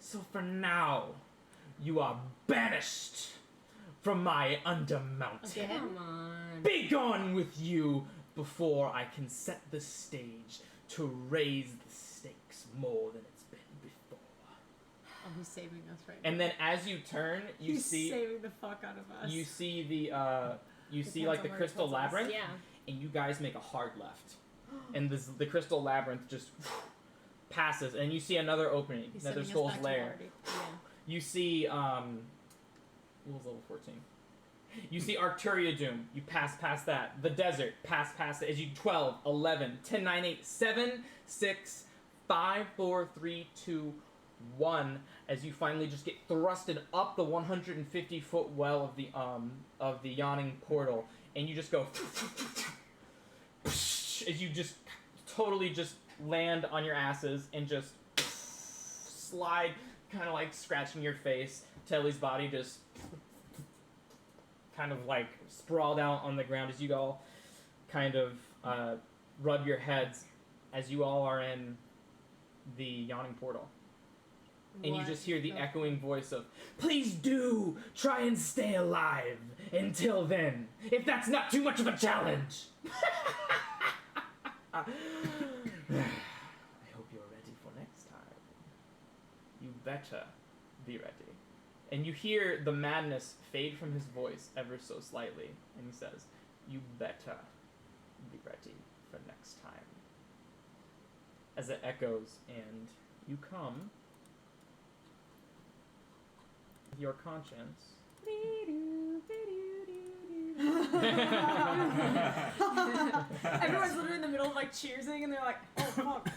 So for now, you are banished from my undermount. Again? Come on. Be gone with you before I can set the stage to raise the stakes more than it's been before. Oh, he's saving us right now. And then as you turn, you He's see saving the fuck out of us. you see the Depends like on the where it crystal puts us. labyrinth, Yeah. and you guys make a hard left, and the crystal labyrinth just passes, and you see another opening, He's Nether sending us Skull's back to lair. Waterdeep. Yeah. You see what was level 14? You see Arcturia Doom. You pass past that. The desert. Pass past it. As you 12, 11, 10, 9, 8, 7, 6, 5, 4, 3, 2, 1. As you finally just get thrusted up the 150-foot well of the yawning portal, and you just go as you just totally just land on your asses and just slide, kind of like scratching your face. Telly's body just kind of like sprawled out on the ground as you all kind of rub your heads as you all are in the yawning portal. And you just hear the echoing voice of, "Please do try and stay alive until then, if that's not too much of a challenge." I hope you're ready better be ready. And you hear the madness fade from his voice ever so slightly, and he says, you better be ready for next time. As it echoes, and you come with your conscience. Everyone's literally in the middle of like cheersing and they're like, oh fuck.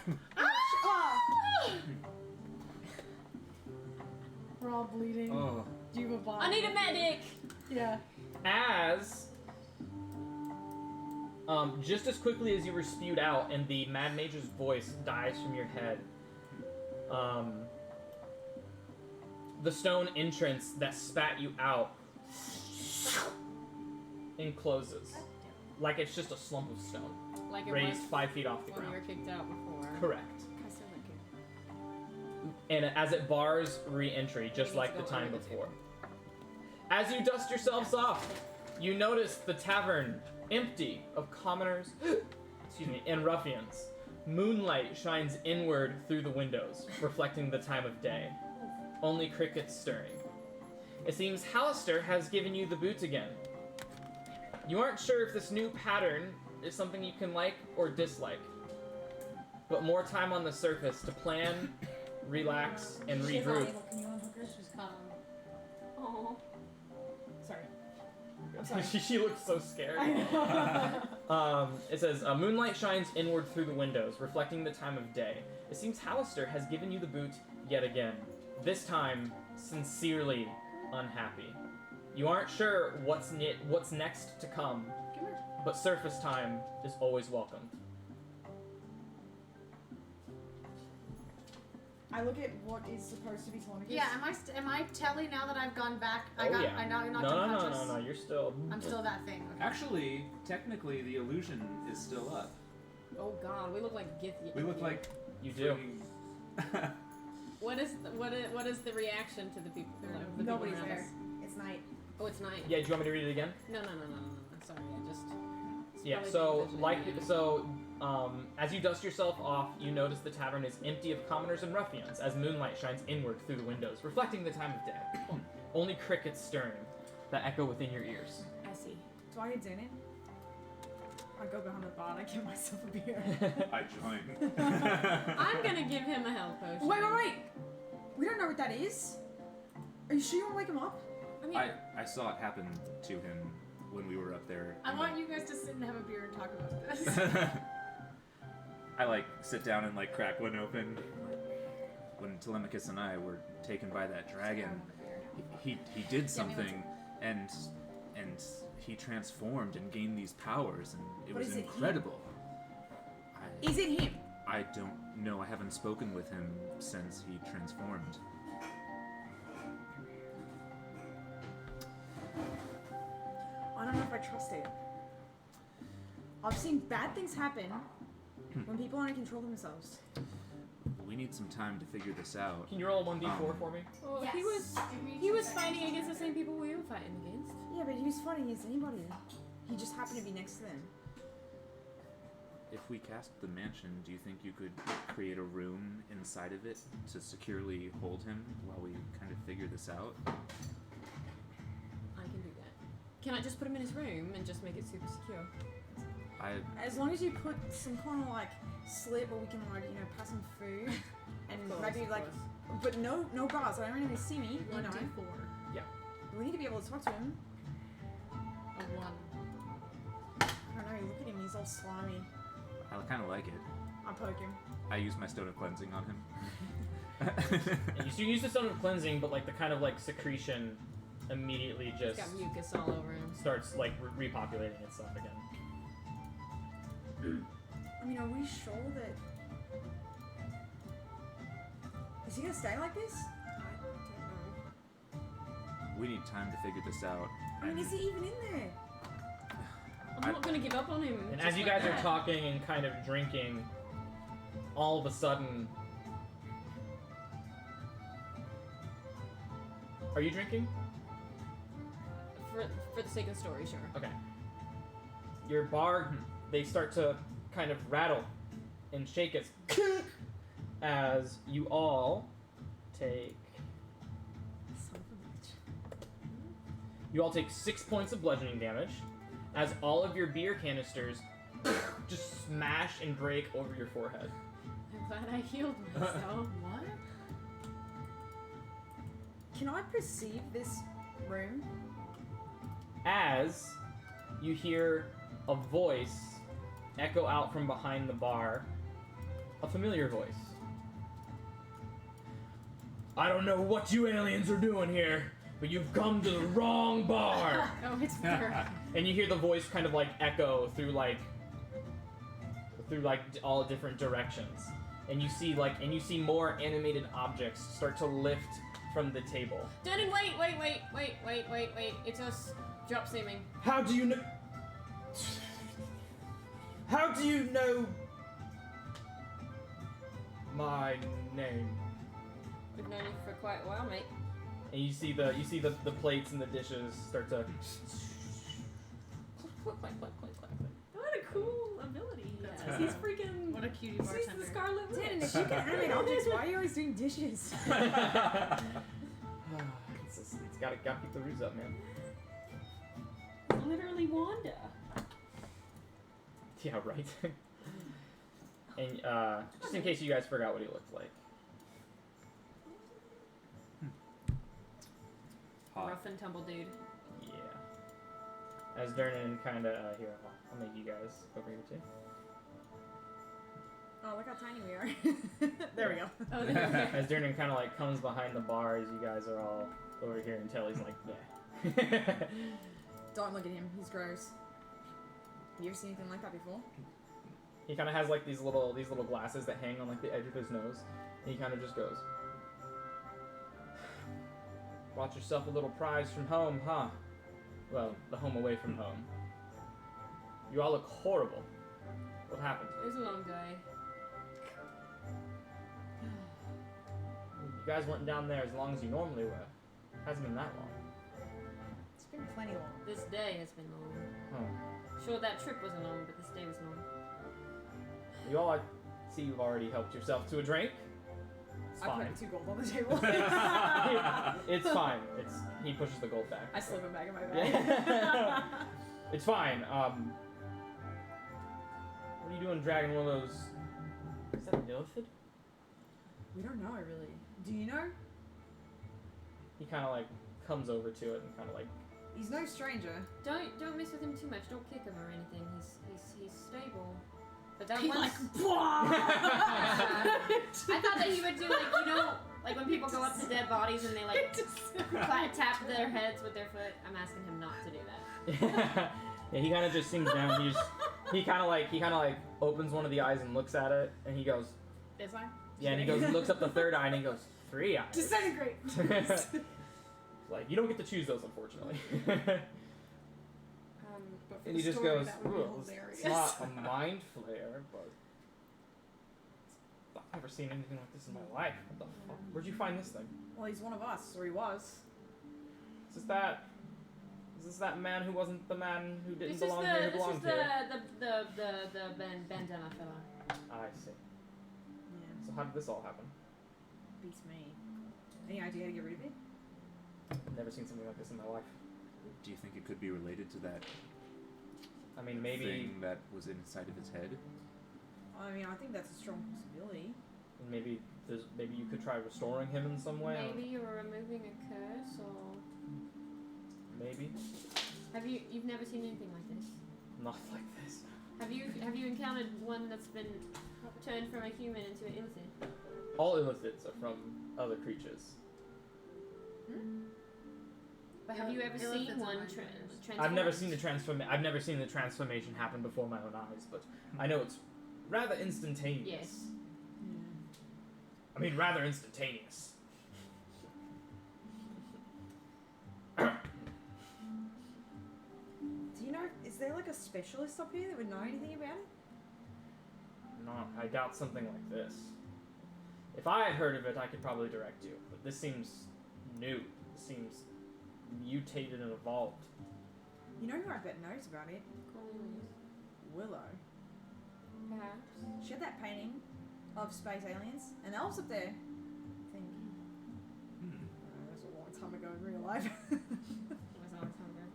We're all bleeding. Oh. Do you have a body? I need a medic! Yeah. As just as quickly as you were spewed out and the Mad Mage's voice dies from your head, the stone entrance that spat you out encloses. Like it's just a slump of stone, Like it raised was 5 feet off the when you ground. were kicked out before. Correct. I still like it. And as it bars re-entry, just need like to the go time under the before. As you dust yourselves off, you notice the tavern empty of commoners excuse me, and ruffians. Moonlight shines inward through the windows, reflecting the time of day. Only crickets stirring. It seems Hallister has given you the boot again. You aren't sure if this new pattern is something you can like or dislike, but more time on the surface to plan, relax, and regroup. Can you unhook her? She's calm. Oh. Sorry. She looks so scared. I know. It says, moonlight shines inward through the windows, reflecting the time of day. It seems Hallister has given you the boot yet again. This time, sincerely unhappy. You aren't sure what's next to come, but surface time is always welcomed. I look at what is supposed to be Telemachus. Yeah, am I telly now that I've gone back? Yeah. I know you're not No, unconscious. no, you're still... I'm still that thing. Okay. Actually, technically, the illusion is still up. Oh god, we look like Gith. We look like You do. freaking- What is the reaction to the people? The Nobody's people around there. us? It's night. Oh, it's night. Yeah, do you want me to read it again? No. Sorry, I just. it's Yeah, probably so, because like, you're- as you dust yourself off, you notice the tavern is empty of commoners and ruffians, as moonlight shines inward through the windows, reflecting the time of day. Only crickets stirring, that echo within your ears. I see. Do I get in? I go behind the bar and I get myself a beer. I join. I'm gonna give him a health potion. Wait! We don't know what that is. Are you sure you want to wake him up? I mean, I saw it happen to him when we were up there. I in want the- you guys to sit and have a beer and talk about this. I like sit down and like crack one open. When Telemachus and I were taken by that dragon, he did something, and he transformed and gained these powers, and it But was is it him? incredible. Is it him? I don't know. I haven't spoken with him since he transformed. I don't know if I trust it. I've seen bad things happen when people aren't in control of themselves. We need some time to figure this out. Can you roll a 1d4 for me? well, Yes. he was fighting against the same people we were fighting against. Yeah, but he was fighting against anybody. He just happened to be next to them. If we cast the mansion, do you think you could create a room inside of it to securely hold him while we kind of figure this out? I can do that. Can I just put him in his room and just make it super secure? As long as you put some kind of like slit where we can like pass him food and Of course, maybe of like, course. but no bars. I don't really see me. You know. 1d4. We need to be able to talk to him. A 1. I don't know. Look at him. He's all slimy. I kind of like it. I poke him. I use my stone of cleansing on him. And you use the stone of cleansing, but like the kind of like secretion immediately He's just got mucus all over him. starts like repopulating itself again. I mean, are we sure that? Is he gonna stay like this? We need time to figure this out. I mean, is he even in there? I'm not gonna give up on him. And just as you like guys are that. talking and kind of drinking, all of a sudden... Are you drinking? For the sake of the story, sure. Okay. Your bar, they start to kind of rattle and shake as you all take. Son of a bitch. You all take 6 points of bludgeoning damage, as all of your beer canisters just smash and break over your forehead. I'm glad I healed myself. What? Can I perceive this room? As you hear a voice echo out from behind the bar, a familiar voice. I don't know what you aliens are doing here, but you've come to the wrong bar. Oh, it's perfect. And you hear the voice kind of like echo through all different directions. And you see more animated objects start to lift from the table. Denon, wait. It's us. Drop seeming. How do you know? How do you know my name? We've known you for quite a while, mate. And you see the plates and the dishes start to. What a cool ability he has. That's He's cool. freaking. What a cutie He's bartender. the Scarlet Witch. Denon, if you can animate objects, why are you always doing dishes? It's gotta keep the ruse up, man. Literally Wanda. Yeah, right. And just in case you guys forgot what he looked like. Hot. Rough and tumble dude. Yeah. As Dernan kind of here, I'll make you guys over here too. Oh, look how tiny we are. There we go. Oh, there we go. As Dernan kind of like comes behind the bar, as you guys are all over here, until he's like, yeah. Don't look at him. He's gross. You ever seen anything like that before? He kind of has like these little glasses that hang on like the edge of his nose, and he kind of just goes, "Brought yourself a little prize from home, huh? Well, the home away from home. You all look horrible. What happened? It was a long day. You guys went down there as long as you normally were. Hasn't been that long. It's been plenty long. This day has been long. Huh. Sure, that trip wasn't long, but this day was long. You all, I see you've already helped yourself to a drink. It's I fine. put 2 gold on the table. It's fine. He pushes the gold back. I slip it back in my bag. Yeah. It's fine. What are you doing dragging one of those? Is that an illithid? We don't know, really. Do you know? He kind of like comes over to it and kind of like. He's no stranger. Don't mess with him too much. Don't kick him or anything. He's stable. But that He one. like, I thought that he would do like when people go up to dead bodies and they like tap their heads with their foot. I'm asking him not to do that. Yeah, he kind of just sinks down. He kind of like opens one of the eyes and looks at it, and he goes. this eye? Yeah, and he looks up the third eye, and he goes 3 eyes. Disintegrate. Like you don't get to choose those, unfortunately. But for And the he just story, goes, that would be "Ooh, hilarious. it's not a mind flare, but I've never seen anything like this in my life. What the fuck? Where'd you find this thing? Well, he's one of us, or he was. Is this that man who wasn't the man who didn't This is belong here who the belonged here? bandana fella. I see. Yeah. So how did this all happen? Beats me. Any idea how to get rid of it? I've never seen something like this in my life. Do you think it could be related to that I mean, maybe thing that was inside of its head? I mean, I think that's a strong possibility. maybe you could try restoring him in some way. I don't Maybe you're removing a curse, or know. Maybe you've never seen anything like this? not like this. Have you encountered one that's been turned from a human into an illithid? All illithids are from other creatures. But have you ever Illithids seen are one mind transform? I've never seen the transformation happen before my own eyes, but I know it's rather instantaneous. Yes. I mean, rather instantaneous. Do you know, is there like a specialist up here that would know anything about it? No, I doubt something like this. If I had heard of it, I could probably direct you, but this seems new. This seems mutated and evolved. You know who I bet knows about it? Cornelius. Willow. Perhaps. She had that painting of space aliens and elves up there. I think. time ago in real life. It was a long time ago.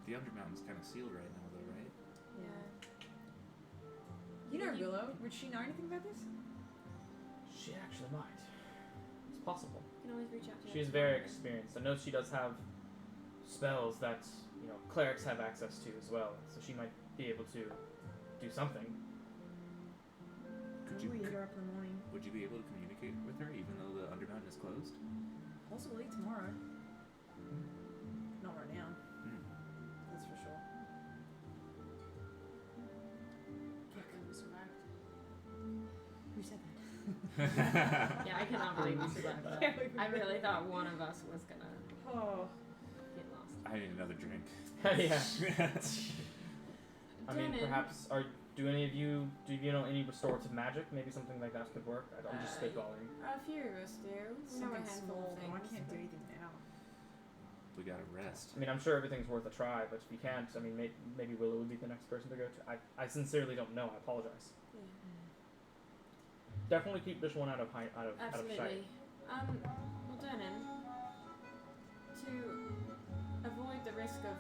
The Undermountain's kind of sealed right now, though, right? Yeah. You know Willow. Would she know anything about this? She actually might. It's possible. You can always reach out to her. She's very experienced. I know she does have spells that, you know, clerics have access to as well, so she might be able to do something. Could Maybe you? we hit her up in the morning. Would you be able to communicate with her even though the Undermountain is closed? Possibly tomorrow. Not right now. That's for sure. Can't believe we survived. Who said that? Yeah, I cannot believe we survived that. I really thought one of us was gonna Oh. get lost. I need another drink. Yeah. I mean, Didn't. perhaps do any of you know any restorative magic? Maybe something like that could work. I'm just spitballing. A few of us do. We know a Something handful small, of though. I things. can't do anything now. We gotta rest. I mean, I'm sure everything's worth a try, but if you can't, I mean, maybe Willow would be the next person to go to. I sincerely don't know. I apologize. Yeah. Definitely keep this one out of sight. Absolutely. Well, Dernan, to avoid the risk of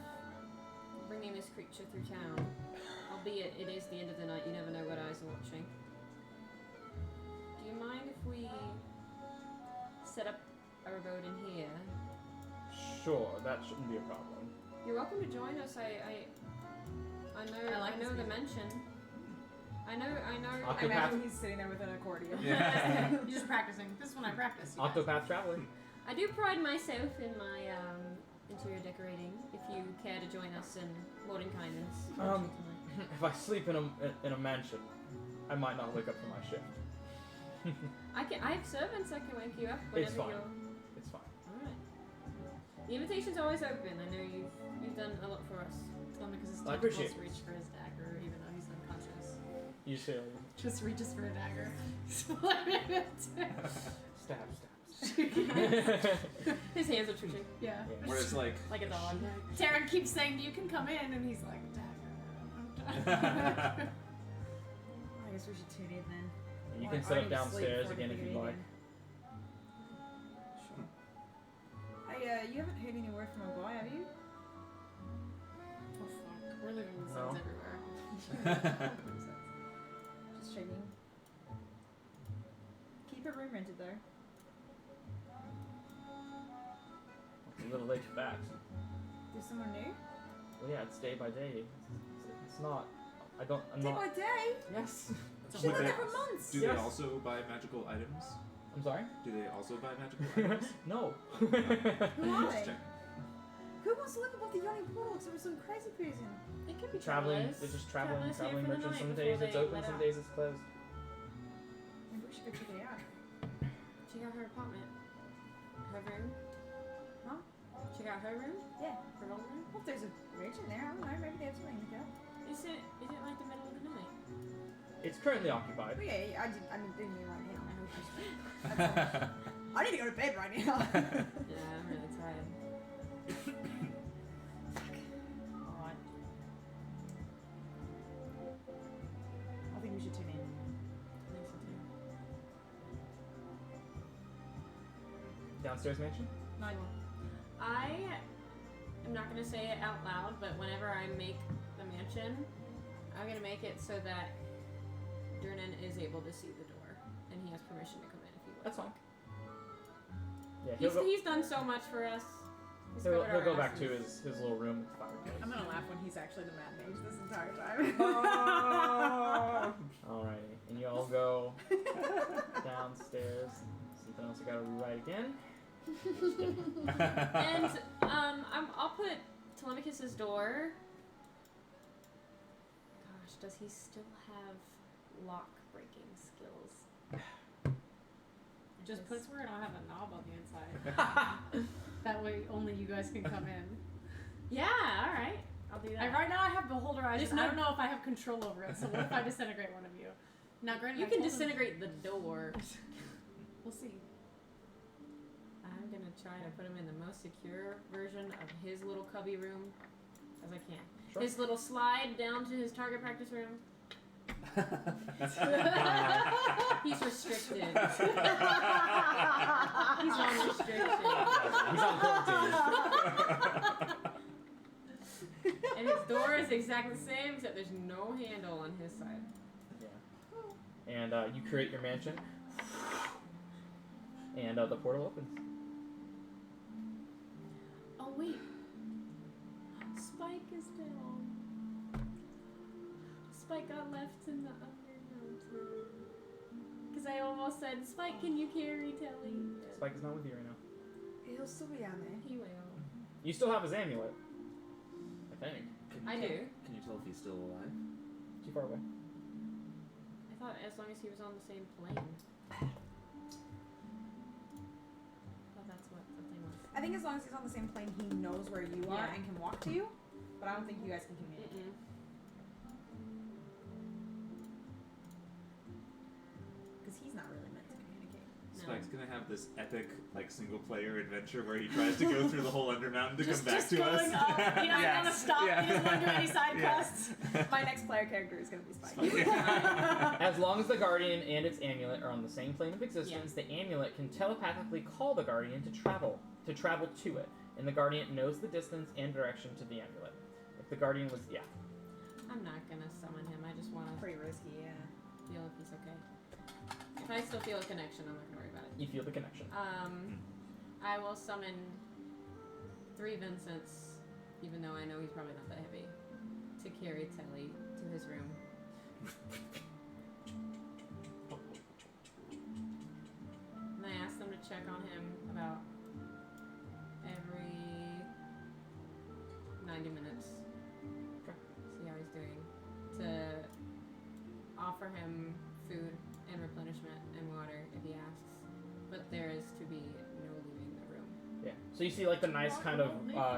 bringing this creature through town, albeit it is the end of the night, you never know what eyes are watching. Do you mind if we set up our abode in here? Sure, that shouldn't be a problem. You're welcome to join us. I know the mention. I know. I Octopath. imagine he's sitting there with an accordion. Yeah. You're just practicing. This is when I practice. you guys. Octopath traveling. I do pride myself in my interior decorating. If you care to join us in Morning Kindness. If I sleep in a mansion, I might not wake up for my shift. I have servants that can wake you up whenever It's fine. you're. It's fine. All right. The invitation's always open. I know you've done a lot for us. Telemachus' I appreciate tentacles reach for his dagger, even though he's unconscious. You say Just reaches for a dagger. stab. His hands are twitching Yeah. Whereas like like a dog. Taryn keeps saying, "You can come in," and he's like, "Dagger." I guess we should tune in then. And you I- can I set need up to sleep downstairs before again if anything you'd like. again. Sure. Hey, you haven't heard any word from a guy, have you? Oh fuck, we're living with No. sons everywhere. Just checking. Keep it room rented though. It's a little late for that. There's someone new? Well, yeah, it's day by day. It's not. I'm Day not. by day? Yes. She lived there for months. do Yes. they also buy magical items? I'm sorry. Do they also buy magical items? No. Who are Just they? checking. Who wants to live above the yawning portal? Because there was some crazy person. It could be Traveling. travelers. They're just traveling Travelers here traveling for the merchants. night Some before days it's they open, let some out. days it's closed. Maybe we should go check it out. Check out her apartment. Her room. Huh? Check out her room. Yeah. Her old room. Well, if there's a bridge in there, I don't know. Maybe they have something to go. Is it like the middle of the night? It's currently occupied. Oh, yeah, I didn't mean right now. I hope you sleep. That's all. I need to go to bed right now. Yeah, I'm really tired. Alright. I think we should tune in. I think so too. Downstairs mansion. No. I am not going to say it out loud, but whenever I make the mansion, I'm going to make it so that Durnan is able to see the door, and he has permission to come in if he wants. That's fine. Yeah, He's done so much for us. He's he'll covered our go back to asses. his little room with the fireplace. I'm gonna laugh when he's actually the mad mage this entire time. Alrighty, and you all go downstairs. Something else I gotta rewrite again. And I'll put Telemachus's door. Gosh, does he still have lock breaking skills? Just puts where I don't have a knob on the inside. That way, only you guys can come in. Yeah, all right. I'll do that. Right now, I have Beholder Eyes. There's And I no- don't know if I have control over it. So what if I disintegrate one of you? Now, granted, You I can told him- disintegrate the door. We'll see. I'm gonna try to put him in the most secure version of his little cubby room as I can. Sure. His little slide down to his target practice room. He's restricted. He's on restriction. He's on quarantine. And his door is exactly the same, except there's no handle on his side. Yeah. And you create your mansion. And the portal opens. Oh wait, Spike is down. Spike got left in the Undermountain. Because I almost said, Spike, can you carry Telly? Spike is not with you right now. He'll still be down there. He will. You still have his amulet. I think. I do. Can you tell if he's still alive? Too far away. I thought as long as he was on the same plane. Well, that's what the thing was. I think as long as he's on the same plane, he knows where you are Yeah. and can walk to you. But I don't think you guys can communicate. Because he's not really meant to communicate. No. Spike's gonna have this epic, like, single-player adventure where he tries to go through the whole Undermountain to come back to us. Going up. He doesn't want to stop. He doesn't want to do any side quests. My next player character is going to be Spike. As long as the Guardian and its amulet are on the same plane of existence, the amulet can telepathically call the Guardian to travel to it, and the Guardian knows the distance and direction to the amulet. If the Guardian was, I'm not gonna summon him. I just want to Pretty risky, yeah. feel if he's okay. If I still feel a connection, I'm not gonna worry about it. you feel the connection. I will summon 3 Vincents, even though I know he's probably not that heavy, to carry Telly to his room. And I asked them to check on him about every 90 minutes. Okay. See how he's doing. To offer him food and replenishment and water if he asks. But there is to be no leaving the room. Yeah. So you see like the nice kind of,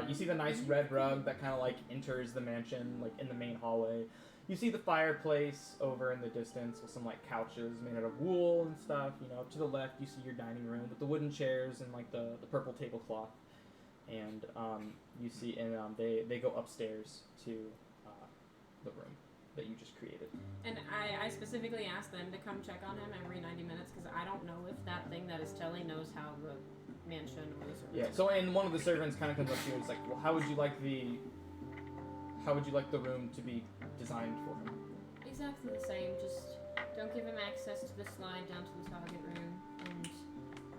you see the nice red rug that kind of like enters the mansion, like in the main hallway. You see the fireplace over in the distance with some like couches made out of wool and stuff. You know, to the left you see your dining room with the wooden chairs and like the purple tablecloth. And you see, and they go upstairs to the room that you just created. And I specifically asked them to come check on him every 90 minutes because I don't know if that thing that is Telly knows how the mansion or the service. Yeah. So and one of the servants kind of comes up to you and is like, well, how would you like the room to be designed for him? Exactly the same. Just don't give him access to the slide down to the target room.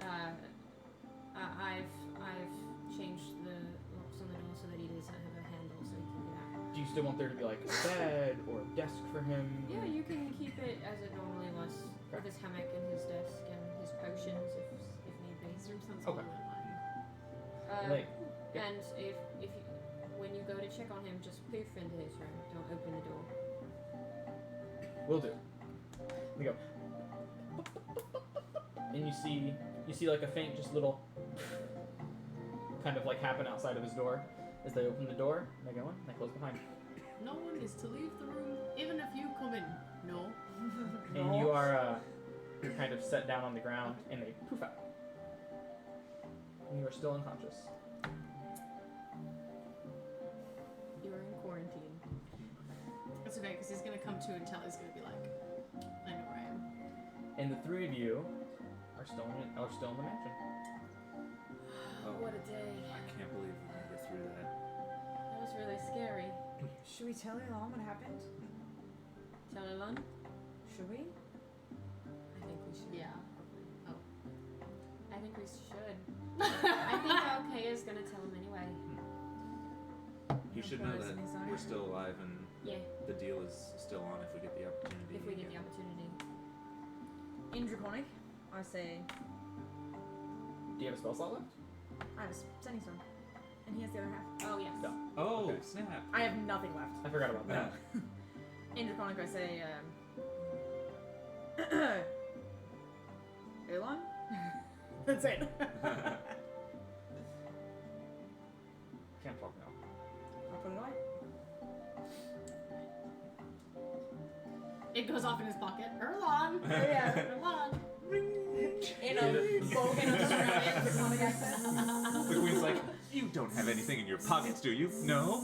And I've changed the locks on the door so that he doesn't have a handle so he can get out. Do you still want there to be like a bed or a desk for him? Yeah, you can keep it as it normally was, with his hammock and his desk and his potions if need be. His room sounds Okay. Like, yeah. And if you, when you go to check on him, just poof into his room. Don't open the door. Will do. We go. And you see like a faint, just little kind of like happen outside of his door as they open the door. And they go in. And they close behind. No one is to leave the room, even if you come in. No. And you are you're kind of set down on the ground, and they poof out. And you are still unconscious. You are in quarantine. It's okay, because he's going to come to and tell he's going to be like, I know where I am. And the 3 of you are still in the mansion. Oh, What a day. I can't believe we made it through that. That was really scary. Should we tell Ilan what happened? Tell Ilan? Should we? I think we should. Yeah. I think we should. I think OK is gonna tell him anyway. He should know that we're still alive and Yeah, the deal is still on if we get the opportunity. if we get the again. opportunity. In Draconic, I say, Do you have a spell slot left? I have a Sending Stone. And he has the other half. Oh yes. No. Oh, Okay. snap. I have nothing left. I forgot about that. In Draconic, I say, Ilan? That's it. Can't talk now. I'll put it away. It goes off in his pocket. Erlon! Yeah. Erlon! In a bogan Draconic accent. The queen's like, you don't have anything in your pockets, do you? No?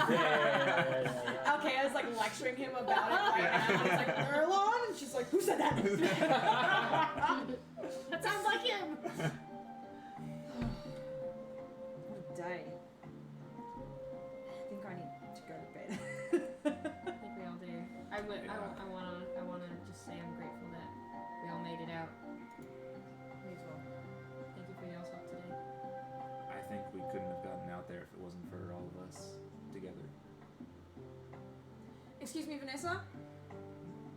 Yeah. Okay, as Vanessa's like lecturing him about it right now. And he's like, Erlon? And she's like, who said that? That sounds like him. What a day. I think I need to go to bed. I think we all do. I wanna just say I'm grateful that we all made it out. Me as well. Thank you for y'all's help today. I think we couldn't have gotten out there if it wasn't for all of us together. Excuse me, Vanessa?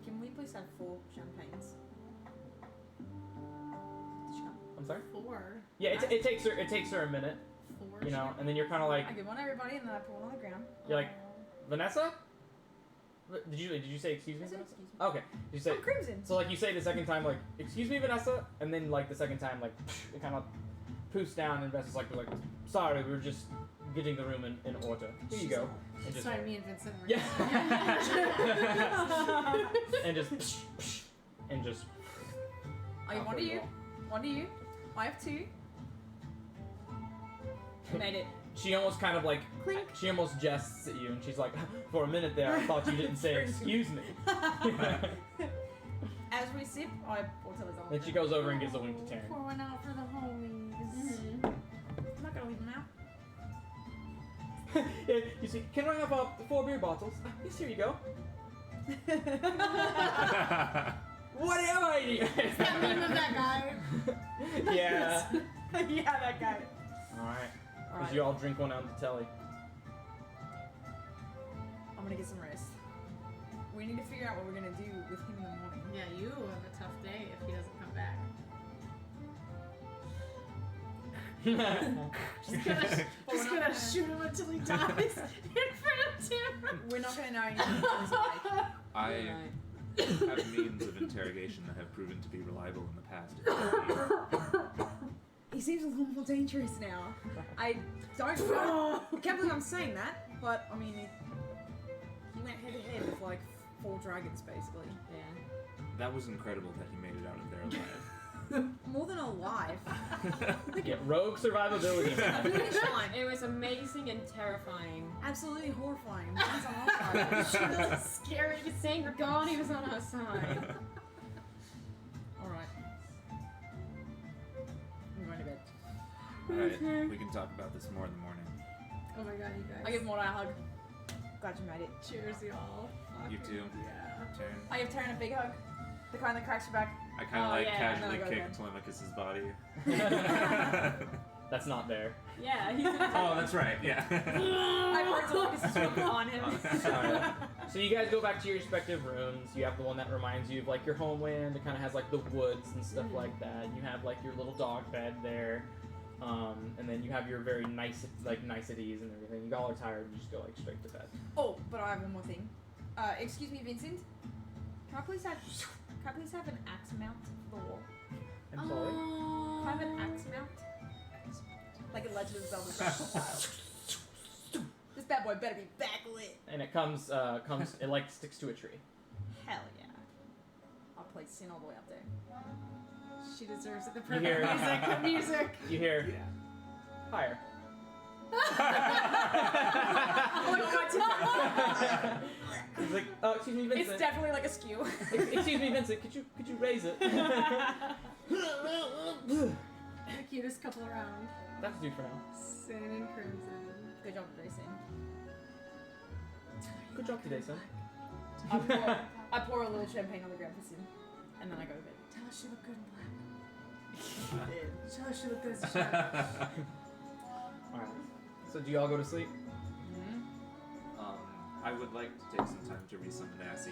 Can we please have 4 champagnes? Did she come? I'm sorry. 4. Yeah, it takes her a minute, 4. you know, and then you're kind of like I give one to everybody and then I put one on the ground. you're like, Vanessa? Did you say excuse me? I said, Vanessa? excuse me. Okay. Did you say I'm Crimson. so? Like you say the second time, like excuse me, Vanessa, and then like the second time, like it kind of poofs down, and Vanessa's like sorry, we were just getting the room in order. Here you go. And just Sorry, me and Vincent were. yeah. and just I give one to you. One to you. I have 2. You made it. She almost kind of like Clink. she almost jests at you, and she's like, for a minute there, I thought you didn't say excuse me. As we sip, I pour Tilly's on. Then she goes over and gives a wink to Taryn. Pour one out for the homies. I'm not gonna leave them out. Yeah, you see, can I have 4 beer bottles? Yes, here you go. Whatever. That meme of that guy. Yeah. Yeah, that guy. All right. Alright. As you all drink one out of the telly. I'm gonna get some rest. We need to figure out what we're gonna do with him in the morning. Yeah, you have a tough day if he doesn't come back. Just gonna shoot him until he dies in front of Tim. We're not gonna know anything about his life. I have means of interrogation that have proven to be reliable in the past. He seems a little more dangerous now. I don't know. I can't believe I'm saying that, but I mean, he went head to head with like 4 dragons basically. Yeah. That was incredible that he made it out of there alive. More than alive. Yeah, rogue survivability. Finish line. It was amazing and terrifying. Absolutely horrifying. Mine's on our side. Really scary. Thank God he was on our side. Alright. I'm going to bed. Alright, we can talk about this more in the morning. Oh my god, you guys. I give Mora a hug. Glad you made it. Cheers, y'all. You too. Yeah. Taryn. I give Taryn a big hug. The kind that cracks your back. I kind of Oh, like yeah, casually no, go kick again. Telemachus's body. That's not there. Yeah, he's Oh, that's right. Yeah. I worked a lot on him. Alright. So you guys go back to your respective rooms. You have the one that reminds you of like your homeland. It kind of has like the woods and stuff like that. You have like your little dog bed there, and then you have your very nice niceties and everything. You all are tired. You just go like straight to bed. Oh, but I have one more thing. Excuse me, Vincent. Can I please have an axe mount for the wall? I'm sorry. Can I have an axe mount? Like a Legend of Zelda style. This bad boy better be backlit. And it comes it like sticks to a tree. Hell yeah. I'll play Sin all the way up there. She deserves it. The You hear- perfect music. You hear higher. He's like, oh, excuse me, Vincent. It's definitely like a skew. Excuse me, Vincent. Could you raise it? The cutest couple around. That's due for now. Sin and Crimson. Good job today, Sin. Good job today, son. I pour a little champagne on the ground for Sin, and then I go to bed. Tell her she looked good in black. Tell her she looked good as a shadow. Alright. So do y'all go to sleep? I would like to take some time to resummon Assy.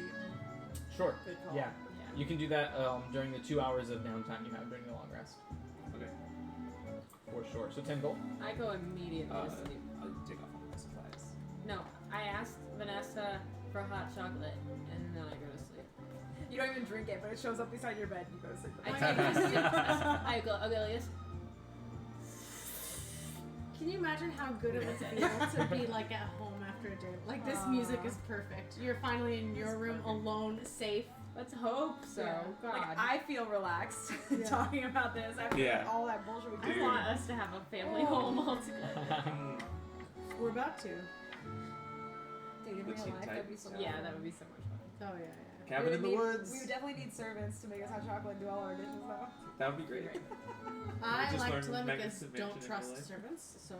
Sure. Good call. Yeah. You can do that during the 2 hours of downtime you have during the long rest. Okay. For sure. So 10 gold. I go immediately to sleep. I'll take off all my supplies. No, I asked Vanessa for hot chocolate, and then I go to sleep. You don't even drink it, but it shows up beside your bed and you go to sleep. I take it to sleep. I go, Aurelius. Can you imagine how good it would feel to be like at home after a day? Like this music is perfect. You're finally in your room alone, safe. Let's hope so. Yeah. God. Like, I feel relaxed Yeah. talking about this after Yeah. all that bullshit we I did. want us to have a family home all together. We're about to. Dude, in The real Teen life, that'd be Titans so Cabin. Yeah, fun. that would be so much fun. Oh yeah. Cabin in the woods. We would definitely need servants to make us hot chocolate and do all our dishes though. That would be great. I just like learned Telemachus, Magnificent don't Mansion in trust real life. servants, so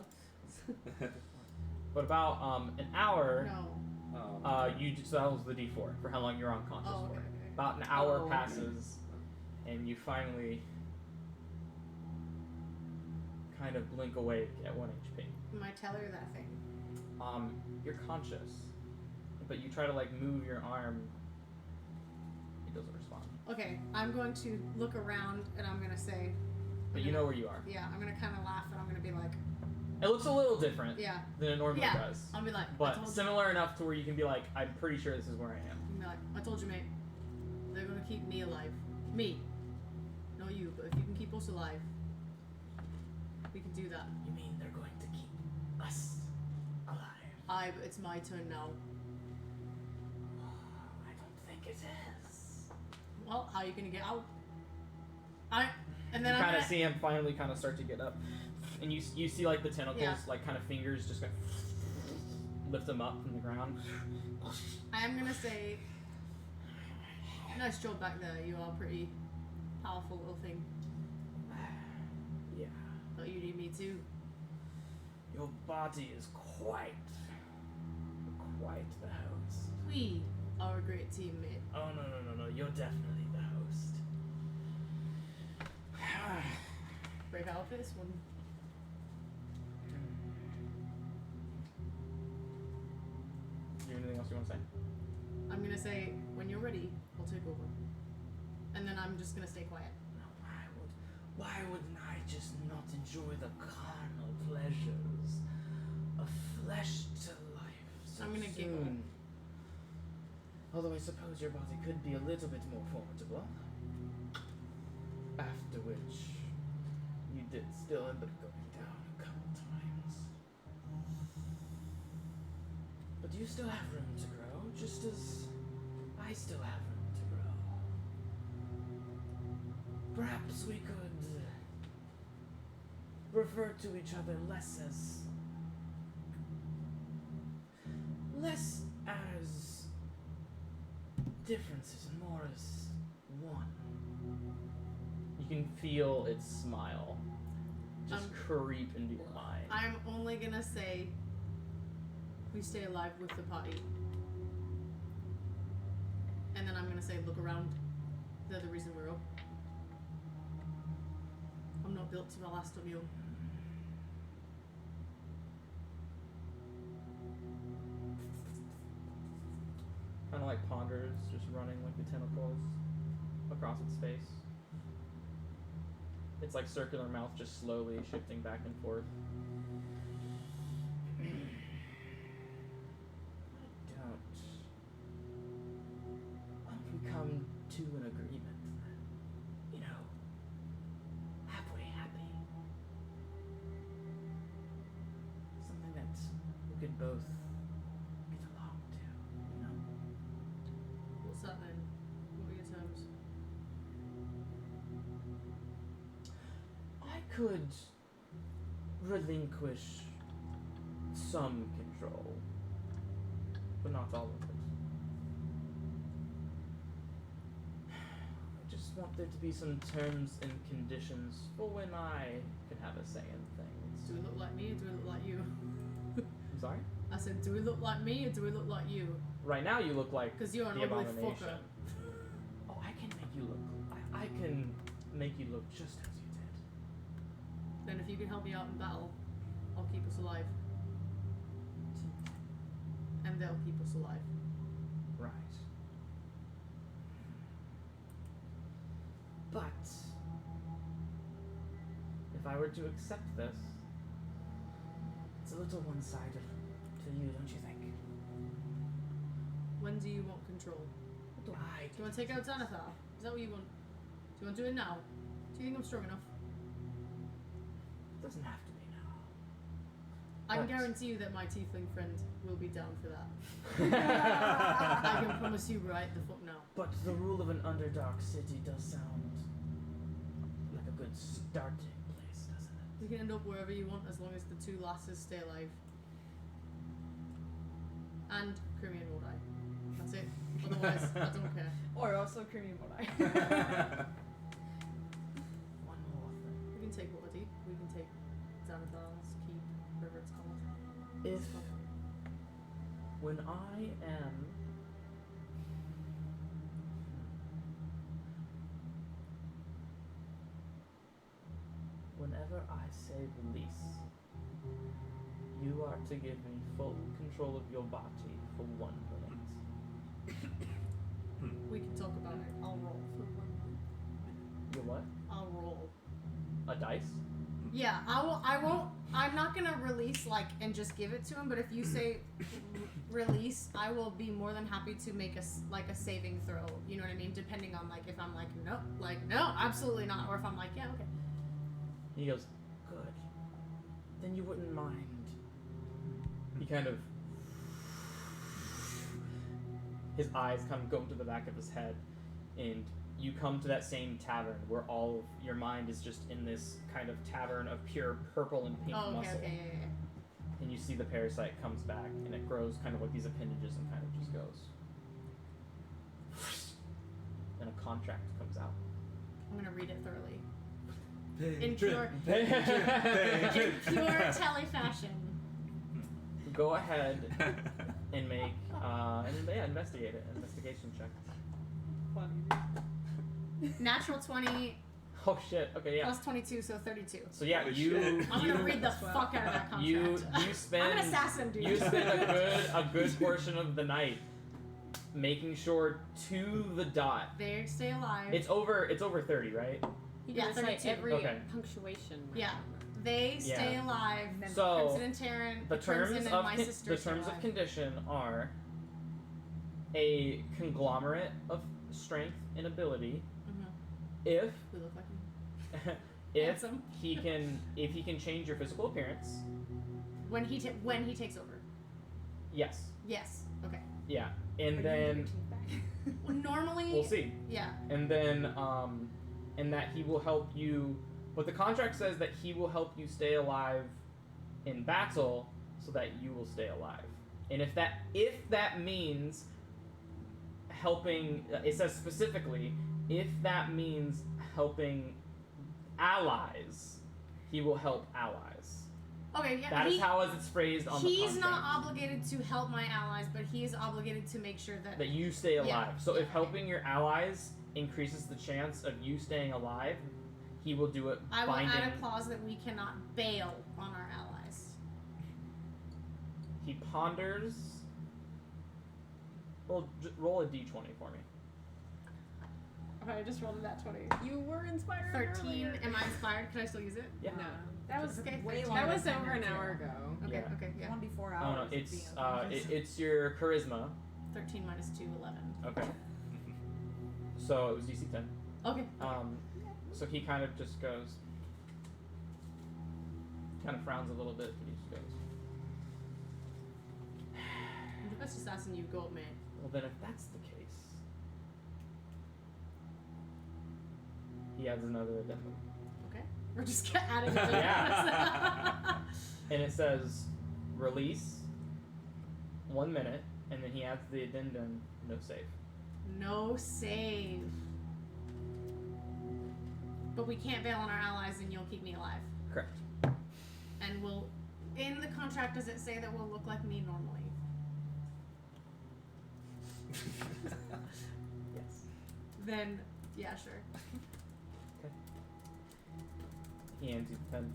But about an hour, no. you just, so that was the D4 for how long you're unconscious Oh, for. okay. About an hour Oh. passes, and you finally kind of blink awake at 1 HP. Am I tell her that thing? You're conscious, but you try to like move your arm. It doesn't respond. Okay, I'm going to look around and I'm gonna say. But you know where you are. Yeah, I'm gonna kind of laugh and I'm gonna be like, It looks a little different yeah, than it normally Yeah. does, I'll be like, I but told you. similar enough to where you can be like, I'm pretty sure this is where I am. I'll be like, I told you, mate. They're gonna keep me alive. Me, not you. But if you can keep us alive, we can do that. You mean they're going to keep us alive? But it's my turn now. I don't think it is. Well, how are you gonna get out? And You then I'm kind of gonna, see him finally kind of start to get up, and you see like the tentacles, Yeah. like kind of fingers, just kind of lift him up from the ground. I am gonna say, nice job back there. You are a pretty powerful little thing. Yeah, But you need me too. your body is quite the host. We are a great team, mate. Oh no! You're definitely the host. Break out for this one. Do you have anything else you want to say? I'm gonna say, when you're ready, I'll take over. And then I'm just gonna stay quiet. No, why wouldn't I just not enjoy the carnal pleasures of flesh to life so I'm gonna soon? giggle. Although I suppose your body could be a little bit more formidable. After which, you did still end up going down a couple times. But you still have room to grow, just as I still have room to grow. Perhaps we could refer to each other less as differences and more as one. You can feel its smile just creep into your mind. I'm only gonna say, we stay alive with the party. And then I'm gonna say, look around. They're the reason we're up. I'm not built to last on you. Kind of like ponders, just running like the tentacles across its face. Its like circular mouth just slowly shifting back and forth. Why don't we come to an agreement? You know, halfway happy. Something that we could both get along to, you know? What's that then? What are your terms? I could relinquish some control, but not all of it. I just want there to be some terms and conditions for when I can have a say in things. Do we look like me or do we look like you? I'm sorry? I said, do we look like me or do we look like you? Right now you look like Because you're an the ugly abomination. fucker. Oh, I can make you look. I can make you look just as you did. Then if you can help me out in battle, I'll keep us alive. And they'll keep us alive. Right. But if I were to accept this, it's a little one-sided to you, don't you think? When do you want control? What do I Do you want to take out Xanathar? Is that what you want? Do you want to do it now? Do you think I'm strong enough? It doesn't have to be now. I can But- guarantee you that my tiefling friend will be down for that. I can promise you right the fuck now. But the rule of an Underdark city does sound like a good starting place, doesn't it? You can end up wherever you want as long as the two lasses stay alive. And Crimean will die. That's it. Otherwise, I don't care. Or also Creamy Bodai. One more thing. We can take Waterdeep. We can take Xanathar's Keep, whatever it's called. If when I am whenever I say release, you are to give me full control of your body for 1 minute. We can talk about it. I'll roll for 1 minute. Your what? I'll roll. A dice? Yeah, I won't. I'm not gonna release and just give it to him. But if you say release, I will be more than happy to make a saving throw. You know what I mean? Depending on if I'm no, absolutely not, or if I'm yeah, okay. He goes, good. Then you wouldn't mind. He kind of his eyes kind of go to the back of his head, and you come to that same tavern where all of your mind is just in this kind of tavern of pure purple and pink muscle. Okay. And you see the parasite comes back, and it grows kind of like these appendages and kind of just goes. And a contract comes out. I'm gonna read it thoroughly. In pure tele fashion. Go ahead and make investigate it. Investigation check. Natural 20 Oh shit. Okay, yeah. plus 22, so 32. So yeah, Holy you shit. I'm gonna read the fuck out of that contract. you spend I'm an assassin, dude. you spend a good portion of the night making sure to the dot. They stay alive. It's over 30, right? He Yeah, does like 32. every Okay. punctuation. Yeah. They stay alive. So Crimson and Terran, the terms Crimson and of my sister the stay terms of alive. condition are a conglomerate of strength and ability. Mhm. If We look like him. if Handsome. he can change your physical appearance, When he takes over. yes, Yes. Okay. yeah, and then Normally. we'll see, Yeah. and then and that he will help you. But the contract says that he will help you stay alive in battle, so that you will stay alive. And if that means helping, it says specifically, if that means helping allies, he will help allies. Okay. Yeah. That is how as it's phrased on the contract. He's not obligated to help my allies, but he is obligated to make sure that. That you stay alive. Yeah. So if helping your allies increases the chance of you staying alive, he will do it I will binding. add a clause that we cannot bail on our allies. He ponders. Well, roll a d20 for me. Okay, I just rolled that 20. You were inspired 13. earlier. Am I inspired? Can I still use it? Yeah. No, that was Okay, way 13. longer that was than over an that, hour too. ago. Okay. Yeah. Okay. Yeah. 24 Oh hours. no, of it's being unconscious. it's your charisma. 13 minus 2, 11. Okay. So it was DC 10. Okay. So he kind of just goes, kind of frowns a little bit, but he just goes, I'm the best assassin you've got, man. well then if that's the case, he adds another addendum. Okay. We're just adding it to Yeah. And it says, release, 1 minute, and then he adds the addendum, no save. No save. But we can't bail on our allies and you'll keep me alive. Correct. And we'll. In the contract, does it say that we'll look like me normally? Yes. Then, yeah, sure. He hands you the pen.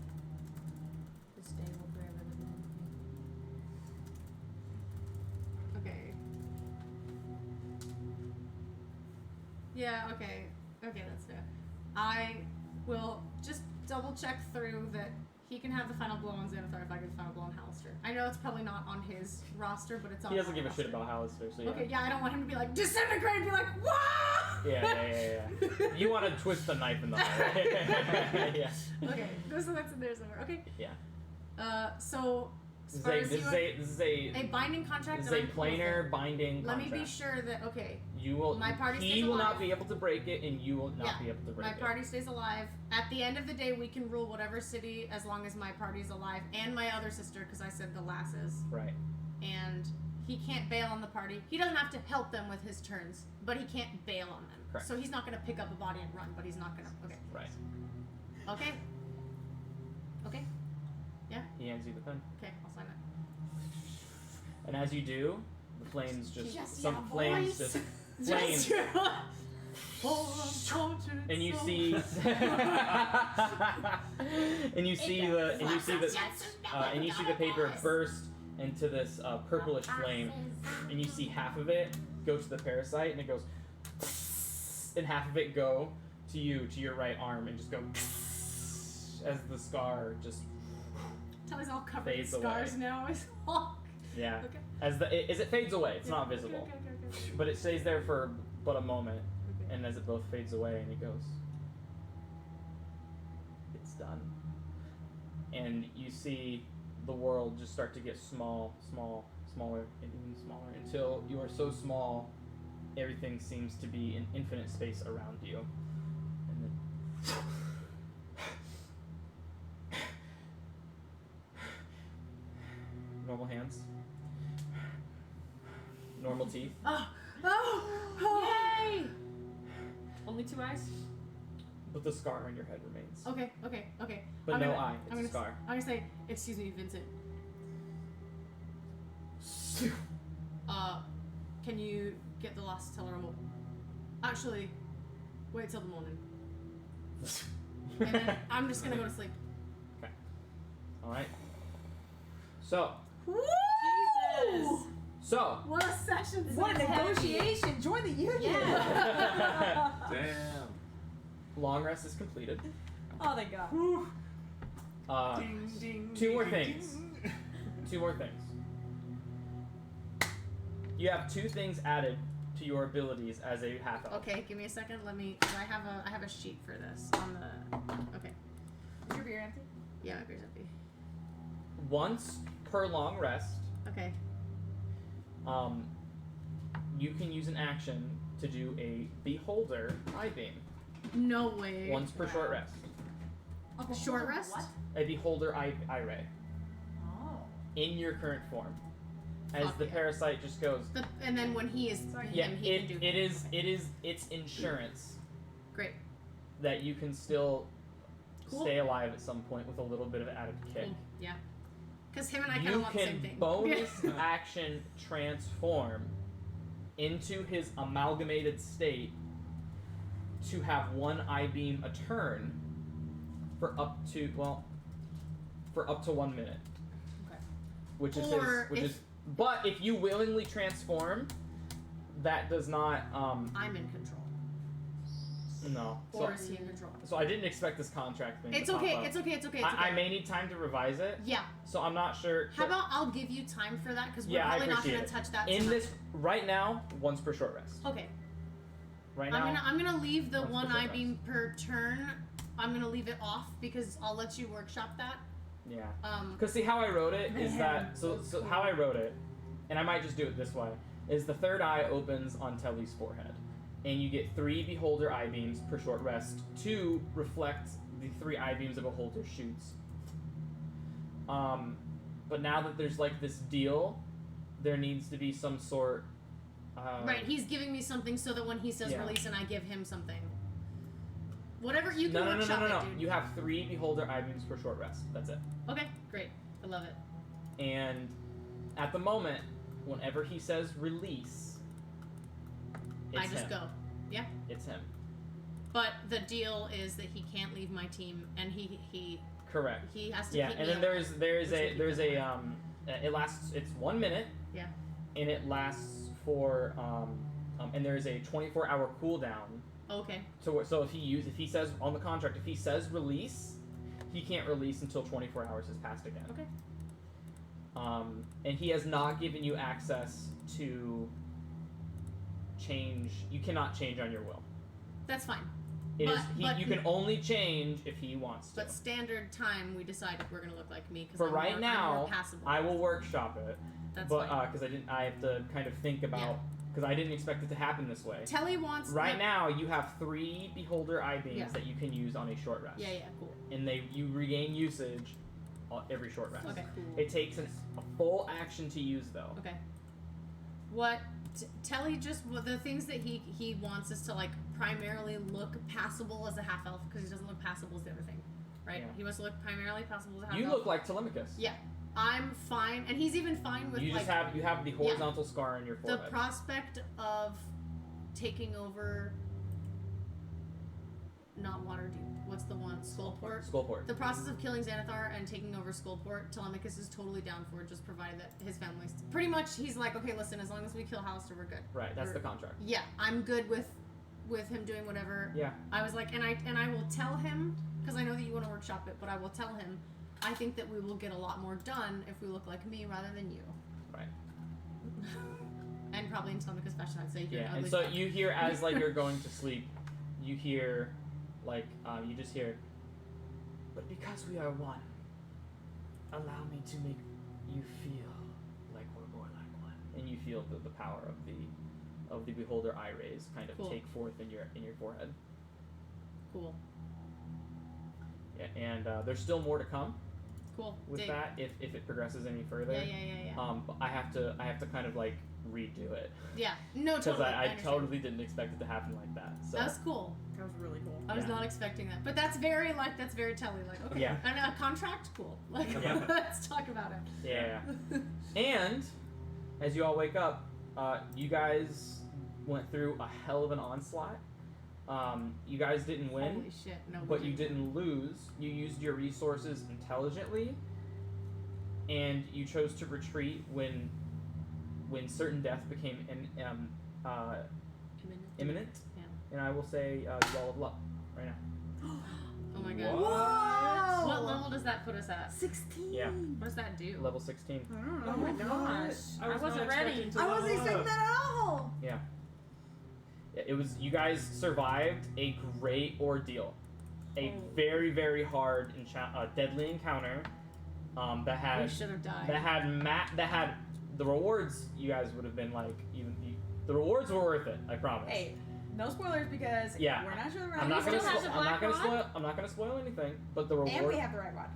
This day will forever live in. Okay. Yeah, okay. Okay, that's fair. I will just double check through that he can have the final blow on Xanathar if I get the final blow on Hallister. I know it's probably not on his roster, but it's on He doesn't my give a shit roster. about Hallister, so yeah. Okay, yeah, I don't want him to be like, disintegrate and be like, wah! Yeah. You want to twist the knife in the heart. Yeah. Okay, so that's in there somewhere. Okay. Yeah. So, as This far as is you a a binding contract this that is a I'm cool with planar it. binding Let contract. me be sure that, okay, You will. my party he stays will not alive. be able to break it, and you will not Yeah, be able to break my it. party stays alive. At the end of the day, we can rule whatever city as long as my party's alive and my other sister, because I said the lasses. Right. And he can't bail on the party. He doesn't have to help them with his turns, but he can't bail on them. Correct. So he's not gonna pick up a body and run, but he's not gonna. Okay. Right. Okay. Okay. Yeah. He hands you the pen. Okay. I'll sign it. And as you do, the flames just Yes, some yeah, flames boys. just flames, and you see, and you see the paper burst into this purplish flame, and you see half of it go to the parasite, and it goes, and half of it go to you, to your right arm, and just go as the scar just Tellie's all covered in fades scars away. now. It's all. Yeah. Okay. As it fades away, it's not visible. Okay. But it stays there for but a moment, and as it both fades away, and it goes, it's done. And you see the world just start to get smaller, and even smaller, until you are so small, everything seems to be in infinite space around you. And then normal hands. Normal teeth. Yay! Only 2 eyes? But the scar on your head remains. Okay. But I'm no gonna- eye, it's I'm a gonna scar. I'm gonna say, excuse me, Vincent. Can you get the last teller remote? Actually, wait till the morning. And then I'm just gonna go to sleep. Alright. So, Woo! Jesus! so, What a session! What a negotiation! Join the union! Yeah. Damn. long rest is completed. Oh, thank God. Ding, ding, Two more ding, things. ding. Two more things. You have 2 things added to your abilities as a half elf. Okay, give me a second. Let me. 'Cause I have a sheet for this on the. Okay. Is your beer empty? Yeah, my beer's empty. Once per long rest, Okay. you can use an action to do a beholder eye beam. No way. Once per short rest. Short rest? What? A beholder eye ray Oh. in your current form. As Fuck the yeah. parasite just goes. And then when he is Sorry. him, Yeah, he can do. it's insurance Great. that you can still Cool. stay alive at some point with a little bit of added kick. Cool. Yeah. Because him and I kind You of want the same can thing. bonus action transform into his amalgamated state to have 1 eye beam a turn for up to 1 minute. Okay. Which is Or if- but if you willingly transform, that does not I'm in control. no. Or is he in control? So I didn't expect this contract thing It's to pop okay. up. It's okay. It's okay. It's okay. I may need time to revise it, Yeah. so I'm not sure. How about I'll give you time for that because we're Yeah, I probably not appreciate going it. to touch that in tonight. this right now, once per short rest. Okay. Right now, I'm gonna leave the Once per 1 short eye rest. beam per turn. I'm gonna leave it off because I'll let you workshop that. yeah. Um. Because see how I wrote it is Man, that so that's how I wrote it, and I might just do it this way, is the 3rd eye opens on Telly's forehead, and you get 3 beholder eye beams per short rest to reflect the 3 eye beams a beholder shoots. But now that there's like this deal, there needs to be some sort. Right. He's giving me something so that when he says Yeah. release and I give him something. Whatever you can No. workshop it, dude. You have 3 beholder eye beams per short rest. That's it. Okay. Great. I love it. And at the moment, whenever he says release, it's I just him. go. Yeah. It's him. But the deal is that he can't leave my team, and he Correct. has to Yeah, keep and me then alive. there's Which a would be there's good. a it lasts, it's 1 minute. Yeah. And it lasts for and there's a 24-hour cooldown Okay. to where, so if he says on the contract, if he says release, he can't release until 24 hours has passed again. Okay. And he has not given you access to change. You cannot change on your will. That's fine. It is But- you can only change if he wants to. But standard time, we decided we're gonna look like me because For I'm right more, now, I'm more passable. I will workshop it, That's but fine. because I have to kind of think about, because I didn't expect it to happen this way. Telly wants Right like- now, you have 3 beholder eye beams Yeah. that you can use on a short rest. Yeah. Cool. And you regain usage every short rest. Okay. It takes a full action to use though. Okay. what Telly the things that he wants is to like primarily look passable as a half elf because he doesn't look passable as the other thing, right? Yeah. He wants to look primarily passable as a half elf. You look like Telemachus. Yeah, I'm fine, and he's even fine with You like just have the horizontal scar on your the forehead. prospect of taking over. Not Waterdeep. What's the one? Skullport. Skullport. The process of killing Xanathar and taking over Skullport, Telemachus is totally down for, just provided that his family's pretty much. He's like, okay, listen, as long as we kill Hallister, we're good. Right, that's the contract. Yeah, I'm good with him doing whatever. Yeah. I was like, and I will tell him because I know that you want to workshop it, but I will tell him. I think that we will get a lot more done if we look like me rather than you. Right. And probably in Telemachus fashion, I'd say. Yeah, and so you hear as like you're going to sleep, you hear, like you just hear. But because we are one, allow me to make you feel like we're more like one, and you feel the power of the beholder eye rays kind of Cool. take forth in your forehead. Cool. Yeah, and there's still more to come Cool. with Dig. that if it progresses any further. Yeah. But I have to kind of like redo it Yeah. No, because totally. I understand. totally didn't expect it to happen like that. So That's cool. That was really cool. I was Yeah. not expecting that, but that's very Telly. Like, okay, Yeah. and a contract, cool. Like, Yeah. let's talk about it. yeah. And as you all wake up, you guys went through a hell of an onslaught. You guys didn't win, Holy shit! No, but you didn't lose. You used your resources intelligently, and you chose to retreat when certain death became imminent. Yeah. And I will say you all level up right now. Oh my god. Whoa! What level does that put us at? 16. Yeah, What does that do? level 16. I don't know. Oh my gosh. I wasn't ready. I wasn't expecting that at all. Yeah, it was. You guys survived a great ordeal, a very very hard deadly encounter. That had We should have died. that had the rewards. You guys would have been like the rewards were worth it. I promise. Hey, no spoilers because Yeah. we're not sure the I'm round. not gonna still have the I'm not black gonna rod? spoil. I'm not gonna spoil anything. But the reward. And we have the red rod.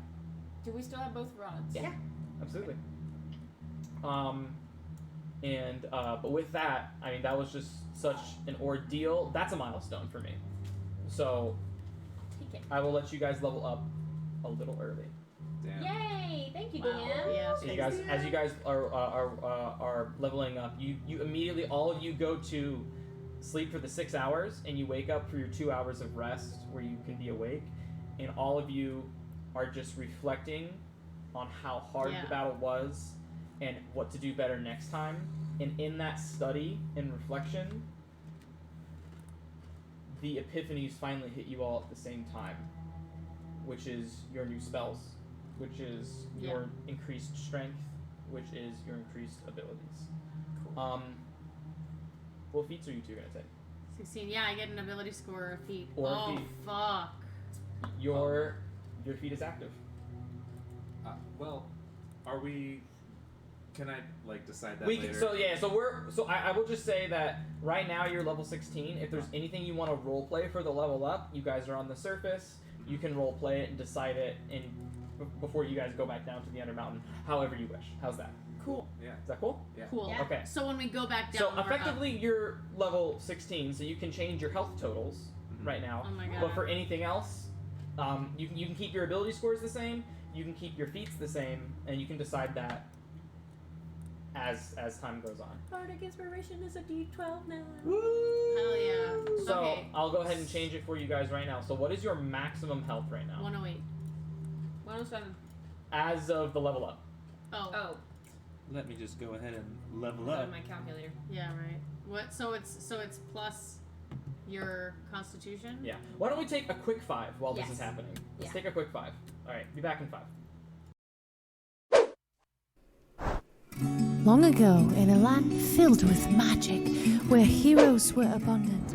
Do we still have both rods? Yeah. Absolutely. But with that, I mean that was just such an ordeal. That's a milestone for me. So Take it. I will let you guys level up a little early. Damn. Yay! Thank you, Wow. Dan. Yeah. So you guys, as you guys are leveling up, you immediately all of you go to sleep for the 6 hours, and you wake up for your 2 hours of rest where you can be awake, and all of you are just reflecting on how hard Yeah. the battle was and what to do better next time. And in that study and reflection, the epiphanies finally hit you all at the same time, which is your new spells, which is your increased strength, which is your increased abilities. What feats are you two gonna take? 16. Yeah, I get an ability score or a feat. Or a oh feat. fuck. Your feat is active. Well, are we? Can I like decide that We later? can, so I will just say that right now you're level 16. If there's anything you want to role play for the level up, you guys are on the surface. You can role play it and decide it before you guys go back down to the Undermountain, however you wish. How's that? Cool. Yeah. Is that cool? Yeah. Cool. Yeah. Okay. So when we go back down, So we're up. effectively you're level 16, so you can change your health totals Mhm. right now. Oh my god. But for anything else, you can keep your ability scores the same, you can keep your feats the same, and you can decide that as time goes on. Bardic Inspiration is a D12 now. Hell yeah. So Okay. I'll go ahead and change it for you guys right now. So what is your maximum health right now? 108. 107. As of the level up. Oh. Oh, Let me just go ahead and level go up. to my calculator. Yeah. Right. What? So it's plus your Constitution. Yeah. Why don't we take a quick 5 while this Yes. is happening? Let's Yeah. take a quick 5. Alright, be back in 5. Long ago, in a land filled with magic, where heroes were abundant,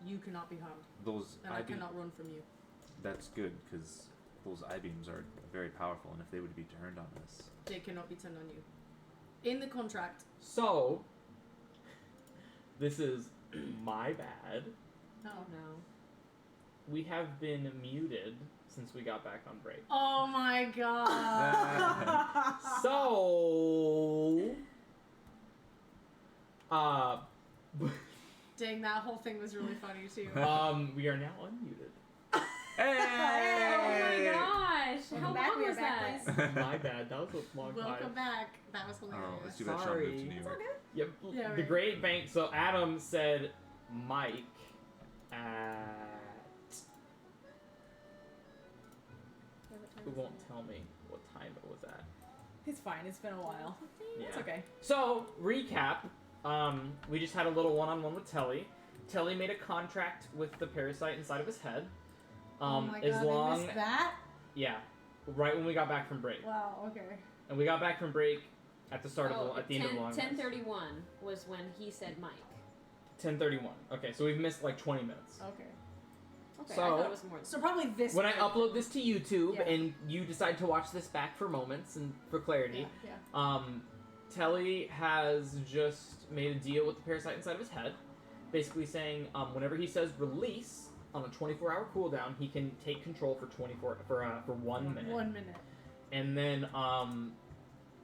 you cannot be harmed, Those and I cannot run from you. That's good, because those I-beams are very powerful, and if they would be turned on us... They cannot be turned on you. In the contract. So, this is my bad. No. No. We have been muted since we got back on break. Oh my god. So, Dang, that whole thing was really funny too. we are now unmuted. Hey! Oh my gosh! How back, long we are was back, that? please. My bad. That was a long time. Welcome back. That was Oh, hilarious. it's too bad Sean Sorry. moved to New It's all York. good. Yep. Yeah, The right. Great Bank. So Adam said Mike at. Who won't tell me what time it was at? It's fine. It's been a while. Yeah. It's okay. So recap. We just had a little one-on-one with Telly. Telly made a contract with the parasite inside of his head. Oh my as god, long I missed that? yeah, right when we got back from break. Wow, okay. And we got back from break at the start of at the end of the long rest. 10:31 was when he said Mike. 10:31. Okay, so we've missed like 20 minutes. Okay. Okay, So- I thought it was more than So probably this When I week. upload this to YouTube Yeah. and you decide to watch this back for moments and for clarity, Yeah. Telly has just made a deal with the parasite inside of his head, basically saying whenever he says release on a 24-hour cooldown, he can take control for 1 minute. 1 minute. And then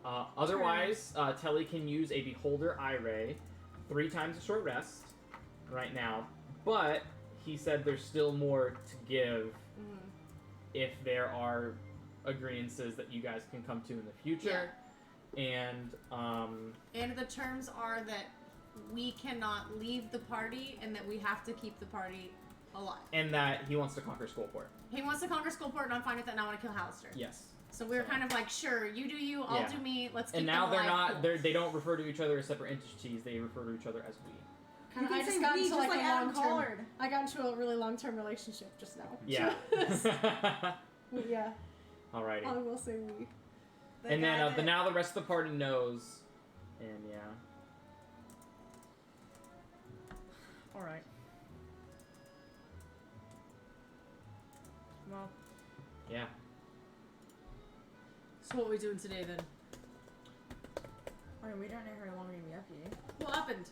otherwise, Telly can use a Beholder Eye Ray 3 times a short rest right now, but he said there's still more to give if there are agreeances that you guys can come to in the future. And And the terms are that we cannot leave the party and that we have to keep the party alive. and that he wants to conquer Skullport. He wants to conquer Skullport and I'm fine with that and I want to kill Hallister. Yes. So we were kind of like, sure, you do you, I'll Yeah. do me, let's keep And now them they're alive. not. They don't refer to each other as separate entities. They refer to each other as we. Kind of, You I can just say got we, into just like a Adam long-term. Collard. I got into a really long-term relationship just now. Yeah. But yeah, Alrighty. I will say we. The And guy then that- now the rest of the party knows. And yeah. All right. Well, Yeah. So what are we doing today then? I mean, we don't know how long we're gonna be up here. What happened?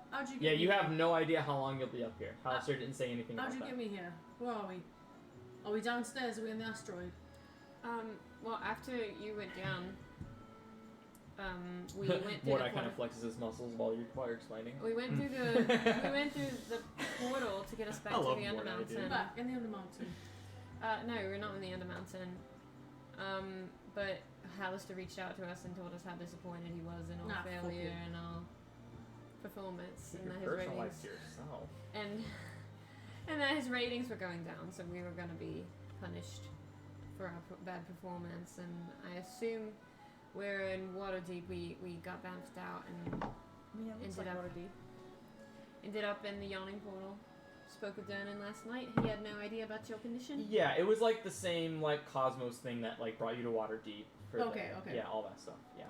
How'd you get Yeah, me you here? have no idea how long you'll be up here. Hallister didn't say anything How'd about you that. get me here? Where are we? Are we downstairs? Are we in the asteroid? Well, after you went down, we went through Mordai the kind of portal. flexes his muscles while you're explaining. We went through the we went through the portal to get us back I to love the Mordai, Undermountain. dude. Back in the Undermountain. No, we're not in the Undermountain. But Hallister reached out to us and told us how disappointed he was in our Nah, fuck failure you. and our performance, Keep and your that his personal life ratings to yourself. and that his ratings were going down, so we were going to be punished for our bad performance. And I assume we're in Waterdeep. We got bounced out and Yeah, it looks Ended like up- Waterdeep. ended up in the Yawning Portal. Spoke with Dernan last night. He had no idea about your condition. Yeah, it was like the same like Cosmos thing that like brought you to Waterdeep. For Okay, okay. Yeah, all that stuff. Yeah.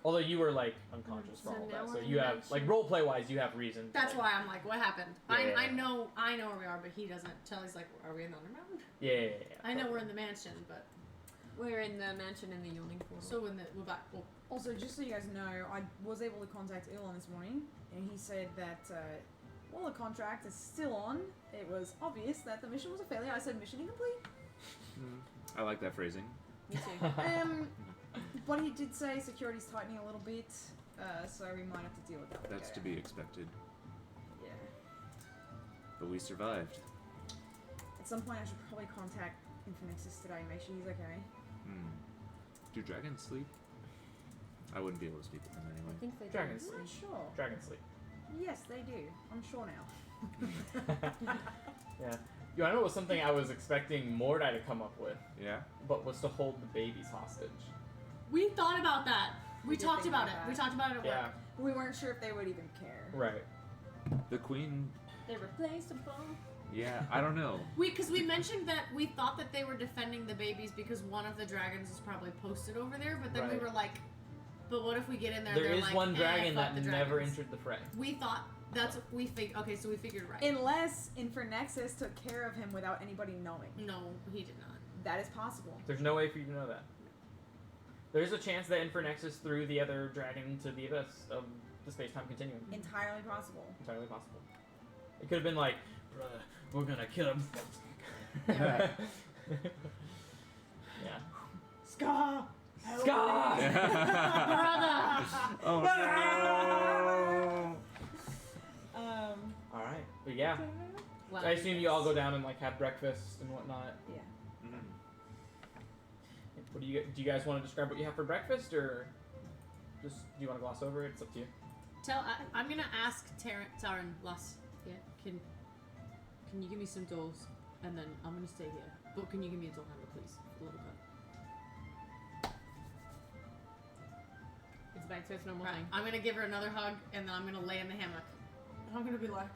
Although you were like unconscious for So all of now that, so we're in you have like Mansion. role play wise, you have reason. That's why I'm like, what happened? Yeah. I know where we are, but he doesn't. Telly's like, are we in the Undermountain? Yeah. I know we're in the mansion, but We're in the mansion in the Yawning Portal. so we're back. Well, Also, just so you guys know, I was able to contact Elon this morning, and he said that while the contract is still on, it was obvious that the mission was a failure. I said mission incomplete. I like that phrasing. Me too. But he did say security's tightening a little bit, so we might have to deal with that. That's to be expected. Yeah. But we survived. At some point, I should probably contact Infinixis today, make sure he's okay. Do dragons sleep? I wouldn't be able to speak with them I anyway. think they do. Dragons. I'm not sure. Dragon sleep. Yes, they do. I'm sure now. Yeah. You know, it was something I was expecting Mordai to come up with, Yeah? but was to hold the babies hostage. we thought about that. We did talked think about it. about We that. talked about it at Yeah. work. We weren't sure if they would even care. Right. The queen, They're replaceable. yeah, I don't know. Because we mentioned that we thought that they were defending the babies because one of the dragons is probably posted over there, but then we Right. were like, but what if we get in there? There and they're is like, one dragon fuck that the never dragons. entered the fray. We thought That's we okay, so we figured right. Unless Infernexus took care of him without anybody knowing. No, he did not. That is possible. There's no way for you to know that. There's a chance that Infernexus threw the other dragon to the abyss of the space-time continuum. Entirely possible. Entirely possible. It could have been like, bruh, we're gonna kill him. Yeah. Yeah. Scar! Scar! Brother! Oh no! Alright, but yeah. Well, I assume you all go down and like have breakfast and whatnot. Yeah. Mhm. What do you guys want to describe what you have for breakfast, or just do you want to gloss over it? It's up to you. I'm gonna ask Taran Lass. Yeah, can you give me some doors, and then I'm gonna stay here. But can you give me a door handle, please? For the love of God. It's back to its normal Right, thing. I'm gonna give her another hug, and then I'm gonna lay in the hammock. And I'm gonna be like,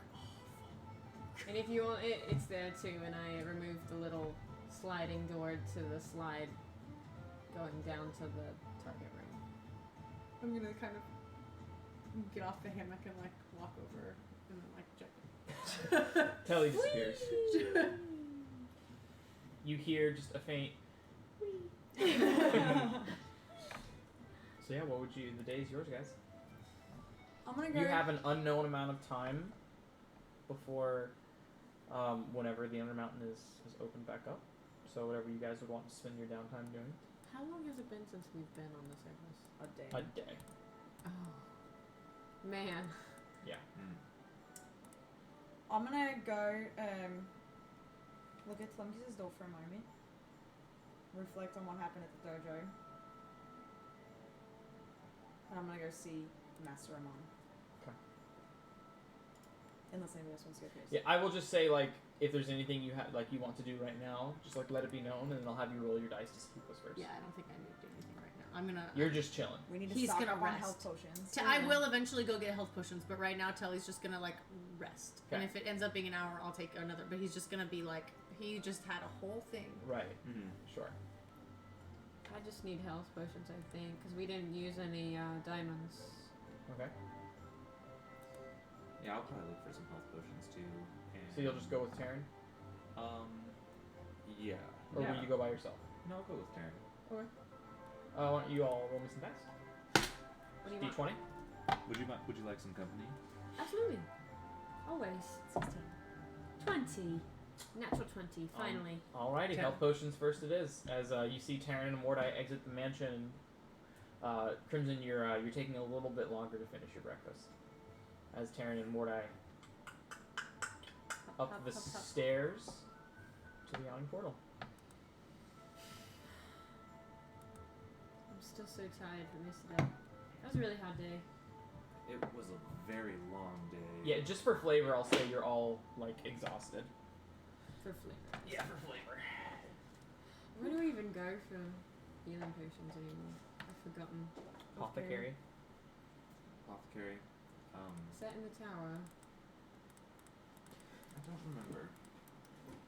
And if you want it's there too, and I removed the little sliding door to the slide going down to the target room. I'm gonna kind of get off the hammock and like walk over and then like jump. Telly disappears. You hear just a faint. So yeah, what would you? The day is yours, guys. I'm gonna go. You have an unknown amount of time before, whenever the Undermountain is opened back up. So whatever you guys would want to spend your downtime doing. How long has it been since we've been on the surface? a day. A day. Oh. Man. Yeah. Mm. I'm gonna go look at Telemachus's door for a moment. Reflect on what happened at the dojo. And I'm gonna go see Master Amon. Okay. Unless anybody else wants to go first. Yeah, I will just say like if there's anything you you want to do right now, just like let it be known, and then I'll have you roll your dice to see who goes first. Yeah, I don't think I need to do anything right now. I'm gonna. You're just chilling. We need to He's stock gonna up on rest. health potions. I will eventually go get health potions, but right now Telly's just gonna like rest. And Okay. if it ends up being an hour, I'll take another. But he's just gonna be like, he just had a whole thing. Right. Mhm. Sure. I just need health potions, I think, because we didn't use any diamonds. Okay. Yeah, I'll probably look for some health potions too. And, So you'll just go with Taryn, Yeah. or yeah. will you go by yourself? No, I'll go with Taryn. Okay. Why don't you all roll me some dice? What do you want? D20. Would you like some company? Absolutely. Always. 16. 20. Natural 20, finally. Alrighty, Okay. health potions first it is. As you see Taryn and Mordai exit the mansion, Crimson, you're taking a little bit longer to finish your breakfast. As Taryn and Mordai up the stairs to the yawning portal. I'm still so tired from yesterday. That was a really hard day. It was a very long day. Yeah, just for flavor, I'll say you're all like exhausted. For flavor. Yeah, for flavor. Where do we even go for healing potions anymore? I've forgotten. Apothecary. Apothecary. Is that in the tower? I don't remember.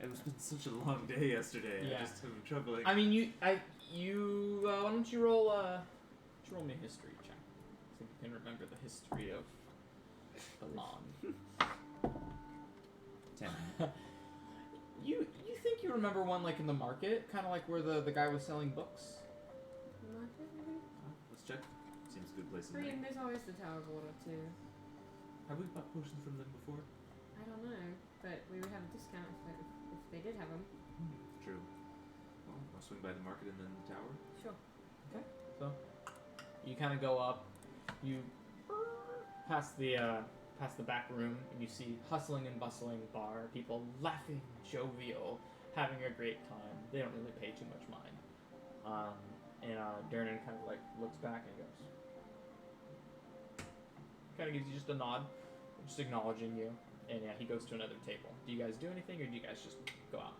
It was been such a long day yesterday. Yeah. I just have trouble. I mean, why don't you roll me a history check? So you can remember the history of the lawn. 10. You think you remember one like in the market, kind of like where the guy was selling books? Market, maybe? Let's check. Seems a good place I to mean, make. there's always the Tower of Water too. Have we bought potions from them before? I don't know, but we would have a discount if they did have them. True. Well, I'll swing by the market and then the tower. Sure. So you kind of go up, you pass the back room, and you see hustling and bustling bar, people laughing, jovial, having a great time. They don't really pay too much mind. And Durnan kind of like looks back and goes, kind of gives you just a nod, just acknowledging you. And yeah, he goes to another table. Do you guys do anything, or do you guys just go out?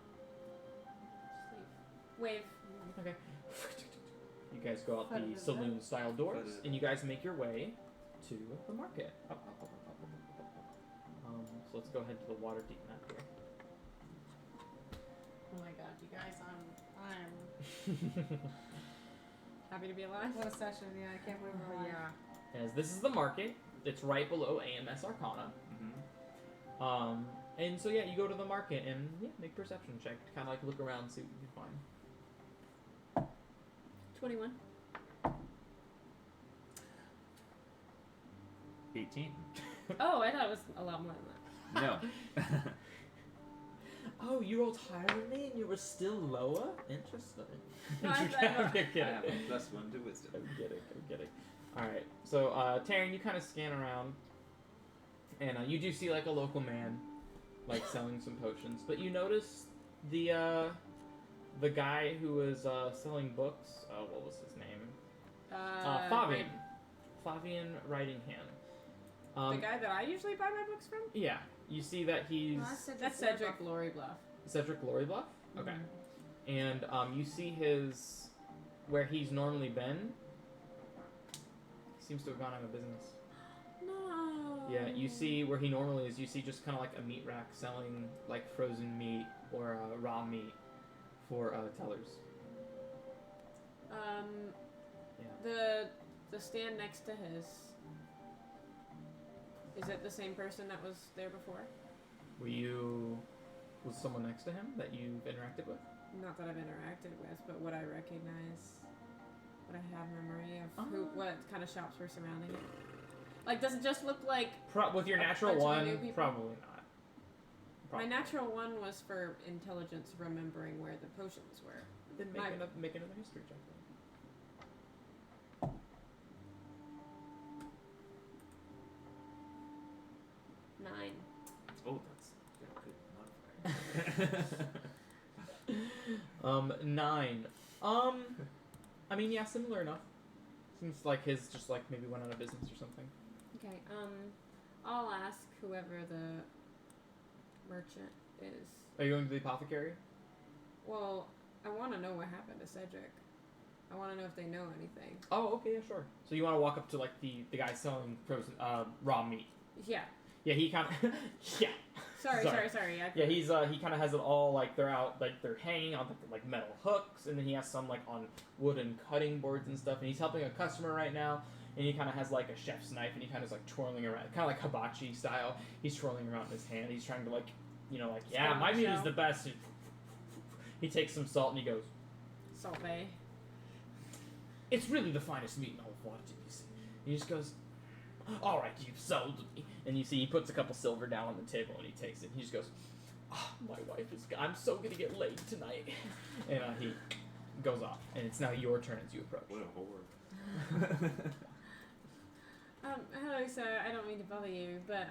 Just leave. Wave. Okay. You guys go out the saloon-style doors, and you guys make your way to the market. Up. So let's go ahead to the Waterdeep map here. Oh my god, you guys, I'm Happy to be alive. what a session, yeah, I can't believe we're alive. Yeah. As this is the market, it's right below AMS Arcana. Mm-hmm. And so yeah, you go to the market and make a perception check to kind of like look around, see what you can find. 21. 18. Oh, I thought it was a lot more than that. No. Oh, you rolled higher than me and you were still lower? Interesting. No, I'm I kidding. I have a +1 to wisdom. I'm kidding. Alright, so Taryn, you kind of scan around and you do see like a local man like selling some potions, but you notice the guy who was selling books, what was his name? Fabian. Fabian Writingham. The guy that I usually buy my books from? Yeah, you see that he's... That's Cedric Glory Bluff. Cedric Glory Bluff? Okay. And you see his... where he's normally been. He seems to have gone out of business. No. Yeah, you see where he normally is, you see just kind of like a meat rack selling like frozen meat or raw meat for tellers. The stand next to his... Is it the same person that was there before? Was someone next to him that you've interacted with? Not that I've interacted with, but would I recognize? Would I have memory of what kind of shops were surrounding it? Like, does it just look like... with your natural bunch of one, new people? probably not. My natural one was for intelligence, remembering where the potions were. Then make another history check. 9. Oh, that's a good modifier. 9. I mean, yeah, similar enough. Seems like his just like maybe went out of business or something. Okay, I'll ask whoever the merchant is. Are you going to the apothecary? Well, I want to know what happened to Cedric. I want to know if they know anything. Oh, okay, yeah, sure. So you want to walk up to like the guy selling frozen raw meat? Yeah. Yeah, he kind of yeah. Sorry. Yeah, he's he kind of has it all like they're out like they're hanging on like metal hooks, and then he has some like on wooden cutting boards and stuff, and he's helping a customer right now, and he kind of has like a chef's knife, and he kind of is like twirling around, kind of like hibachi style. He's twirling around in his hand. He's trying to like yeah, my meat is the best. He takes some salt and he goes, Salt Bay. "It's really the finest meat in the whole quantity, you see." He just goes, "All right, you've sold me." And you see he puts a couple silver down on the table and he takes it. And he just goes, "My wife is. I'm so gonna get laid tonight." And he goes off. And it's now your turn as you approach. What a whore. Hello, sir. I don't mean to bother you, but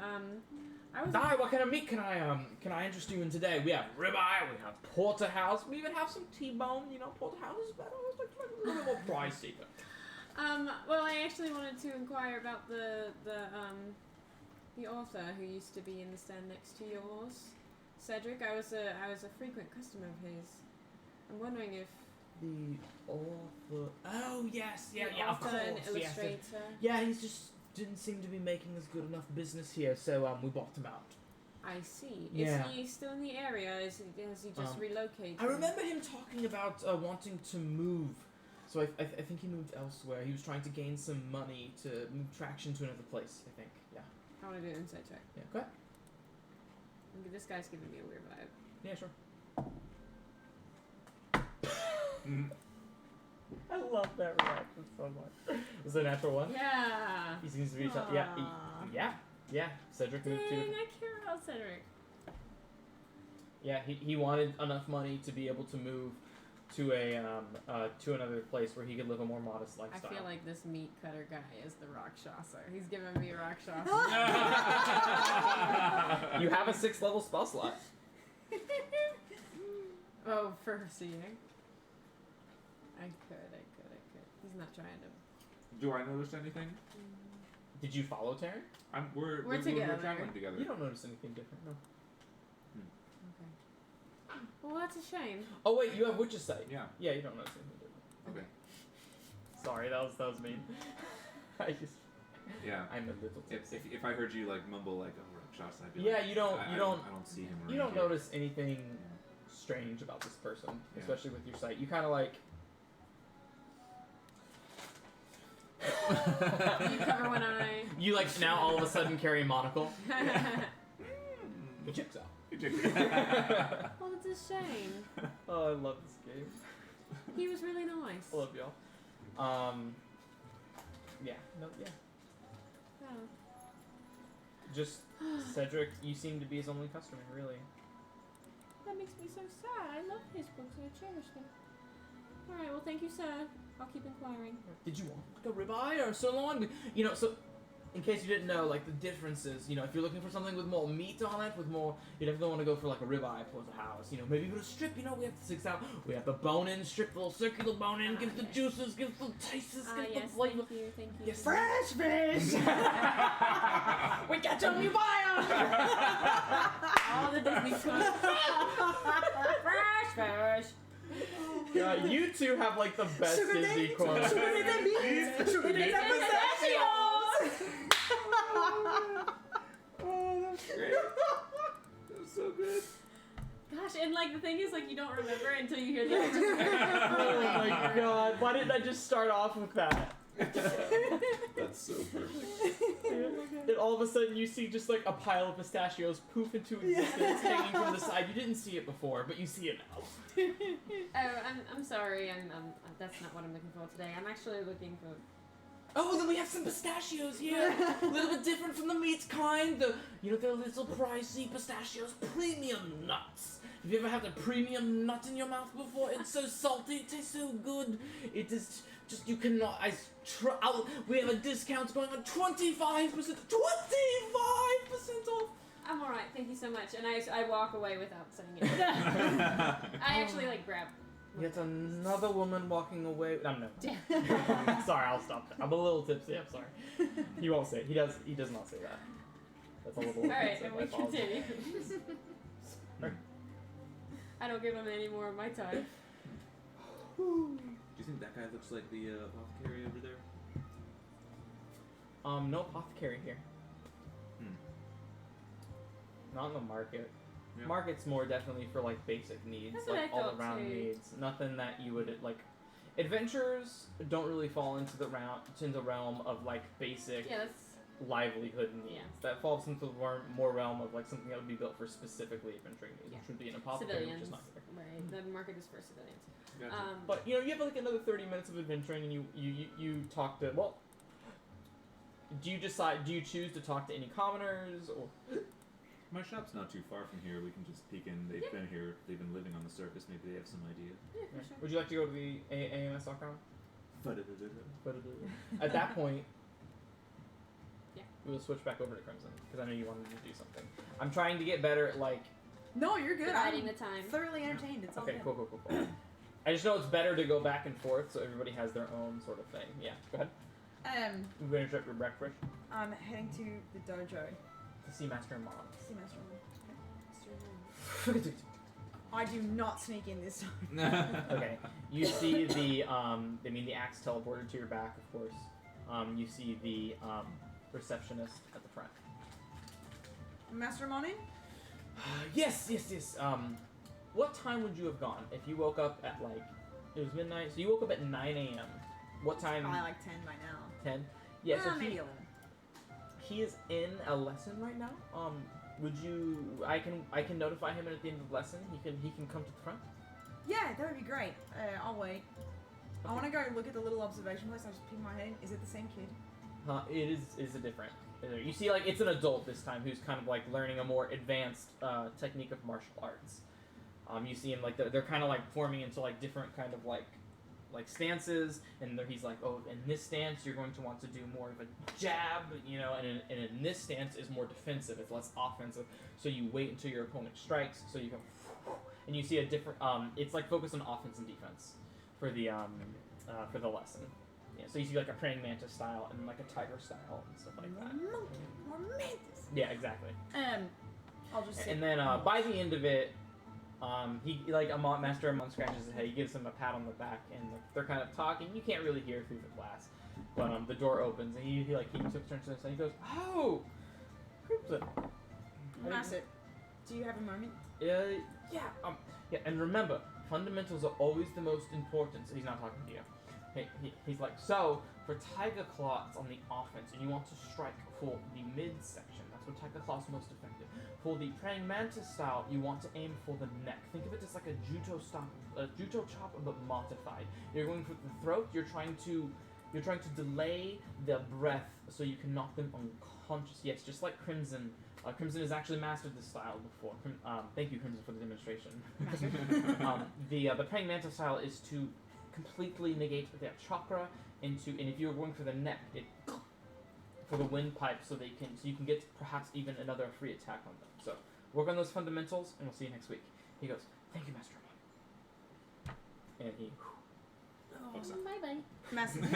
I was. Hi, what kind of meat can I interest you in today? We have ribeye, we have porterhouse, we even have some T-bone. Porterhouse is better. It's like a little more pricey. But... Well, I actually wanted to inquire about the author who used to be in the stand next to yours, Cedric. I was a frequent customer of his. I'm wondering if the author. Oh yes, yeah, the of author course. and illustrator. Yeah, he's just didn't seem to be making as good enough business here, so we bought him out. I see. Yeah. Is he still in the area? Has he just relocated? I remember him talking about wanting to move. So I think he moved elsewhere. He was trying to gain some money to move traction to another place, I think. Yeah. I want to do an insight check. Yeah, go ahead. This guy's giving me a weird vibe. Yeah, sure. I love that reaction so much. Was it a natural one? Yeah. He seems to be... Aww. Yeah. Cedric Dang, moved to... I care about Cedric. Yeah, he wanted enough money to be able to move to to another place where he could live a more modest lifestyle. I feel like this meat cutter guy is the Rakshasa. He's giving me a Rakshasa. You have a 6th level spell slot. Oh, for seeing. I could. He's not trying to. Do I notice anything? Did you follow Taryn? We're together. We're traveling together. You don't notice anything different, no. Okay. Well, that's a shame. Oh wait, you have Witch's Sight. Yeah. Yeah, you don't notice anything different. Okay. Sorry, that was mean. I just. Yeah. I'm a little tipsy. If I heard you like mumble like Rakshasa, I'd be Yeah, like, you don't. I don't see him. You don't notice anything strange about this person, Yeah. especially with your sight. You kind of like. You cover one eye. You like now all of a sudden carry a monocle. It checks out. Well, it's a shame. Oh, I love this game. He was really nice. I love y'all. Yeah. No. Yeah. Oh. Just Cedric. You seem to be his only customer, really. That makes me so sad. I love his books and I cherish them. Alright, well, thank you, sir. I'll keep inquiring. Did you want like a ribeye or sirloin? You know, so in case you didn't know, like the differences. You know, if you're looking for something with more meat on it, with more, you definitely want to go for like a ribeye for the house. You know, maybe with a strip. You know, we have the 6 out. We have the bone-in strip, little circular bone-in. Gives the juices, gives the tastes, gives Yes, the flavor. thank you, thank you. Yes. Fresh fish! We catch 'em, you buy 'em! All the Disney stuff. Fresh fish. You two have like the best Disney quotes. Sugar dates and beans! Sugar dates and pistachios! Oh, that's great. That was so good. Gosh, and like the thing is, like you don't remember until you hear the. Oh my god! Why didn't I just start off with that? That's so perfect. And all of a sudden you see just like a pile of pistachios poof into existence hanging from the side. You didn't see it before, but you see it now. Oh, I'm sorry. That's not what I'm looking for today. I'm actually looking for. Oh, then we have some pistachios here. A little bit different from the meat kind. They're a little pricey pistachios, premium nuts. Have you ever had a premium nut in your mouth before? It's so salty, it tastes so good. It is just, you cannot, we have a discount going on 25%, 25% off. I'm all right. Thank you so much. And I walk away without saying it. I actually like grab. Yet another woman walking away. No. Sorry, I'll stop there. I'm a little tipsy. I'm sorry. He won't say it. He does not say that. That's a little. All right, offensive. and I we apologize. continue. I don't give him any more of my time. Do you think that guy looks like the apothecary over there? No apothecary here. Not in the market. Yeah. Market's more definitely for like basic needs, That's what like I all thought, around too. needs. Nothing that you would like. Adventurers don't really fall into the realm of like basic Yeah, that's. livelihood needs. Yeah. That falls into the more realm of like something that would be built for specifically adventuring needs, Yeah. which would be an apothecary, Civilians. which is not here. Right. The market is for civilians. Gotcha. But you know, you have like another 30 minutes of adventuring, and you talk to. Well, do you choose to talk to any commoners or? My shop's not too far from here. We can just peek in. They've been here. They've been living on the surface. Maybe they have some idea. Yeah, for sure. Would you like to go to the AMS.com? At that point, Yeah. we'll switch back over to Crimson because I know you wanted to do something. I'm trying to get better at like. No, you're good. Dividing I'm the time. thoroughly entertained. It's all Okay, good. cool. I just know it's better to go back and forth so everybody has their own sort of thing. Yeah, go ahead. I'm We're going to interrupt your breakfast heading to the dojo. to see Master Mom. See Master Room. I do not sneak in this time. Okay, you see the the axe teleported to your back, of course. You see the receptionist at the front. Master Monin? Yes. What time would you have gone if you woke up at like it was midnight? So you woke up at 9 a.m. What time? Probably like 10 by now. 10. Yeah. So Maybe 11. he is in a lesson right now. Would you? I can notify him at the end of the lesson. He can come to the front. Yeah, that would be great. I'll wait. I want to go look at the little observation place. I just peek my head in. Is it the same kid? It is a different. You see, like it's an adult this time who's kind of like learning a more advanced technique of martial arts. You see him like they're kind of like forming into like different kind of like stances, and he's like, oh, in this stance you're going to want to do more of a jab, you know, and in this stance is more defensive, it's less offensive. So you wait until your opponent strikes, so you can, and you see a different. It's like focused on offense and defense for the lesson. Yeah, so you see like a praying mantis style and like a tiger style and stuff like that. More mantis. Yeah, exactly. I'll just sit. And then by the end of it, he Master Amon scratches his head. He gives him a pat on the back, and they're kind of talking. You can't really hear through the glass, but the door opens, and he took turns to this, and he goes, "Oh, Crimson." Master, do you have a moment? Yeah. And remember, fundamentals are always the most important. So he's not talking to you. He's like, so for Tiger Claw, it's on the offense, and you want to strike for the midsection. That's where Tiger Claw is most effective. For the Praying Mantis style, you want to aim for the neck. Think of it as like a Juto chop, but modified. You're going for the throat. You're trying to delay the breath so you can knock them unconscious. Yes, just like Crimson. Crimson has actually mastered this style before. Thank you, Crimson, for the demonstration. The Praying Mantis style is to completely negate their chakra and if you're going for the neck, for the windpipe, so you can get perhaps even another free attack on them. So work on those fundamentals, and we'll see you next week. He goes, thank you, Master Ramon. And he. Bye bye. Master, do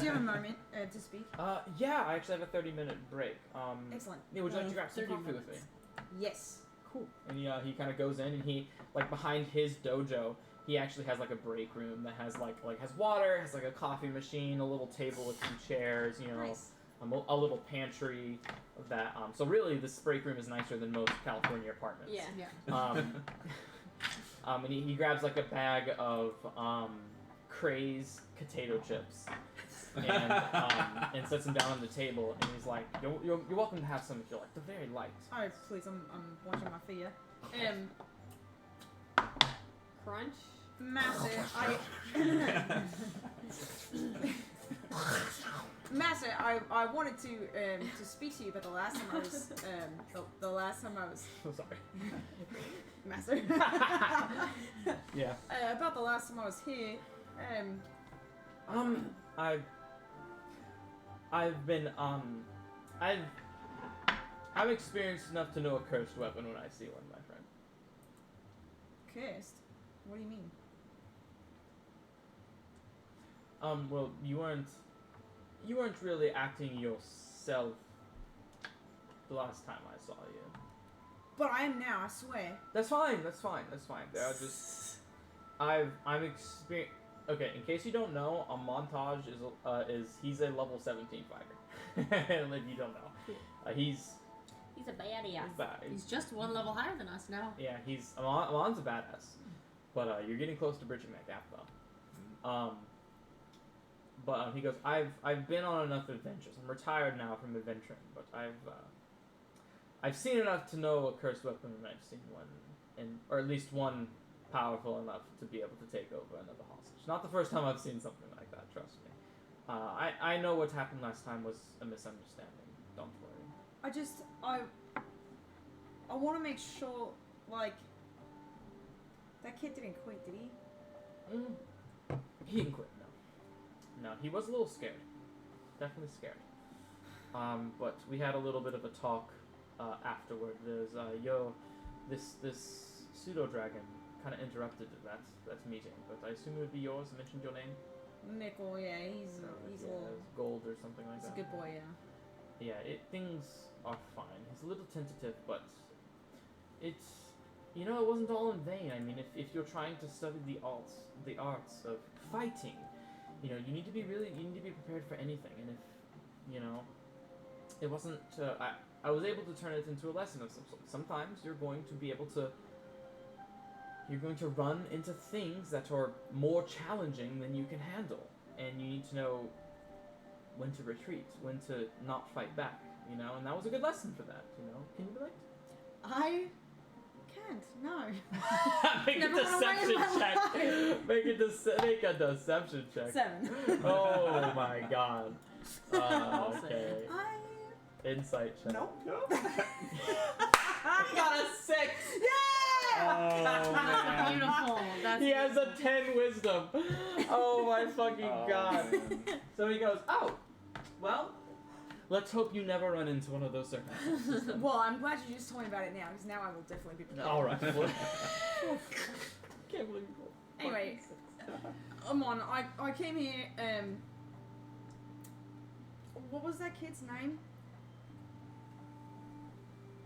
you have a moment to speak? Yeah, I actually have a 30-minute break. Excellent. Yeah, would you like to grab some 30 coffee with me? Yes. Cool. And he kind of goes in, and he, like, behind his dojo, he actually has like a break room that has has water, has like a coffee machine, a little table with some chairs, Nice. A little pantry that so really this break room is nicer than most California apartments. Yeah. And he grabs like a bag of Craze potato chips and sets them down on the table, and he's like, you're welcome to have some if you like. They're very light. Oh, please, I'm watching my fear. Crunch. Master, Master, I wanted to speak to you about the last time I was the last time I was So sorry. Master. Yeah. About the last time I was here. I'm experienced enough to know a cursed weapon when I see one, my friend. Cursed? What do you mean? Well, you weren't really acting yourself the last time I saw you. But I am now, I swear. That's fine. There are just I'm experienced. Okay, in case you don't know, a montage is he's a level 17 fighter. If you don't know, he's He's a badass. bad. He's just one level higher than us now. Yeah, Amon's a badass, but you're getting close to bridging that gap though. But he goes, I've been on enough adventures. I'm retired now from adventuring, but I've seen enough to know a cursed weapon, and I've seen one, or at least one powerful enough to be able to take over another hostage. Not the first time I've seen something like that, trust me. I know what happened last time was a misunderstanding. Don't worry. I want to make sure, like, that kid didn't quit, did he? He didn't quit, no. No, he was a little scared. Definitely scared. But we had a little bit of a talk afterward. There's this pseudo dragon kind of interrupted that meeting, but I assume it would be yours. I mentioned your name. Nickel, yeah, he's a little. Gold or something like He's that. a good boy, yeah. Yeah, things are fine. He's a little tentative, but it's it wasn't all in vain. I mean, if you're trying to study the arts of fighting, you need to be prepared for anything. And if it wasn't. I was able to turn it into a lesson of some sort. Sometimes you're going to be able to. You're going to run into things that are more challenging than you can handle, and you need to know when to retreat, when to not fight back, and that was a good lesson for that, Can you relate? I can't, no. Make a Never went away in deception my check. life. Make a deception check. 7. Oh my god. Okay. Insight check. Nope. He got a 6. Yeah! Oh man. Beautiful. That's He has a 10 wisdom. Oh my fucking god. So he goes, oh, well, let's hope you never run into one of those circumstances. Well, I'm glad you just told me about it now, because now I will definitely be prepared. All right. Can't believe you. Anyway, Amon, I came here, what was that kid's name?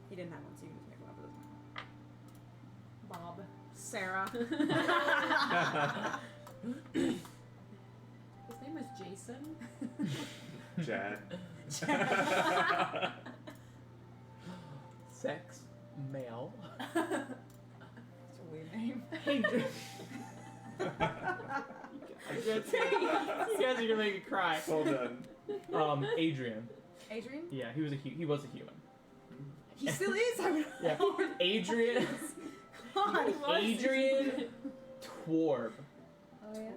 He didn't have one, so you can just make one up with his Bob. Sarah. His name is Jason. Chad. Sex, male. It's a weird name. Hey, You guys are gonna make me cry. Well done. Adrian. Adrian? Yeah, he was a human. He still is. I would Yeah. Adrian. God. Adrian Tworb. Oh yeah.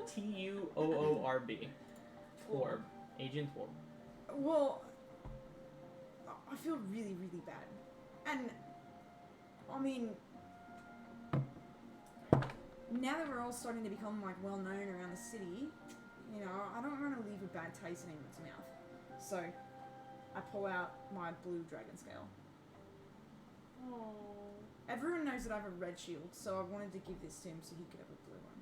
Tuoorb. Tworb. Adrian Tworb. Well, I feel really, really bad. And, I mean, now that we're all starting to become, like, well-known around the city, you know, I don't want to leave a bad taste in anyone's mouth. So, I pull out my blue dragon scale. Oh. Everyone knows that I have a red shield, so I wanted to give this to him so he could have a blue one.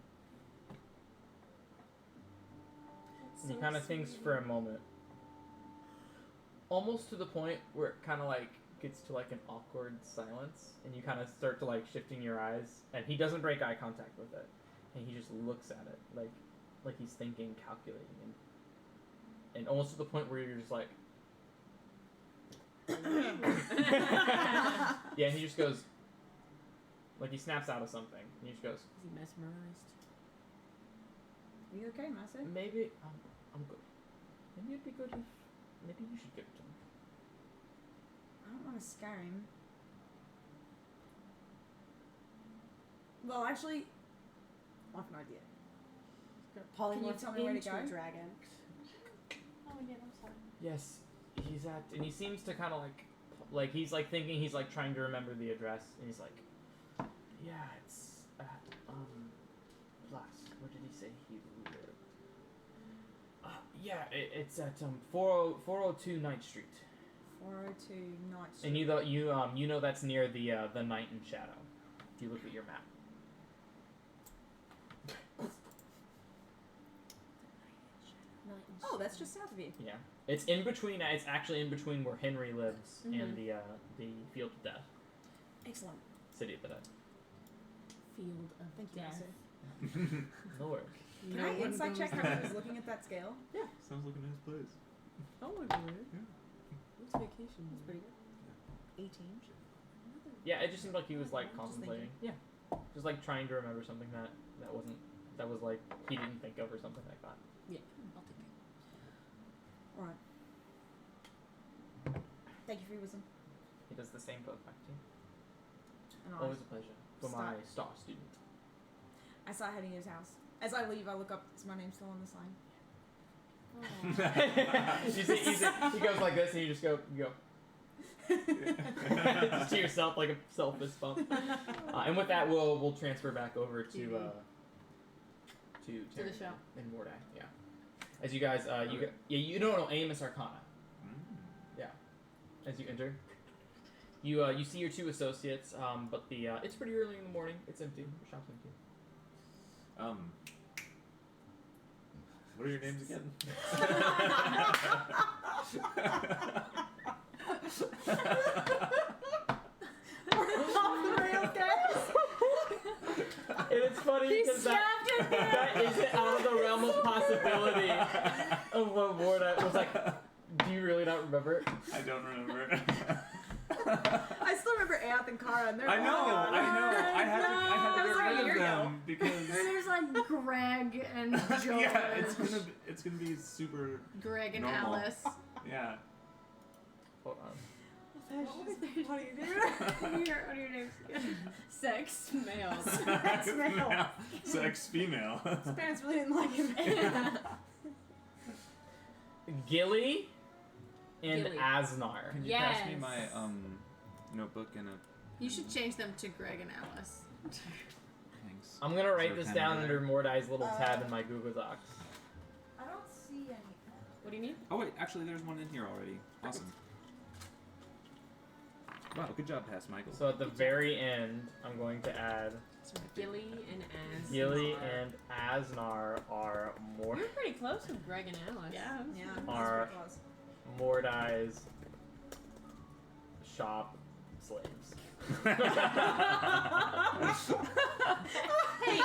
And he kind of thinks for a moment. Almost to the point where it kind of like gets to like an awkward silence, and you kind of start to like shifting your eyes, and he doesn't break eye contact with it, and he just looks at it like he's thinking, calculating, and almost to the point where you're just like, yeah, and he just goes, like he snaps out of something, and he just goes, Is he mesmerized? Are you okay, Master? maybe I'm good. Maybe it'd be good if maybe you should give it to him. I don't want to scare him. Well, actually, I have an idea. Can you tell me where to go? Dragon. Oh yeah, I'm sorry. Yes, he's at, and he seems to kind of like he's like thinking, he's like trying to remember the address, and he's like, yeah, it's at Blast. Where did he say he lived? Yeah, it's at 402 Ninth Street. 402 Night Street. And you know that's near the Night in Shadow. If you look at your map. Oh, that's just south of you. Yeah, it's in between. It's actually in between where Henry lives and the Field of Death, Excellent. City of the Dead. Field of Thank you, death. Master. No worries. Can I insight check how he was looking at that scale? Sounds like a nice place. Oh my god. What's vacation? That's pretty good. 18. Yeah, it just seemed like he was like Just contemplating. Yeah, just like trying to remember something that was like he didn't think of or something like that. Yeah, I'll take it. Alright. Thank you for your wisdom. He does the same both back to you. And Always a pleasure. For my star student. I start heading to his house. As I leave, I look up. Is my name still on the sign? He goes like this, and you just go. Just to yourself, like a self-fist bump. And with that, we'll transfer back over to the Terry show. and Mordai. Yeah. As you guys, you don't know Amos Arcana. Yeah. As you enter, you see your two associates, but it's pretty early in the morning. It's empty. The shop's empty. What are your names again? Off the rails, guys. And it's funny because that isn't out of the realm of possibility of what Mordai was like. Do you really not remember it? I don't remember. I still remember Aoth and Kara, and they're I know. I had That to was get like a rid year of ago. them because And there's like Greg and Joe. yeah, it's gonna be super. Greg and normal. Alice. Yeah. Hold on. What are you doing? What are your names again? Sex males. Sex male. Sex female. His parents really didn't like him. Gilly and Gilly. Asnar. Can you pass me Yes. my notebook and a You should change them to Greg and Alice. thanks. I'm gonna write Is there this a pen down over under there? Mordai's little tab in my Google Docs. I don't see any. What do you need? Oh wait, actually, there's one in here already. Awesome. Wow, good job, Pass Michael. So at the very end, I'm going to add Gilly and Az. Gilly and Asnar are You were pretty close with Greg and Alice. Yeah. Yeah, Are- that's what it was. Mordai's shop slaves. Hey,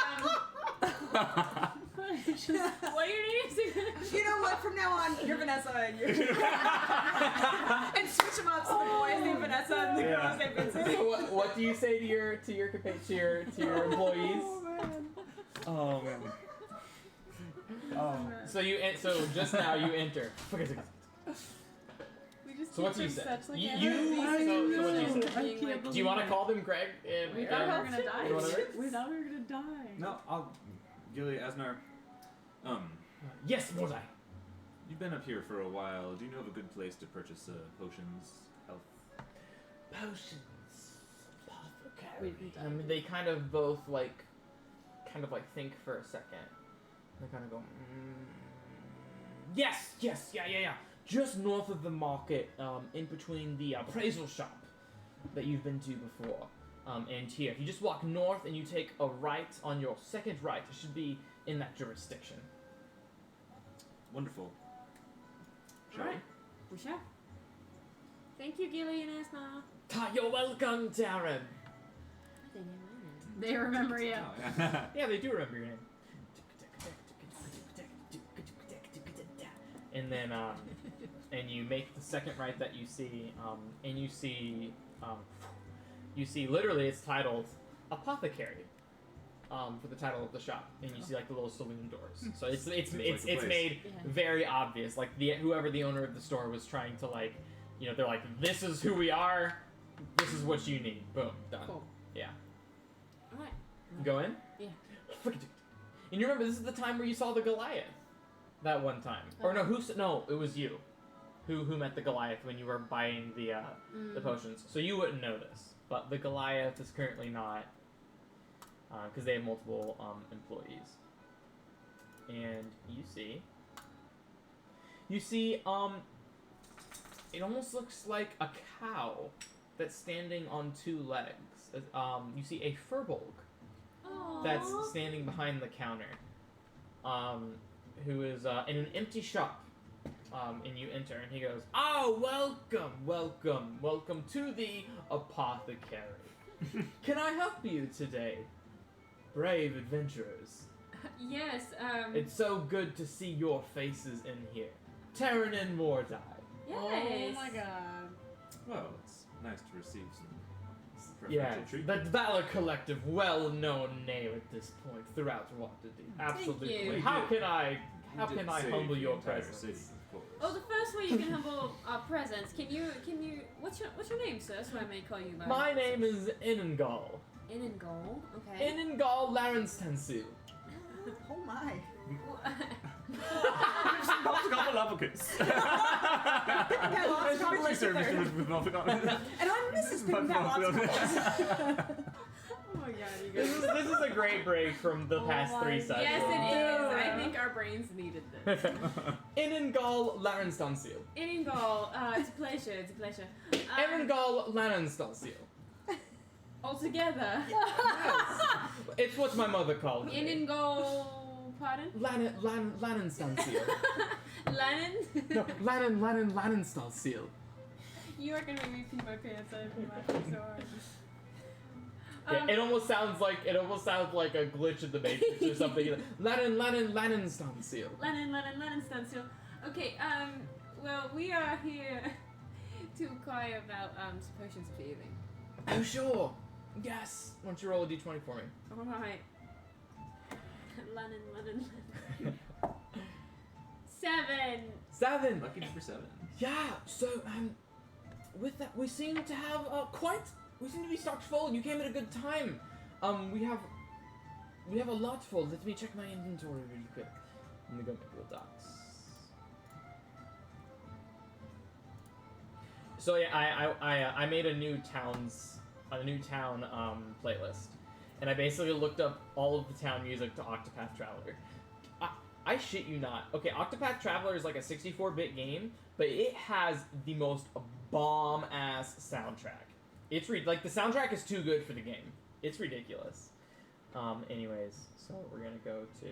what are your names? You know what? From now on, you're Vanessa and you're. And switch them up so the boys name Vanessa and the girls name Vincent. So what do you say to your employees? Oh man. Oh man. Oh. So so just now you enter. We just So what do you say? such, like, You- amazing so what do you things say? being, like, Do you want to call them Greg? And, We thought we were and- gonna die. You wanna- We thought we were gonna die. No, I'll. Gilly, Asnar. Yes, Mordai. You've been up here for a while. Do you know of a good place to purchase potions, health? Potions. Apothecary. They kind of both think for a second. They kind of go, yes, yeah. Just north of the market, in between the appraisal shop that you've been to before, and here. If you just walk north and you take a right on your second right, it should be in that jurisdiction. Wonderful. Shall Alright. We shall. Thank you, Gilly and Asma. You're welcome, Darren. They remember we? you. Oh, yeah. Yeah, they do remember your name. And then, and you make the second right that you see, and you see literally it's titled Apothecary, for the title of the shop, and you see like the little saloon doors. So it's like the place. made very obvious. Like whoever the owner of the store was trying to they're like, this is who we are, this is what you need. Boom, done. Cool. Yeah. Alright. Go in? Yeah. And you remember this is the time where you saw the Goliath. That one time. Or no, it was you. Who met the Goliath when you were buying the potions. So you wouldn't know this. But the Goliath is currently not, because they have multiple employees. And you see, it almost looks like a cow that's standing on two legs. You see a furbolg that's standing behind the counter, who is in an empty shop. And you enter, and he goes, "Oh, welcome to the apothecary. Can I help you today, brave adventurers? Yes, It's so good to see your faces in here, Terran and Mordai. yes. Oh my god. Well, it's nice to receive some Yeah, preferential the treatment. Valor Collective, well-known name at this point throughout Waterdeep. Absolutely. you. How can I We did save humble the your entire presence? city, of course. Oh, the first way you can humble our presence. Can you? What's your name, sir? So I may call you by. My name is Inengal. Inengal. Okay. Inengal Larenstensil. Oh my. Galapagos. Got lots of compliments with her. with And I'm Mrs. Pink got lots of compliments. Oh my god, you This guys. is a great break from the past my 3 sessions. Yes, it is. I think our brains needed this. Inengal Larenstensil. Inengal. It's a pleasure. It's a pleasure. Inengal Larenstensil. All together. It's what my mother called me. Inengal. Pardon? Larenstensil. Lennon. No, Larenstensil. You are gonna make me pee my pants. I'm laughing so hard. Yeah, it almost sounds like a glitch in the Matrix or something. Larenstensil. Lennon Stencil. Okay, well, we are here to inquire about, potions of healing. Oh sure. Yes. Why don't you roll a d20 for me? Alright. Lennon. 7! 7. Lucky number 7. Yeah. So with that, we seem to have we seem to be stocked full. You came at a good time. We have a lot full. Let me check my inventory really quick. Let me go make the docs. So yeah, I made a new town playlist, and I basically looked up all of the town music to Octopath Traveler. I shit you not. Okay, Octopath Traveler is like a 64-bit game, but it has the most bomb-ass soundtrack. It's like the soundtrack is too good for the game. It's ridiculous. Anyways, so we're gonna go to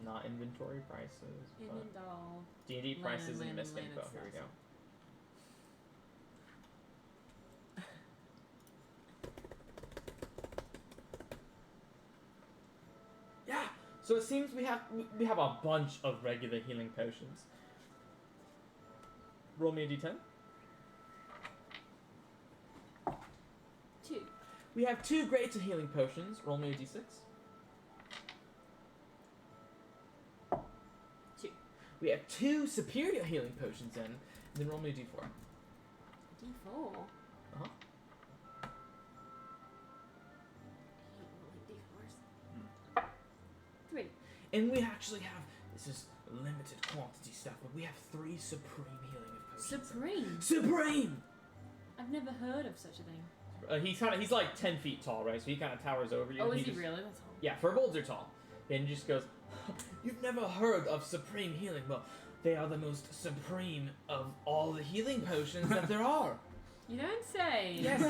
not inventory prices, but Inengal. D&D prices and Lennon, missed info. Here we go. Yeah. So it seems we have a bunch of regular healing potions. Roll me a d10. 2. We have 2 greater healing potions. Roll me a d6. We have 2 superior healing potions in, and then roll me a d4. D4. Uh-huh. D4s. 3. And we actually have, this is limited quantity stuff, but we have 3 supreme healing of potions. Supreme. Supreme! I've never heard of such a thing. He's like 10 feet tall, right? So he kind of towers over you. Oh, and is he just- really? That's all. Yeah, furbolgs are tall. And he just goes, you've never heard of supreme healing. Well, they are the most supreme of all the healing potions that there are. You don't say. Yes,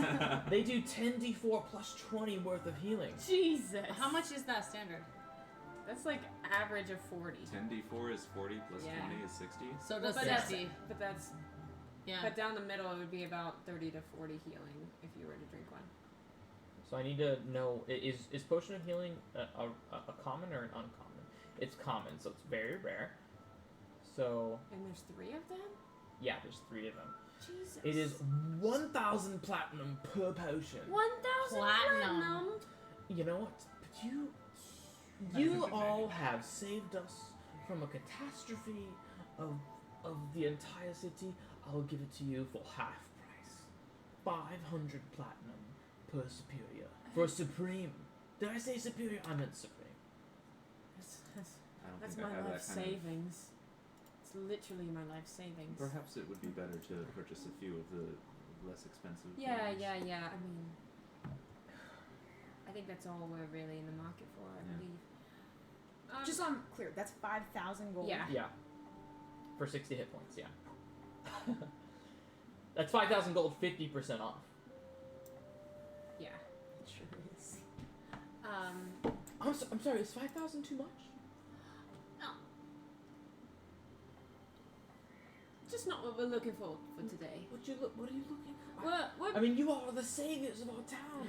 they do 10d4 plus 20 worth of healing. Jesus. How much is that standard? That's like average of 40. 10d4 is 40 plus Yeah. 20 is 60. So Well, does but that's 60. Yeah. But down the middle it would be about 30 to 40 healing if you were to drink one. So I need to know, is potion of healing a common or an uncommon? It's common, so it's very rare. So, And there's 3 of them? yeah, there's 3 of them. Jesus. It is 1,000 platinum per potion. 1,000 Platinum. platinum. You know what? But you all have saved us from a catastrophe of the entire city. I'll give it to you for half price. 500 platinum per superior. For supreme. Did I say superior? I meant supreme. I don't That's think my I have life that kind savings. It's literally my life savings. of. Perhaps it would be better to purchase a few of the less expensive. Yeah, things. yeah. I mean, I think that's all we're really in the market for, I Yeah. believe. Just so I'm clear, that's 5,000 gold. Yeah. Yeah. For 60 hit points, yeah. That's 5,000 gold, 50% off. Yeah, it sure is. I'm sorry, is 5,000 too much? Just not what we're looking for today. What are you looking for? We're I mean, you are the saviors of our town.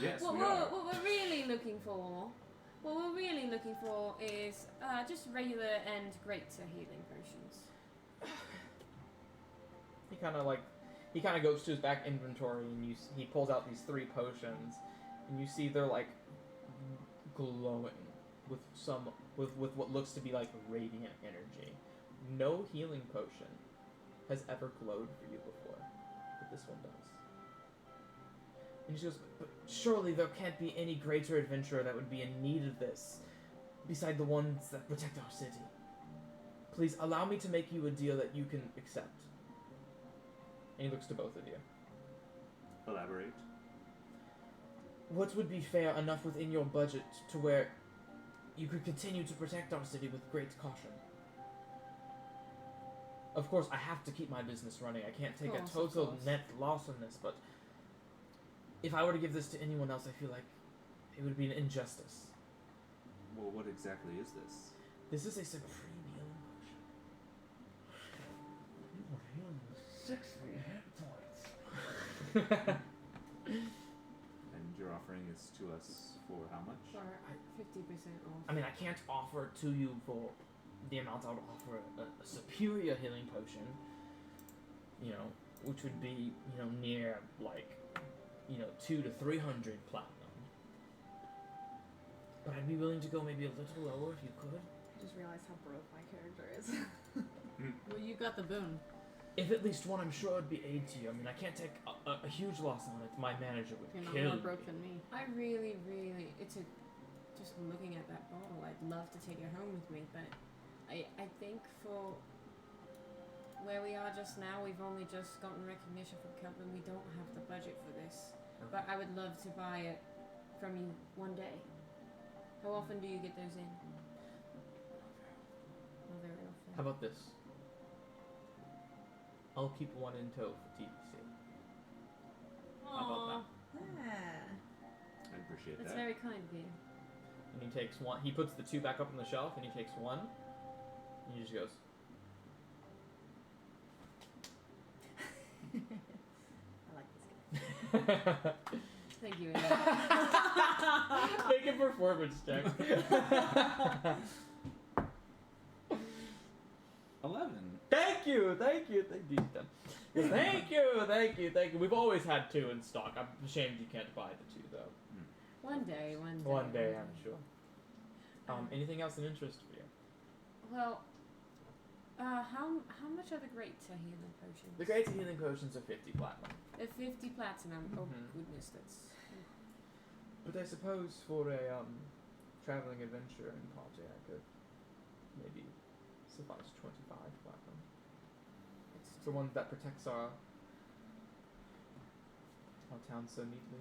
Yes, what we we're, are. what we're really looking for, is just regular and greater healing potions. He kind of goes to his back inventory and he pulls out these 3 potions, and you see they're like glowing with what looks to be like radiant energy. No healing potion has ever glowed for you before, but this one does. And she goes, but surely there can't be any greater adventurer that would be in need of this, beside the ones that protect our city. Please allow me to make you a deal that you can accept. And he looks to both of you. Elaborate. What would be fair enough within your budget to where you could continue to protect our city with great caution? Of course, I have to keep my business running. I can't take a Of total course. net loss on this, but if I were to give this to anyone else, I feel like it would be an injustice. Well, what exactly is this? This is a supreme healing potion. You are healing with 60 hit points. And your offering is to us for how much? For 50% off. I mean, I can't offer it to you for the amount I would offer a superior healing potion, which would be, near, 200 to 300 platinum. But I'd be willing to go maybe a little lower if you could. I just realized how broke my character is. Well, you got the boon. If at least one, I'm sure it'd be aid to you. I mean, I can't take a huge loss on it. My manager would You're not kill more me. broke than me. I really, just looking at that bottle, I'd love to take it home with me, but I think for where we are just now, we've only just gotten recognition from Kelvin. We don't have the budget for this. But I would love to buy it from you one day. How often do you get those in? Not very often. How about this? I'll keep one in tow for TBC. How about that? I appreciate That's that. very kind of you. And he takes one. He puts the 2 back up on the shelf, and he takes one. And he just goes. I like this game. Thank you, Amy. Make a performance check. 11. Thank you. Thank you. We've always had 2 in stock. I'm ashamed you can't buy the 2 though. One day. One day, I'm sure. Anything else of interest for you? Well, How much are the great healing potions? The great healing potions are 50 platinum. They're 50 platinum. Oh Mhm. goodness, that's. But I suppose for a traveling adventurer in party, I could maybe suffice 25 platinum. It's The one that protects our town so neatly.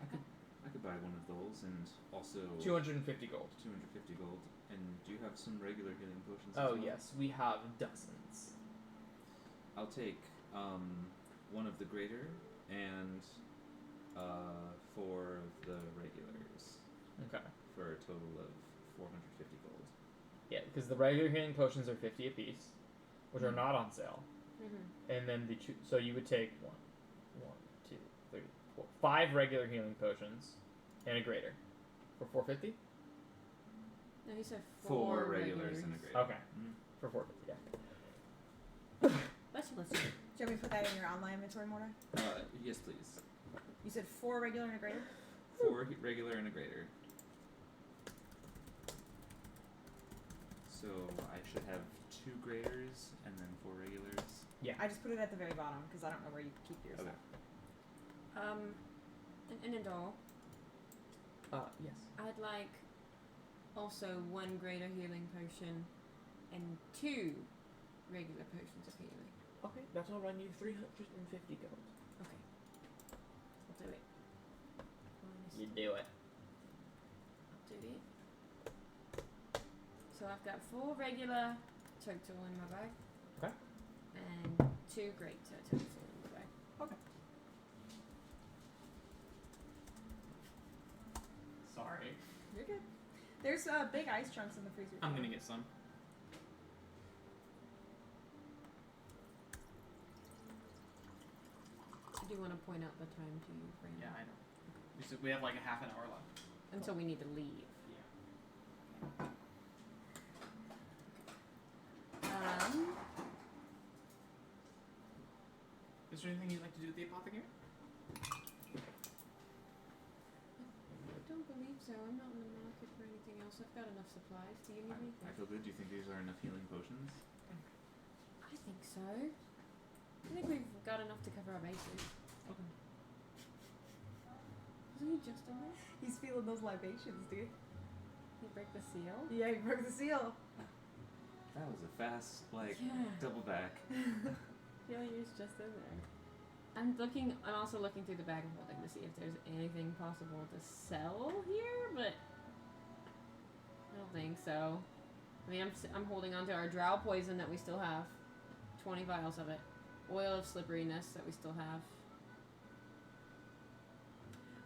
I could buy one of those and also 250 gold. 250 gold. And do you have some regular healing potions? Oh as well? yes, we have dozens. I'll take one of the greater and 4 of the regulars Okay. for a total of 450 gold. Yeah, because the regular healing potions are 50 apiece, which are not on sale. Mm-hmm. And then so you would take 2, 3, 4, 5 regular healing potions and a greater for 450. No, he said 4 regulars and a greater. Okay, Mhm. for 450. Yeah. Let's Do you want me to put that in your online inventory, Mortar? Yes, please. You said 4 regular and a greater? 4 regular and a greater. So I should have 2 graders and then 4 regulars. I just put it at the very bottom because I don't know where you keep your Okay. stuff. an Indor. Yes. I'd like also 1 greater healing potion and 2 regular potions of healing. Okay, that'll run you 350 gold. Okay. I'll do it. You do it. I'll do it. So I've got 4 regular total in my bag. Okay. And 2 great total in my bag. Okay. Sorry. You're good. There's big ice chunks in the freezer. I'm gonna get some. I do want to point out the time to you, Brandon. Yeah, I know. We have like a half an hour left. Until we need to leave. Yeah. Is there anything you'd like to do at the apothecary? I don't believe so. I'm not in the market for anything else. I've got enough supplies. Do you need anything? I feel good. Do you think these are enough healing potions? I think so. I think we've got enough to cover our bases. Okay. Wasn't he just in there? He's feeling those libations, dude. He broke the seal? Yeah, he broke the seal. That was a fast, Yeah. double back. I feel like he was just in there. I'm also looking through the bag of holding to see if there's anything possible to sell here, but I don't think so. I mean, I'm holding on to our drow poison that we still have. 20 vials of it. Oil of slipperiness that we still have.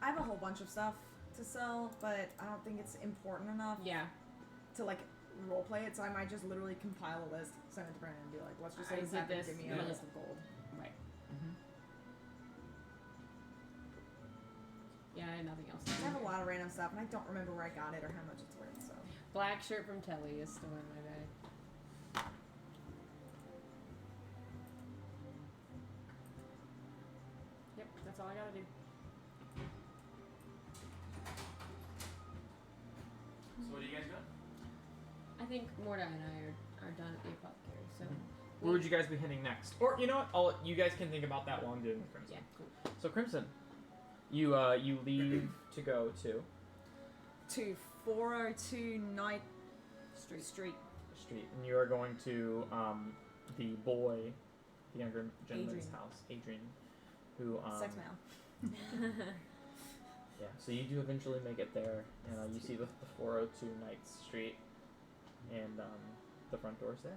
I have a whole bunch of stuff to sell, but I don't think it's important enough Yeah. to roleplay it, so I might just literally compile a list, send it to Brandon, and be like, let's just say I this did happened, this, give me yeah. a list of gold. Right. Mm-hmm. Yeah, I had nothing else. I have a lot of random stuff, and I don't remember where I got it or how much it's worth, so. Black shirt from Telly is still in my bag. Yep, that's all I gotta do. So what do you guys got? I think Morda and I are done at the apothecary, so. Where would you guys be heading next? Or you know what? You guys can think about that while I'm doing the Crimson. Yeah, cool. So Crimson, you leave to go to To 402 Night Street. street, and you are going to the boy, the younger gentleman's Adrian. house, Adrian, who Sex mail. Yeah, so you do eventually make it there, and you see the 402 Night Street, and the front door's there.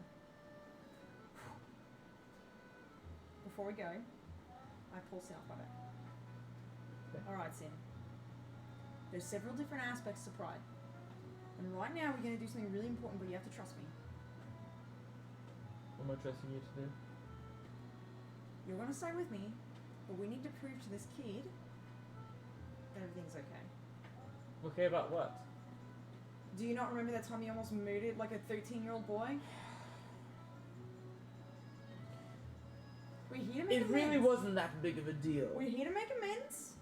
Before we go, I pull Sin off my back. Okay. Alright, Sin. There's several different aspects to pride. And right now we're going to do something really important, but you have to trust me. What am I trusting you to do? You're going to stay with me, but we need to prove to this kid that everything's okay. Okay, about what? Do you not remember that time you almost murdered like a 13-year-old boy? We're here to make It amends. really wasn't that big of a deal. We're here to make amends.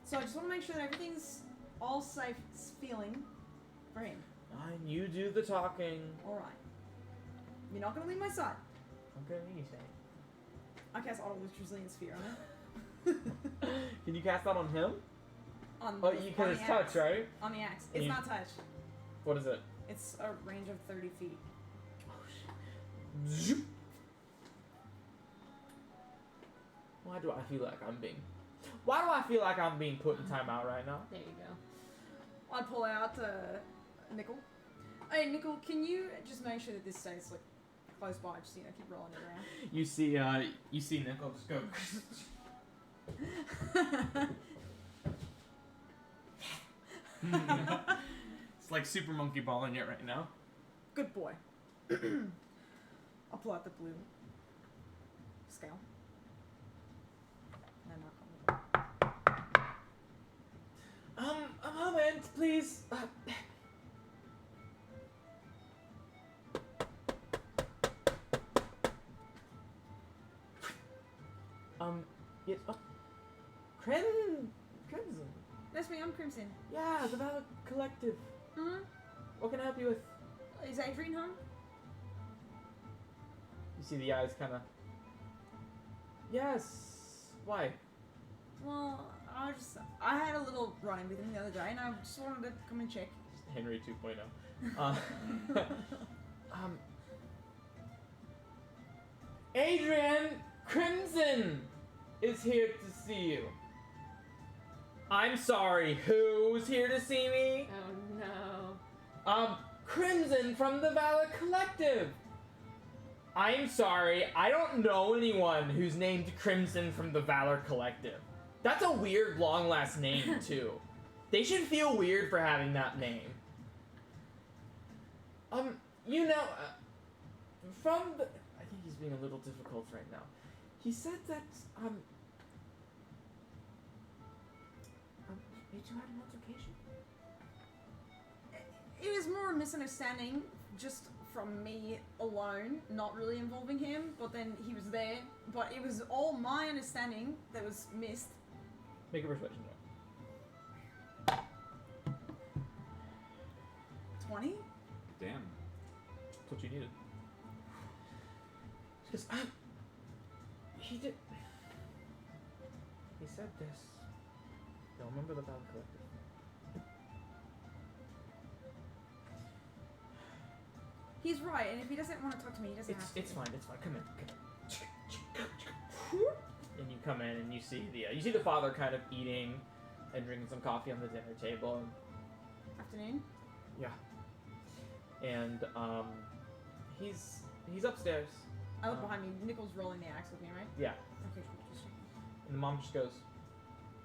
So I just want to make sure that everything's all safe feeling for him. Fine, you do the talking. Alright. You're not gonna leave my side. Okay, anything. I cast Auto Resilient Sphere on it. Can you cast that on him? On Oh, the- because on it's the touch, axe. right? On the axe. And It's you- not touch. What is it? It's a range of 30 feet. Zoop. Why do I feel like I'm being put in timeout right now? There you go. I pull out Nickel. Hey, Nickel, can you just make sure that this stays like close by? Just keep rolling it around. You see Nickel just go. It's like super monkey balling it right now. Good boy. I'll pull out the blue scale. And A moment, please. Yes. Crimson. that's me. I'm Crimson. Yeah, the Valor Collective. Mm-hmm. What can I help you with? Is Adrian home? You see the eyes kind of. Yes. Why? Well, I had a little run-in with him the other day, and I just wanted to come and check. Henry 2.0. Adrian Crimson is here to see you. I'm sorry, who's here to see me? Oh no. Crimson from the Valor Collective. I'm sorry, I don't know anyone who's named Crimson from the Valor Collective. That's a weird long last name, too. They should feel weird for having that name. From the... I think he's being a little difficult right now. He said that, you two had an altercation? It was more a misunderstanding, just from me alone, not really involving him, but then he was there, but it was all my understanding that was missed. Make a persuasion check. 20? Damn. That's what you needed. Because he did. He said this. You'll remember the Valor Collective. He's right, and if he doesn't want to talk to me, he doesn't have to. It's fine. Come in. And you come in and you see the father kind of eating and drinking some coffee on the dinner table. And, Afternoon? yeah. And he's upstairs. I look behind me. Nichols rolling the axe with me, right? Yeah. Okay, just And the mom just goes,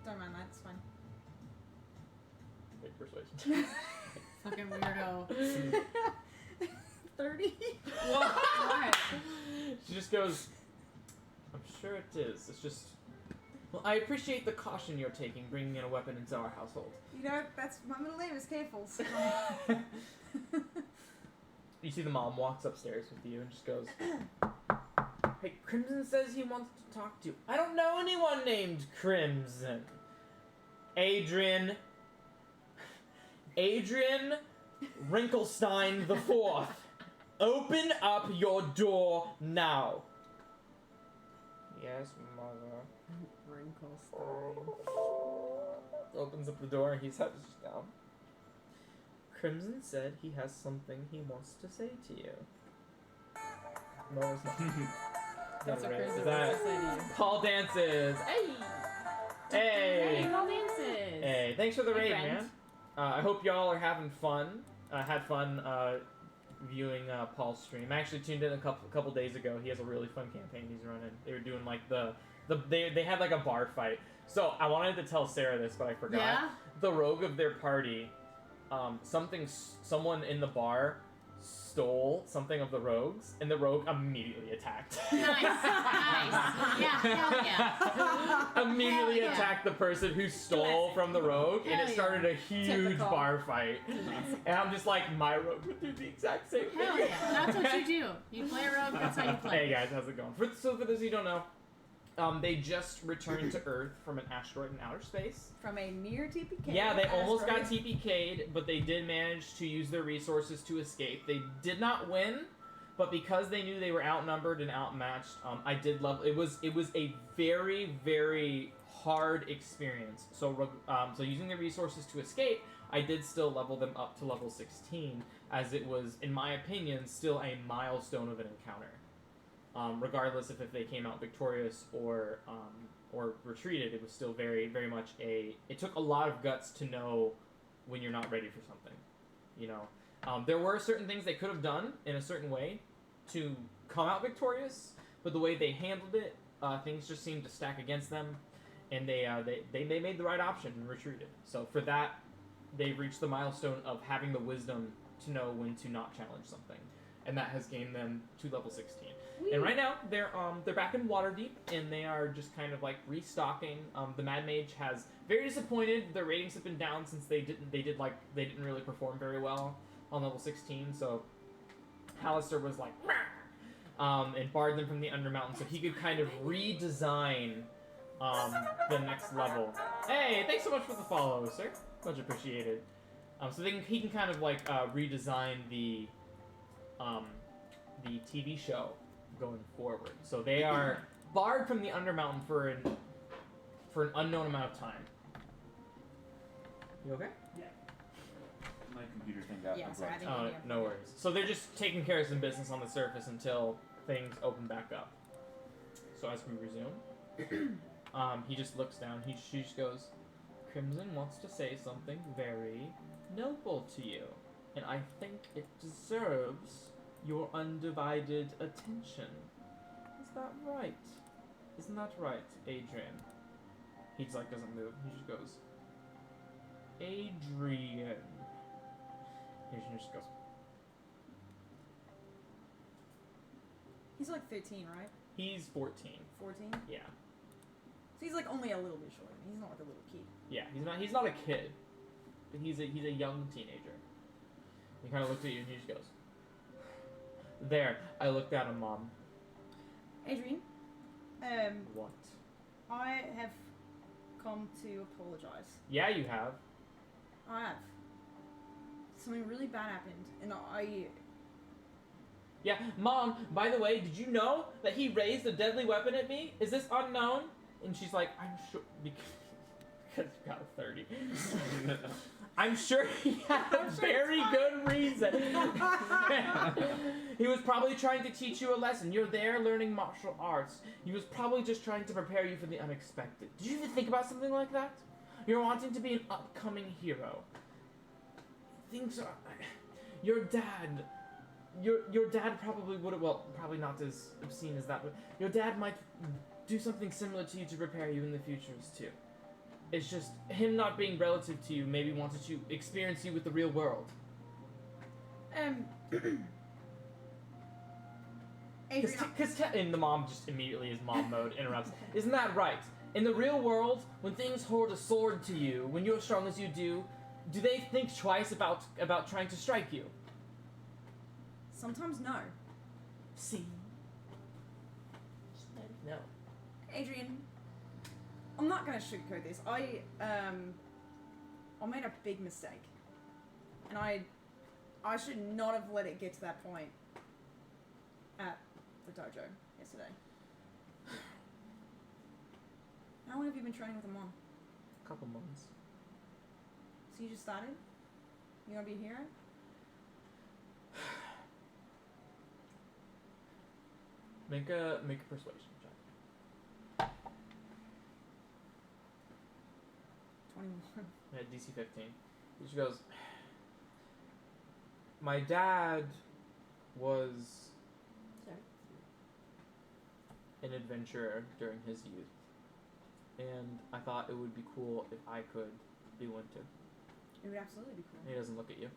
don't mind that. It's fine. "Make persuasion." Fucking weirdo. 30? What? She just goes, "I'm sure it is. It's just. Well, I appreciate the caution you're taking, bringing in a weapon into our household." That's my middle name is Careful. So. You see the mom walks upstairs with you and just goes, "Hey, Crimson says he wants to talk to you." "I don't know anyone named Crimson." Adrian Wrinklestein the Fourth. Open up your door now. Yes, mother. Opens up the door and he sets down. Crimson said he has something he wants to say to you. No, it's not. That's what Crimson Is wants that to say to you. Paul dances. Hey! Hey! Hey, all dances. Hey, thanks for the Hey, raid, friend. man. I hope y'all are having fun. Had fun viewing Paul's stream. I actually tuned in a couple days ago. He has a really fun campaign he's running. They were doing like they had like a bar fight. So I wanted to tell Sarah this, but I forgot. Yeah? The rogue of their party, someone in the bar stole something of the rogues, and the rogue immediately attacked. Nice. Yeah, hell yeah. Immediately Hell yeah. attacked the person who stole from the rogue, and Hell it yeah. started a huge Typical. bar fight. And I'm just like, my rogue would do the exact same thing. Hell yeah. That's what you do. You play a rogue, that's how you play. Hey guys, how's it going? So for those of you who don't know, They just returned to Earth from an asteroid in outer space. From a near TPK. Yeah, they almost got asteroid. TPK'd, but they did manage to use their resources to escape. They did not win, but because they knew they were outnumbered and outmatched, I did love. It was a very, very hard experience. So using the resources to escape, I did still level them up to level 16, as it was, in my opinion, still a milestone of an encounter. Regardless if they came out victorious or retreated, it was still very, very much it took a lot of guts to know when you're not ready for something, you know. There were certain things they could have done in a certain way to come out victorious, but the way they handled it, things just seemed to stack against them, and they made the right option and retreated. So for that, they've reached the milestone of having the wisdom to know when to not challenge something, and that has gained them to level 16. And right now they're back in Waterdeep, and they are just kind of like restocking. The Mad Mage has very disappointed. Their ratings have been down since they didn't really perform very well on level 16. So Hallister was like, and barred them from the Undermountain so he could kind of redesign the next level. Hey, thanks so much for the follow, sir. Much appreciated. So he can kind of like redesign the TV show going forward. So they are barred from the Undermountain for an unknown amount of time. You okay? My computer thing got Yeah, sorry, I neglected. didn't Oh, no worries. So they're just taking care of some business on the surface until things open back up. So as we resume, he just looks down. She just goes, Crimson wants to say something very noble to you, and I think it deserves your undivided attention. Is that right? Isn't that right, Adrian? He just like doesn't move. He just goes, Adrian. Adrian just goes, He's like 13, right? he's 14. 14? Yeah. So he's like only a little bit shorter. He's not like a little kid. Yeah, he's not a kid, but he's a young teenager. He kind of looks at you and he just goes, there. I looked at him, Mom. Adrian, What? I have come to apologize. Yeah, you have. I have. Something really bad happened, and Yeah, Mom, by the way, did you know that he raised a deadly weapon at me? Is this unknown? And she's like, I'm sure, because you got a 30. I'm sure he had a very good reason. He was probably trying to teach you a lesson. You're there learning martial arts. He was probably just trying to prepare you for the unexpected. Did you even think about something like that? You're wanting to be an upcoming hero. Things are... Your dad probably would have... Well, probably not as obscene as that, but your dad might do something similar to you to prepare you in the futures, too. It's just him not being relative to you maybe wanted to experience you with the real world. Adrian, And the mom just immediately, his mom mode, interrupts. Isn't that right? In the real world, when things hold a sword to you, when you're as strong as you do they think twice about trying to strike you? sometimes no. See? Just let it know. Adrian, I'm not gonna sugarcoat this. I made a big mistake, and I should not have let it get to that point at the dojo yesterday. How long have you been training with him on? A couple months. So you just started? You wanna be a hero? Make a persuasion check. 21. At DC 15. She goes, my dad was an adventurer during his youth, and I thought it would be cool if I could be one too. It would absolutely be cool. He doesn't look at you.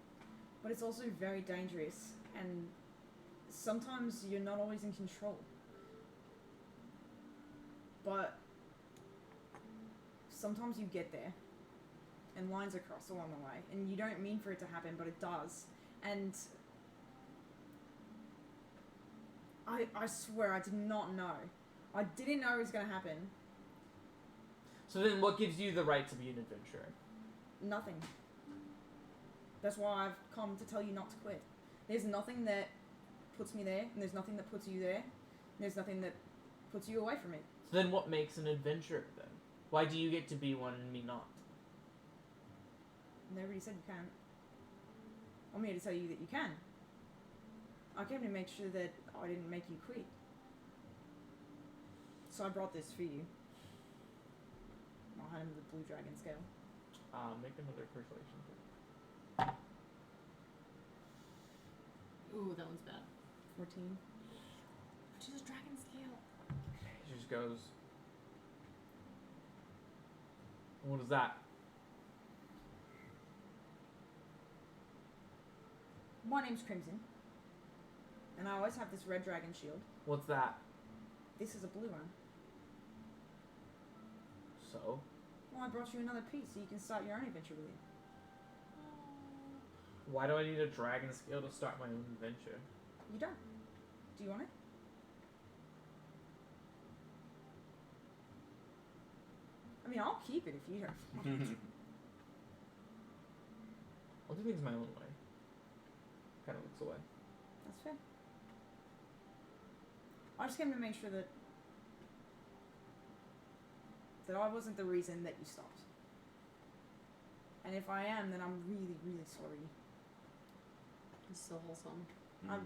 But it's also very dangerous, and sometimes you're not always in control. But sometimes you get there, and lines are crossed along the way, and you don't mean for it to happen, but it does. And I swear I did not know I didn't know it was gonna happen. So then what gives you the right to be an adventurer? Nothing. That's why I've come to tell you not to quit. There's nothing that puts me there, and there's nothing that puts you there, and there's nothing that puts you away from it. So then what makes an adventurer then? Why do you get to be one and me not? Nobody said you can't. I'm here to tell you that you can. I came to make sure that I didn't make you quit. So I brought this for you. I'll hand him the blue dragon scale. Make another persuasion check. Ooh, that one's bad. 14. Choose dragon scale. He just goes. What is that? My name's Crimson. And I always have this red dragon shield. What's that? This is a blue one. So? Well, I brought you another piece so you can start your own adventure with it. Why do I need a dragon scale to start my own adventure? You don't. Do you want it? I mean, I'll keep it if you don't want it. I'll do things my own way. Kind of looks away. That's fair. I just came to make sure that I wasn't the reason that you stopped. And if I am, then I'm really, really sorry. It's so wholesome. I'd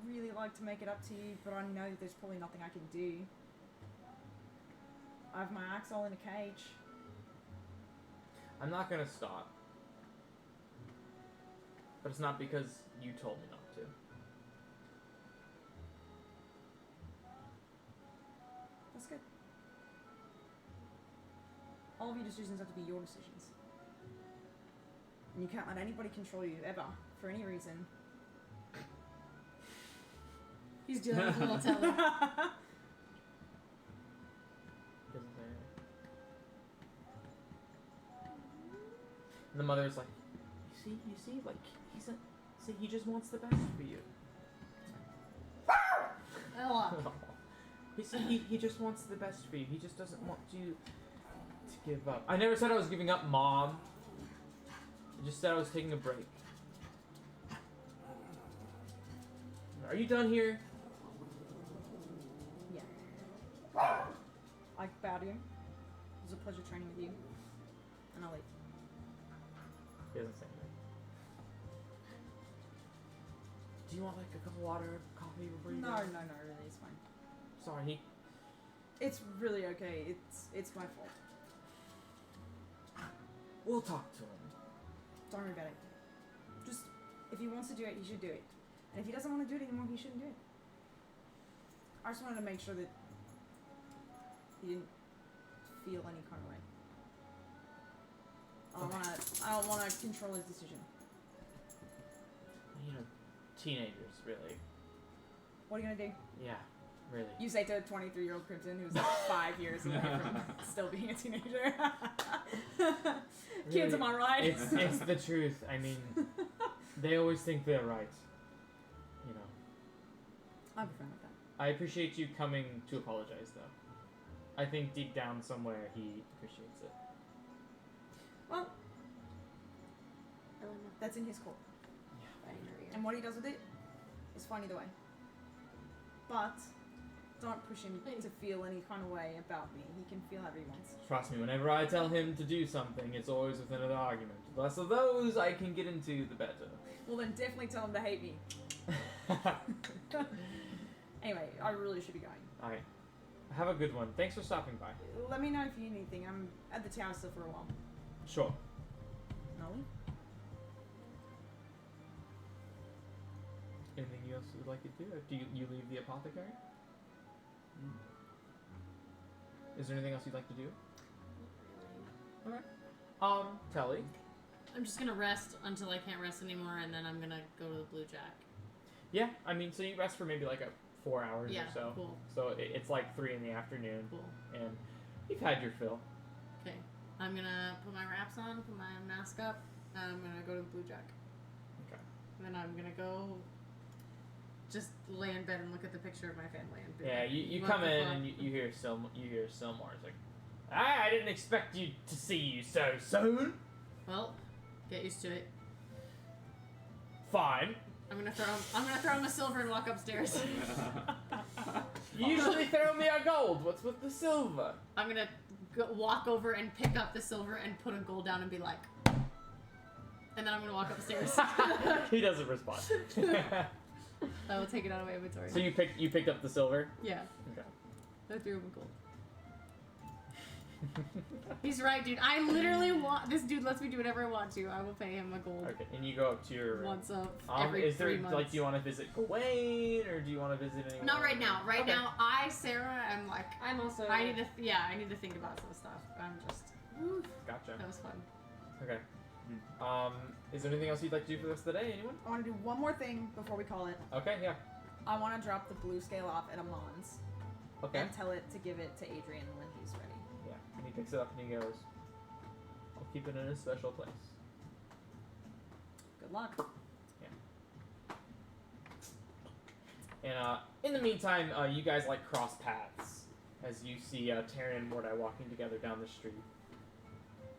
really like to make it up to you, but I know there's probably nothing I can do. I have my axe all in a cage. I'm not gonna stop. But it's not because you told me not to. That's good. All of your decisions have to be your decisions. And you can't let anybody control you, ever, for any reason. He's dealing with a little telly. Doesn't say anything. And the mother's like, you see, like, he just wants the best for you. Ella. He just wants the best for you. He just doesn't want you to give up. I never said I was giving up, Mom. I just said I was taking a break. Are you done here? Yeah. I bow to him. It was a pleasure training with you. And I'll leave. He doesn't say anything. Do you want like a cup of water, coffee before you No, go? no, really, it's fine. Sorry, It's really okay. It's my fault. we'll talk to him. Don't worry about it. Just, if he wants to do it, he should do it. And if he doesn't want to do it anymore, he shouldn't do it. I just wanted to make sure that he didn't feel any kind of way. I don't wanna control his decision. You know, teenagers, really. What are you gonna do? Yeah, really. You say to a 23-year-old Crimson who's like 5 years away from still being a teenager. Kids, am I right? It's the truth. I mean, they always think they're right. You know. I'll be fine with that. I appreciate you coming to apologize, though. I think deep down somewhere he appreciates it. Well, that's in his court. And what he does with it is fine either way. But don't push him to feel any kind of way about me. He can feel however he wants. Trust me, whenever I tell him to do something, it's always with another argument. The less of those I can get into, the better. Well, then definitely tell him to hate me. Anyway, I really should be going. Alright. Have a good one. Thanks for stopping by. Let me know if you need anything. I'm at the tower still for a while. Sure. Nolly? Anything else you'd like to do? Do you leave the apothecary? Is there anything else you'd like to do? Alright. Telly? I'm just gonna rest until I can't rest anymore, and then I'm gonna go to the Blue Jack. Yeah, I mean, so you rest for maybe like 4 hours Yeah, or so. cool. So it's like 3 in the afternoon, Cool. and you've had your fill. Okay. I'm gonna put my wraps on, put my mask up, and I'm gonna go to the Blue Jack. Okay. And then I'm gonna go just lay in bed and look at the picture of my family and be Yeah, like, you "What come the in fuck?" and you hear Silmar. It's like, I didn't expect you to see you so soon. Well, get used to it. Fine. I'm gonna throw him a silver and walk upstairs. You usually throw me a gold. What's with the silver? I'm gonna walk over and pick up the silver and put a gold down and be like, and then I'm gonna walk upstairs. He doesn't respond. I will take it out of my inventory. So you picked up the silver. Yeah, Okay. I threw him a gold. He's right, dude. I literally want this dude lets me do whatever I want to. I will pay him a gold Okay, and you go up to your room. once every is there 3 months. like, do you want to visit Gawain or do you want to visit anyone? Not right now. Right Okay. now, Sarah, am like, I'm also. I need to think about some stuff. I'm just, Gotcha. that was fun. Okay. Is there anything else you'd like to do for the rest of the day? Anyone? I want to do one more thing before we call it. Okay. Yeah. I want to drop the blue scale off at Amon's Okay. and tell it to give it to Adrian when he's ready. Yeah. And he picks it up and he goes, "I'll keep it in a special place." Good luck. And in the meantime, you guys like cross paths as you see Taryn and Mordai walking together down the street.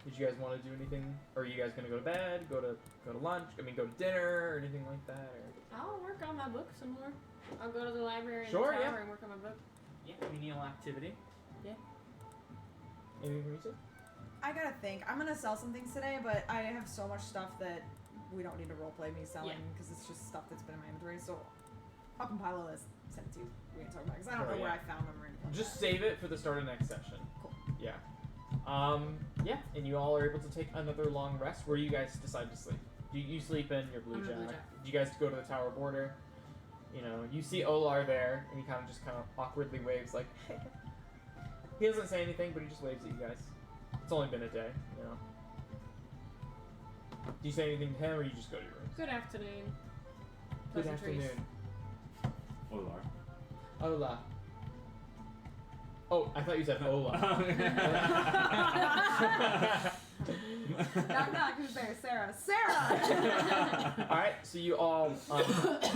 Did you guys want to do anything? Or are you guys gonna go to bed? Go to lunch? I mean, go to dinner or anything like that? Or I'll work on my book some more. I'll go to the library in Sure, the tower yeah. and work on my book. yeah, menial activity. Yeah. Anything from you two? I gotta think. I'm gonna sell some things today, but I have so much stuff that we don't need to roleplay me selling because it's just stuff that's been in my inventory. So I'll compile a list, send it to you. We can talk about because I don't Sure, know where yeah. I found them or anything. Just save it for the start of next session. Cool. Yeah. Yeah, and you all are able to take another long rest. Where you guys decide to sleep? Do you sleep in your blue I'm in jack? Blue Jack. Do you guys go to the tower border? You know, you see Olar there, and he kind of awkwardly waves like, hey. He doesn't say anything, but he just waves at you guys. It's only been a day, you know. Do you say anything to him, or you just go to your rooms? Good afternoon. Good Pleasantries. afternoon. Olar. Ola. Oh, I thought you said Ola. Knock knock, who's there? Sarah. Sarah! Alright, so you all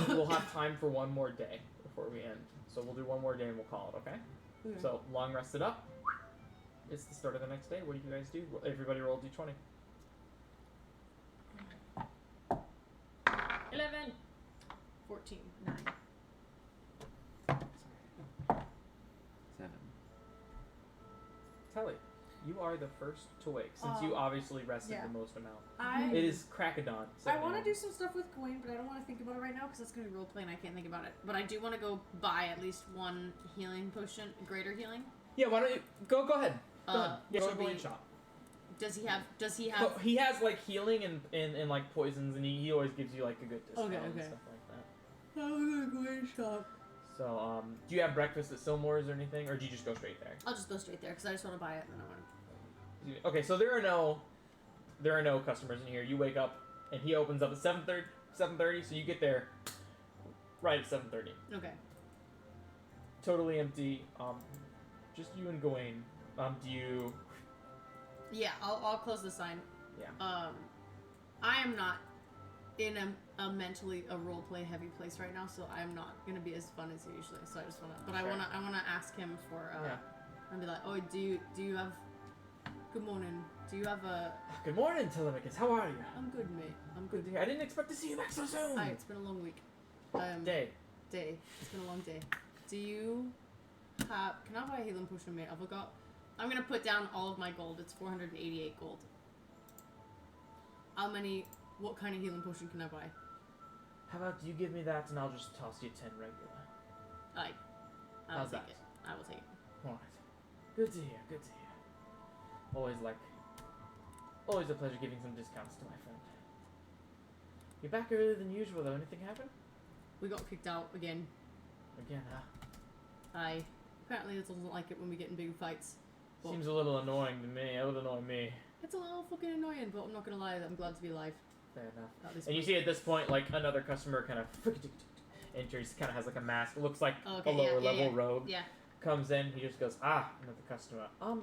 will have time for one more day before we end. So we'll do one more day and we'll call it, okay? Okay. So, long rested up. It's the start of the next day. What do you guys do? Everybody roll d20. 11. 14. 9. 7. Telly, you are the first to wake, since you obviously rested yeah. the most amount. I It is crack of dawn. want to do some stuff with Gawain, but I don't want to think about it right now because it's going to be roleplay and I can't think about it. But I do want to go buy at least one healing potion, greater healing. Yeah, why don't you go ahead. Go ahead. Yeah, which go will to Gawain be- shop. Does he have? Well, he has like healing and like poisons, and he always gives you like a good discount and okay. stuff like that. I'm gonna Gawain shop. So, do you have breakfast at Silmore's or anything, or do you just go straight there? I'll just go straight there because I just want to buy it and then I want to. Okay, so there are no customers in here. You wake up and he opens up at 7:30, so you get there right at 7:30. Okay. Totally empty. Just you and Gawain. Do you? Yeah, I'll close the sign. Yeah. I am not in a mentally a roleplay heavy place right now, so I'm not gonna be as fun as usually. So I just wanna, but Sure. I wanna ask him for Yeah. and be like, oh, do you have? Good morning. Do you have a? Good morning, Telemachus. How are you? I'm good, mate. I'm Good good. to hear. I didn't expect to see you back so soon. Hi, it's been a long week. Day. Day. It's been a long day. Do you have? Can I buy a healing potion, mate? I'm gonna put down all of my gold. It's 488 gold. How many? What kind of healing potion can I buy? How about you give me that and I'll just toss you 10 regular. I will How's take that? it. I will take it. Alright. Good to hear, good to hear. Always a pleasure giving some discounts to my friend. You're back earlier than usual though. Anything happen? We got kicked out again. Again, huh? Apparently it doesn't like it when we get in big fights. Well, Seems a little annoying to me. It would annoy me. it's a little fucking annoying, but I'm not gonna lie, I'm glad to be alive. Fair enough. At this And you point. see at this point, like, another customer kind of enters, kind of has like a mask, looks like Oh, okay, a lower yeah, level yeah. robe. Yeah. Comes in, he just goes, another customer. I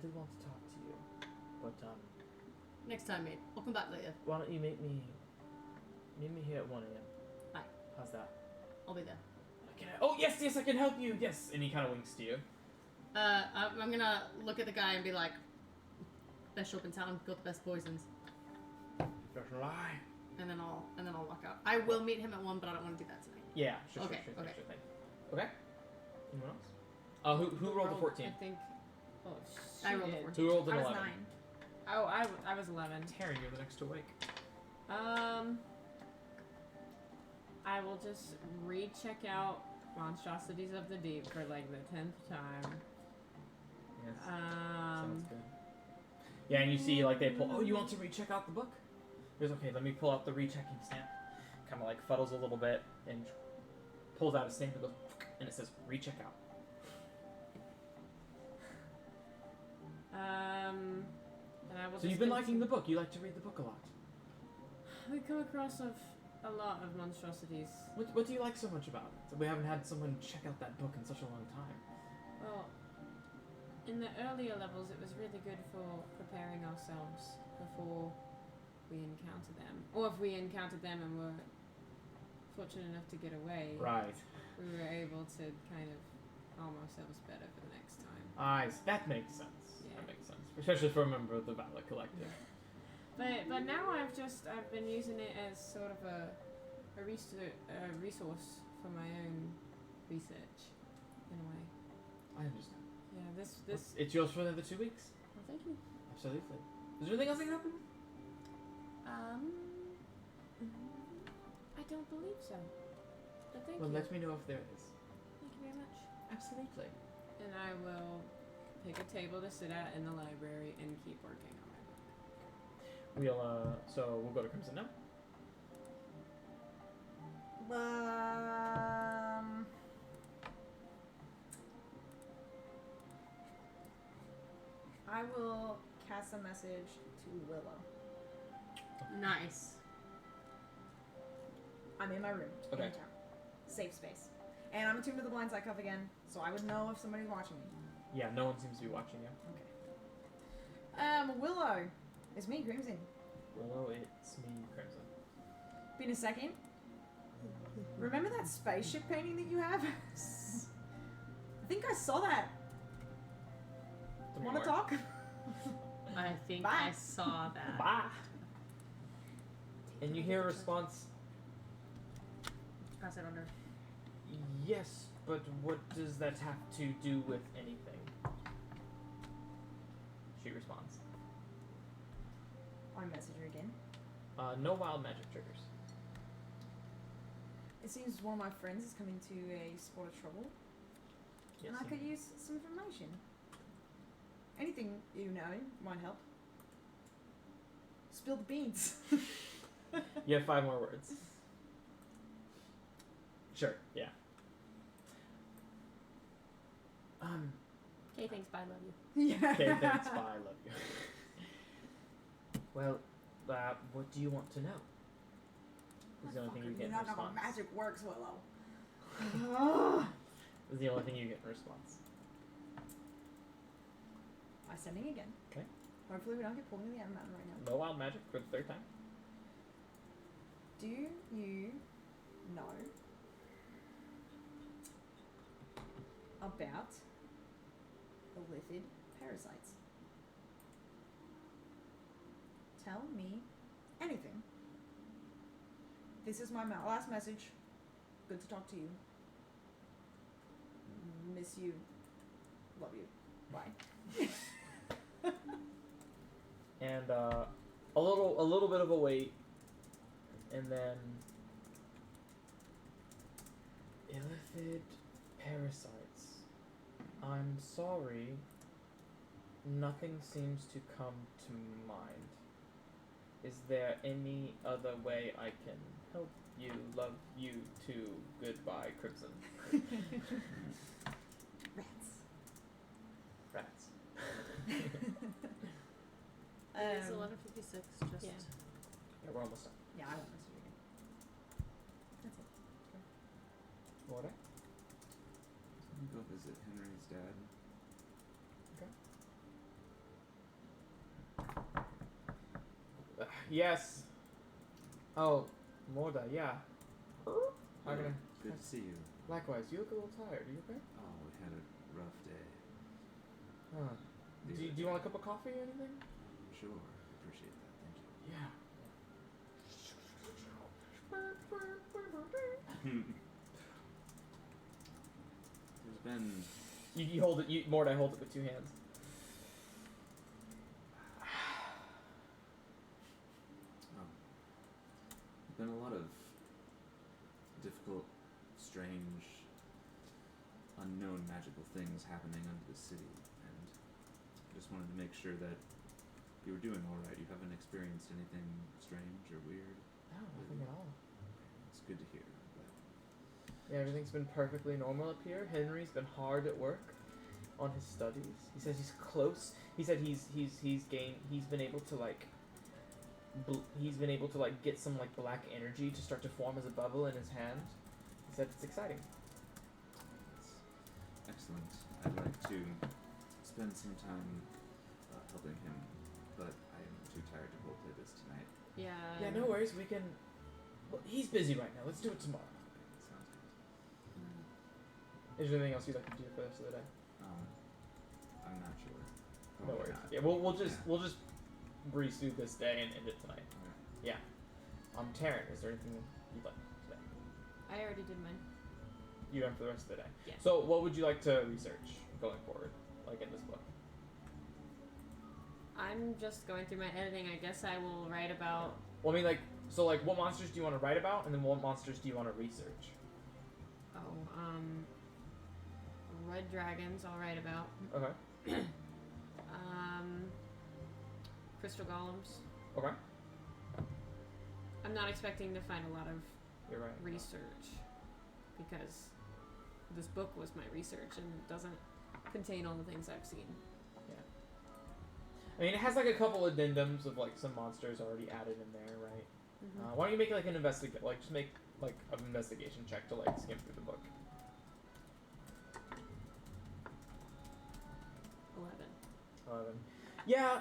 did want to talk to you, but, Next time, mate. I'll come back later. why don't you meet me here at 1 a.m. How's that? I'll be there. Oh yes, I can help you. Yes, and he kind of winks to you. I'm gonna look at the guy and be like, best shop in town, got the best poisons. Doesn't lie. And then I'll walk out. I will meet him at 1, but I don't want to do that tonight. Yeah, sure Okay, thing. okay. Okay. Anyone else? Who rolled a 14? I think. Oh, I rolled a did. 14. Who rolled an I was 11? 9. Oh, I was 11. Taryn, you're the next to wake. I will just recheck out Monstrosities of the Deep for like the 10th time. Yes. Sounds good. Yeah, and you see like they pull. Oh, you want to recheck out the book? He goes, okay. Let me pull out the rechecking stamp. Kind of like fuddles a little bit and pulls out a stamp and goes, and it says recheck out. And I will. So you've been liking the book. You like to read the book a lot. We come across a lot of monstrosities. What do you like so much about it? We haven't had someone check out that book in such a long time. Well, in the earlier levels, it was really good for preparing ourselves before we encounter them. Or if we encountered them and were fortunate enough to get away, Right. we were able to kind of arm ourselves better for the next time. That makes sense. Yeah. That makes sense, especially for a member of the Valor Collective. But now I've been using it as sort of a resource for my own research, in a way. I understand. Yeah, this. It's yours for another 2 weeks. Well, thank you. Absolutely. Is there anything else that can happen? I don't believe so. But thank Well, you. let me know if there is. Thank you very much. Absolutely. And I will pick a table to sit at in the library and keep working on my book. We'll go to Crimson now. I will cast a message to Willow. Nice. I'm in my room. Okay. In town. Safe space. And I'm attuned to the blind side cuff again, so I would know if somebody's watching me. Yeah, no one seems to be watching you. Okay. Willow. It's me, Crimson. Willow, it's me, Crimson. Been a second. Remember that spaceship painting that you have? I think I saw that. Wanna talk? I think Bye. I saw that. Bye. And you hear a response. Pass it under. Yes, but what does that have to do with anything? She responds. I message her again. No wild magic triggers. It seems one of my friends is coming to a spot of trouble, Yes. and I could use some information. Anything you know might help. Spill the beans. You have 5 more words. Sure, yeah. Okay, thanks. Bye. Love you. Yeah. Okay, thanks, bye, I love you. Well, what do you want to know? Is the only thing you get in not know how response. magic works, Willow. Is the only thing you get in response. I'm sending again. Okay. Hopefully we don't get pulled into the mountain right now. No wild magic for the 3rd time. Do you know about illithid parasites? Tell me anything. This is my last message. Good to talk to you. Miss you. Love you. Bye. And a little bit of a wait, and then illithid parasites. I'm sorry. Nothing seems to come to mind. Is there any other way I can help you? Love you too. Goodbye, Crimson. Rats. Rats. It's 11:56. Just. Yeah. Yeah, we're almost done. Yeah, I won't message you again. That's it. What? Go visit Henry's dad. Yes. Oh, Morda, yeah. How can I? Good to see you. Likewise, you look a little tired. Are you okay? Oh, we had a rough day. Huh. Do you want a cup of coffee or anything? Sure, appreciate that. Thank you. Yeah. There's been You hold it. Mord, I hold it with 2 hands. been a lot of difficult, strange, unknown magical things happening under the city, and I just wanted to make sure that you were doing all right. You haven't experienced anything strange or weird. No, nothing at all. It's good to hear. But Yeah, everything's been perfectly normal up here. Henry's been hard at work on his studies. He says he's close. He said he's been able to get some like black energy to start to form as a bubble in his hand. He said it's exciting. it's excellent. I'd like to spend some time helping him, but I am too tired to roleplay this tonight. Yeah, no worries. We can. Well, he's busy right now. Let's do it tomorrow. Sounds good. Is there anything else you'd like to do for the rest of the day? I'm not sure. No Probably worries. not. Yeah, we'll just breeze through this day and end it tonight. Okay. Yeah. Taryn, is there anything you'd like today? I already did mine. You done for the rest of the day. Yeah. So, what would you like to research going forward, like in this book? I'm just going through my editing. I guess I will write about. Well, I mean, what monsters do you want to write about, and then what monsters do you want to research? Red dragons. I'll write about. Okay. Crystal golems. Okay. I'm not expecting to find a lot of You're right. research because this book was my research and it doesn't contain all the things I've seen. I mean, it has like a couple addendums of like some monsters already added in there, right? Mm-hmm. Why don't you make like an just make like an investigation check to like skim through the book. 11. Yeah,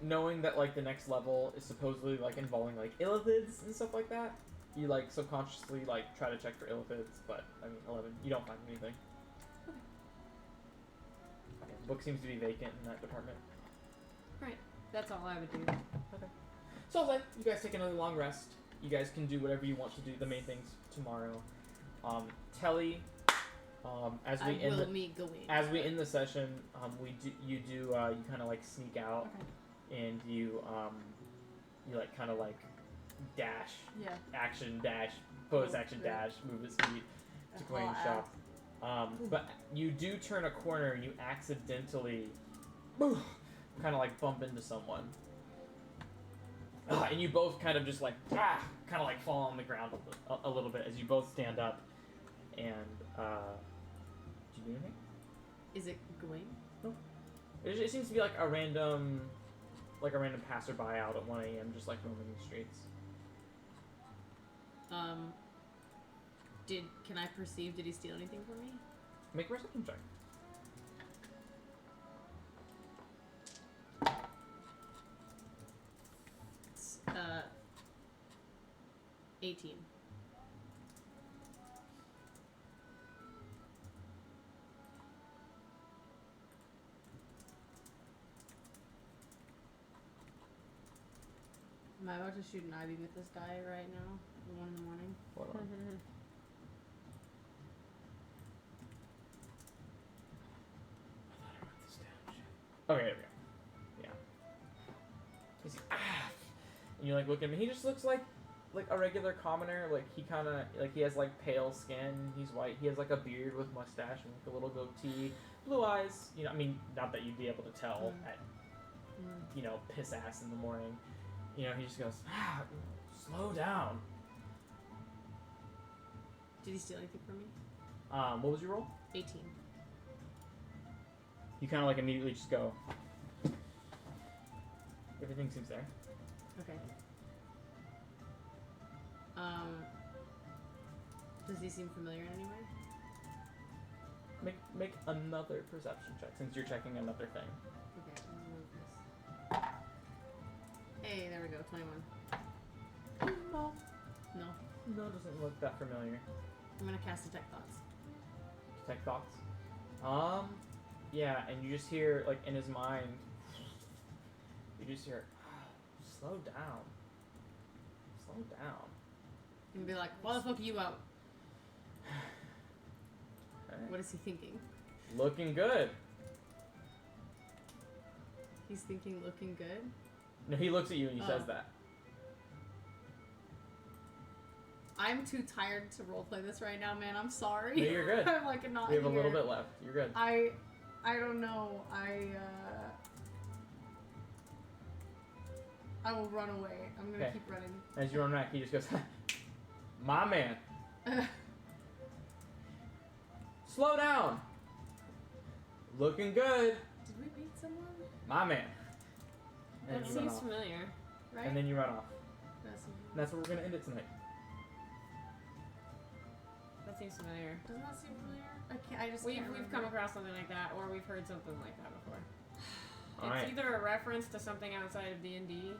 knowing that like the next level is supposedly like involving like illithids and stuff like that, you like subconsciously like try to check for illithids, but I mean 11, you don't find anything. Okay. Yeah, the book seems to be vacant in that department. Right. That's all I would do. Okay. So then you guys take another long rest. You guys can do whatever you want to do. The main things tomorrow. Telly. As we end the session, you kind of like sneak out, and you like kind of like dash, action dash, pose action dash, move at speed to Queen's shop. But you do turn a corner and you accidentally kind of like bump into someone, and you both kind of just like kind of like fall on the ground a little bit as you both stand up, and do you do anything? Is it Gawain? No. It seems to be like a random passerby out at 1 a.m. just like roaming the streets. Can I perceive? Did he steal anything from me? Make a perception check. It's 18. Am I about to shoot an ivy with this guy right now? At 1 in the morning? Hold on. Okay, there we go. Yeah. He's and you like look at him. He just looks like a regular commoner. Like he kind of like he has like pale skin. He's white. He has like a beard with mustache and like a little goatee, blue eyes. You know, I mean, not that you'd be able to tell at piss ass in the morning. You know, he just goes, slow down. Did he steal anything from me? What was your roll? 18. You kind of like immediately just go. Everything seems there. Okay. Does he seem familiar in any way? Make another perception check since you're checking another thing. Okay, I'm gonna move this. Hey, there we go, 21. No. No, it doesn't look that familiar. I'm gonna cast Detect Thoughts. Detect thoughts. Yeah, and you just hear like in his mind. You just hear, slow down. Slow down. And be like, why the fuck are you out? Okay. What is he thinking? Looking good. He's thinking looking good. No, he looks at you and he says Oh. that. I'm too tired to roleplay this right now, man. I'm sorry. No, you're good. I'm like not We have a little here. bit left. You're good. I don't know. I will run away. I'm gonna Okay. keep running. As you run back, he just goes, my man. Slow down. Looking good. Did we beat someone? My man. And That then you run seems off. familiar. Right? And then you run off. That's- And that's where we're going to end it tonight. That seems familiar. doesn't that seem familiar? I just We've can't come remember. across something like that, or we've heard something like that before. It's Alright. either a reference to something outside of D&D,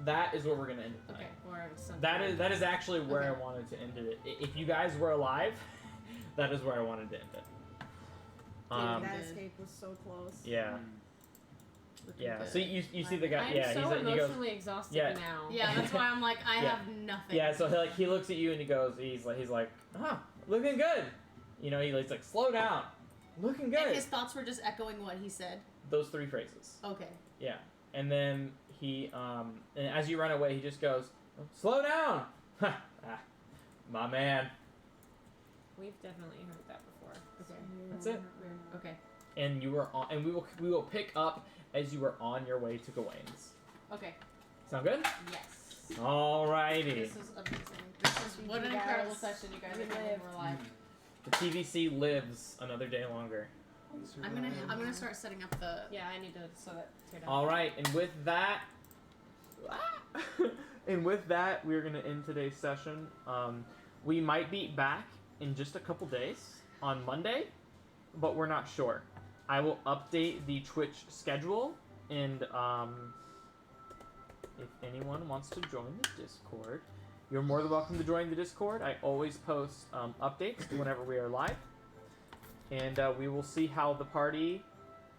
That is where we're going to end it tonight. Okay. or it's something. That is actually where Okay. I wanted to end it. If you guys were alive, that is where I wanted to end it. Yeah, that did. escape was so close. Yeah. Looking Yeah. good. So you see the guy. I'm Yeah. so He goes. emotionally exhausted Yeah. now. Yeah, that's why I'm like, I Yeah. have nothing. Yeah. So he looks at you and he goes. He's like, looking good. You know, he's like, slow down. Looking good. And his thoughts were just echoing what he said. Those three phrases. Okay. Yeah. And then he and as you run away, he just goes, slow down. My man. We've definitely heard that before. Okay. That's it. Okay. And you were on, and we will pick up as you were on your way to Gawain's. Okay. Sound good? Yes. Alrighty. This is amazing. This is what an incredible session you guys are having. We're live. The TVC lives another day longer. I'm gonna start setting up the Yeah, I need to so that tear down. All right, and with that, we're gonna end today's session. We might be back in just a couple days on Monday, but we're not sure. I will update the Twitch schedule, and if anyone wants to join the Discord, you're more than welcome to join the Discord. I always post updates whenever we are live. And we will see how the party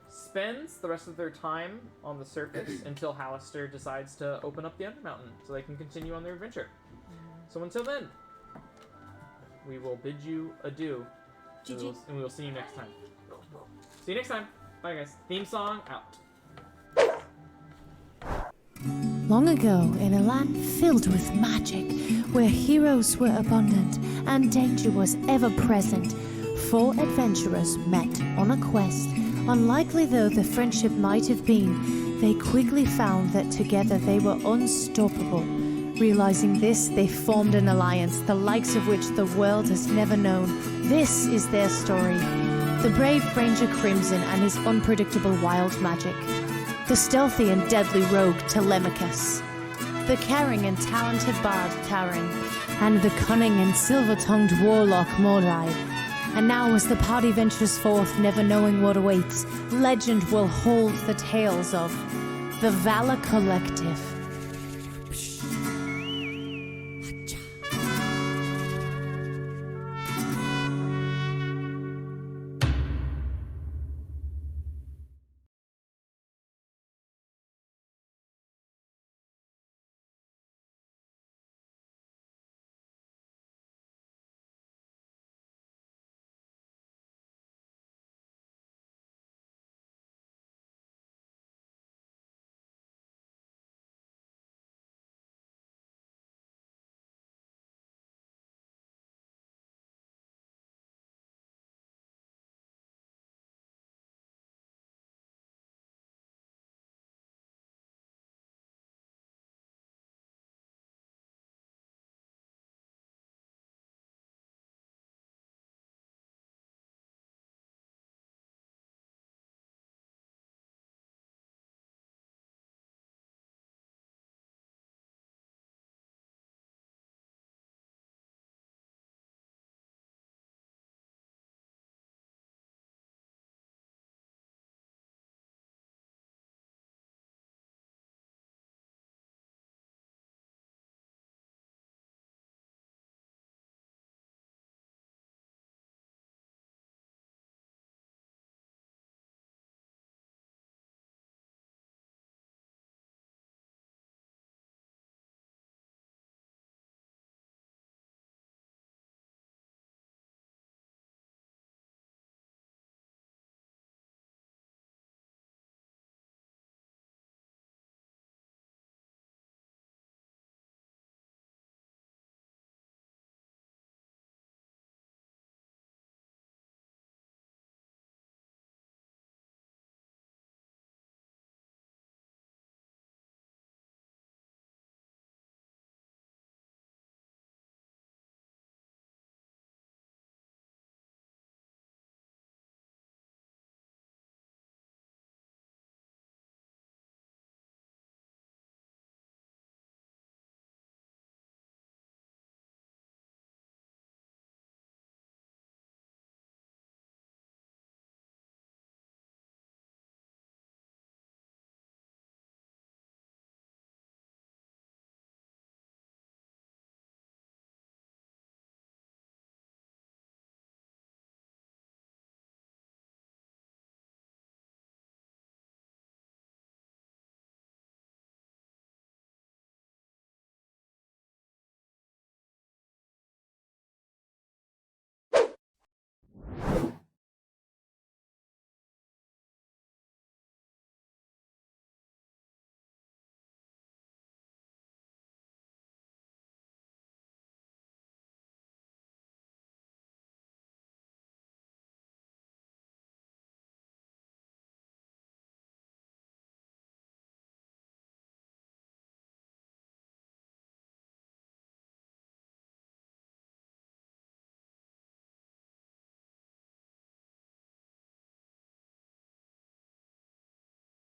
spends the rest of their time on the surface until Hallister decides to open up the Undermountain so they can continue on their adventure. So until then, we will bid you adieu. And we will see you next time. See you next time. Bye, guys. Theme song out. Long ago, in a land filled with magic, where heroes were abundant and danger was ever present, 4 adventurers met on a quest. Unlikely though the friendship might have been, they quickly found that together they were unstoppable. Realizing this, they formed an alliance, the likes of which the world has never known. This is their story. The brave Ranger Crimson and his unpredictable wild magic. The stealthy and deadly rogue Telemachus. The caring and talented bard Taran. And the cunning and silver-tongued warlock Mordai. And now as the party ventures forth, never knowing what awaits, legend will hold the tales of the Valor Collective.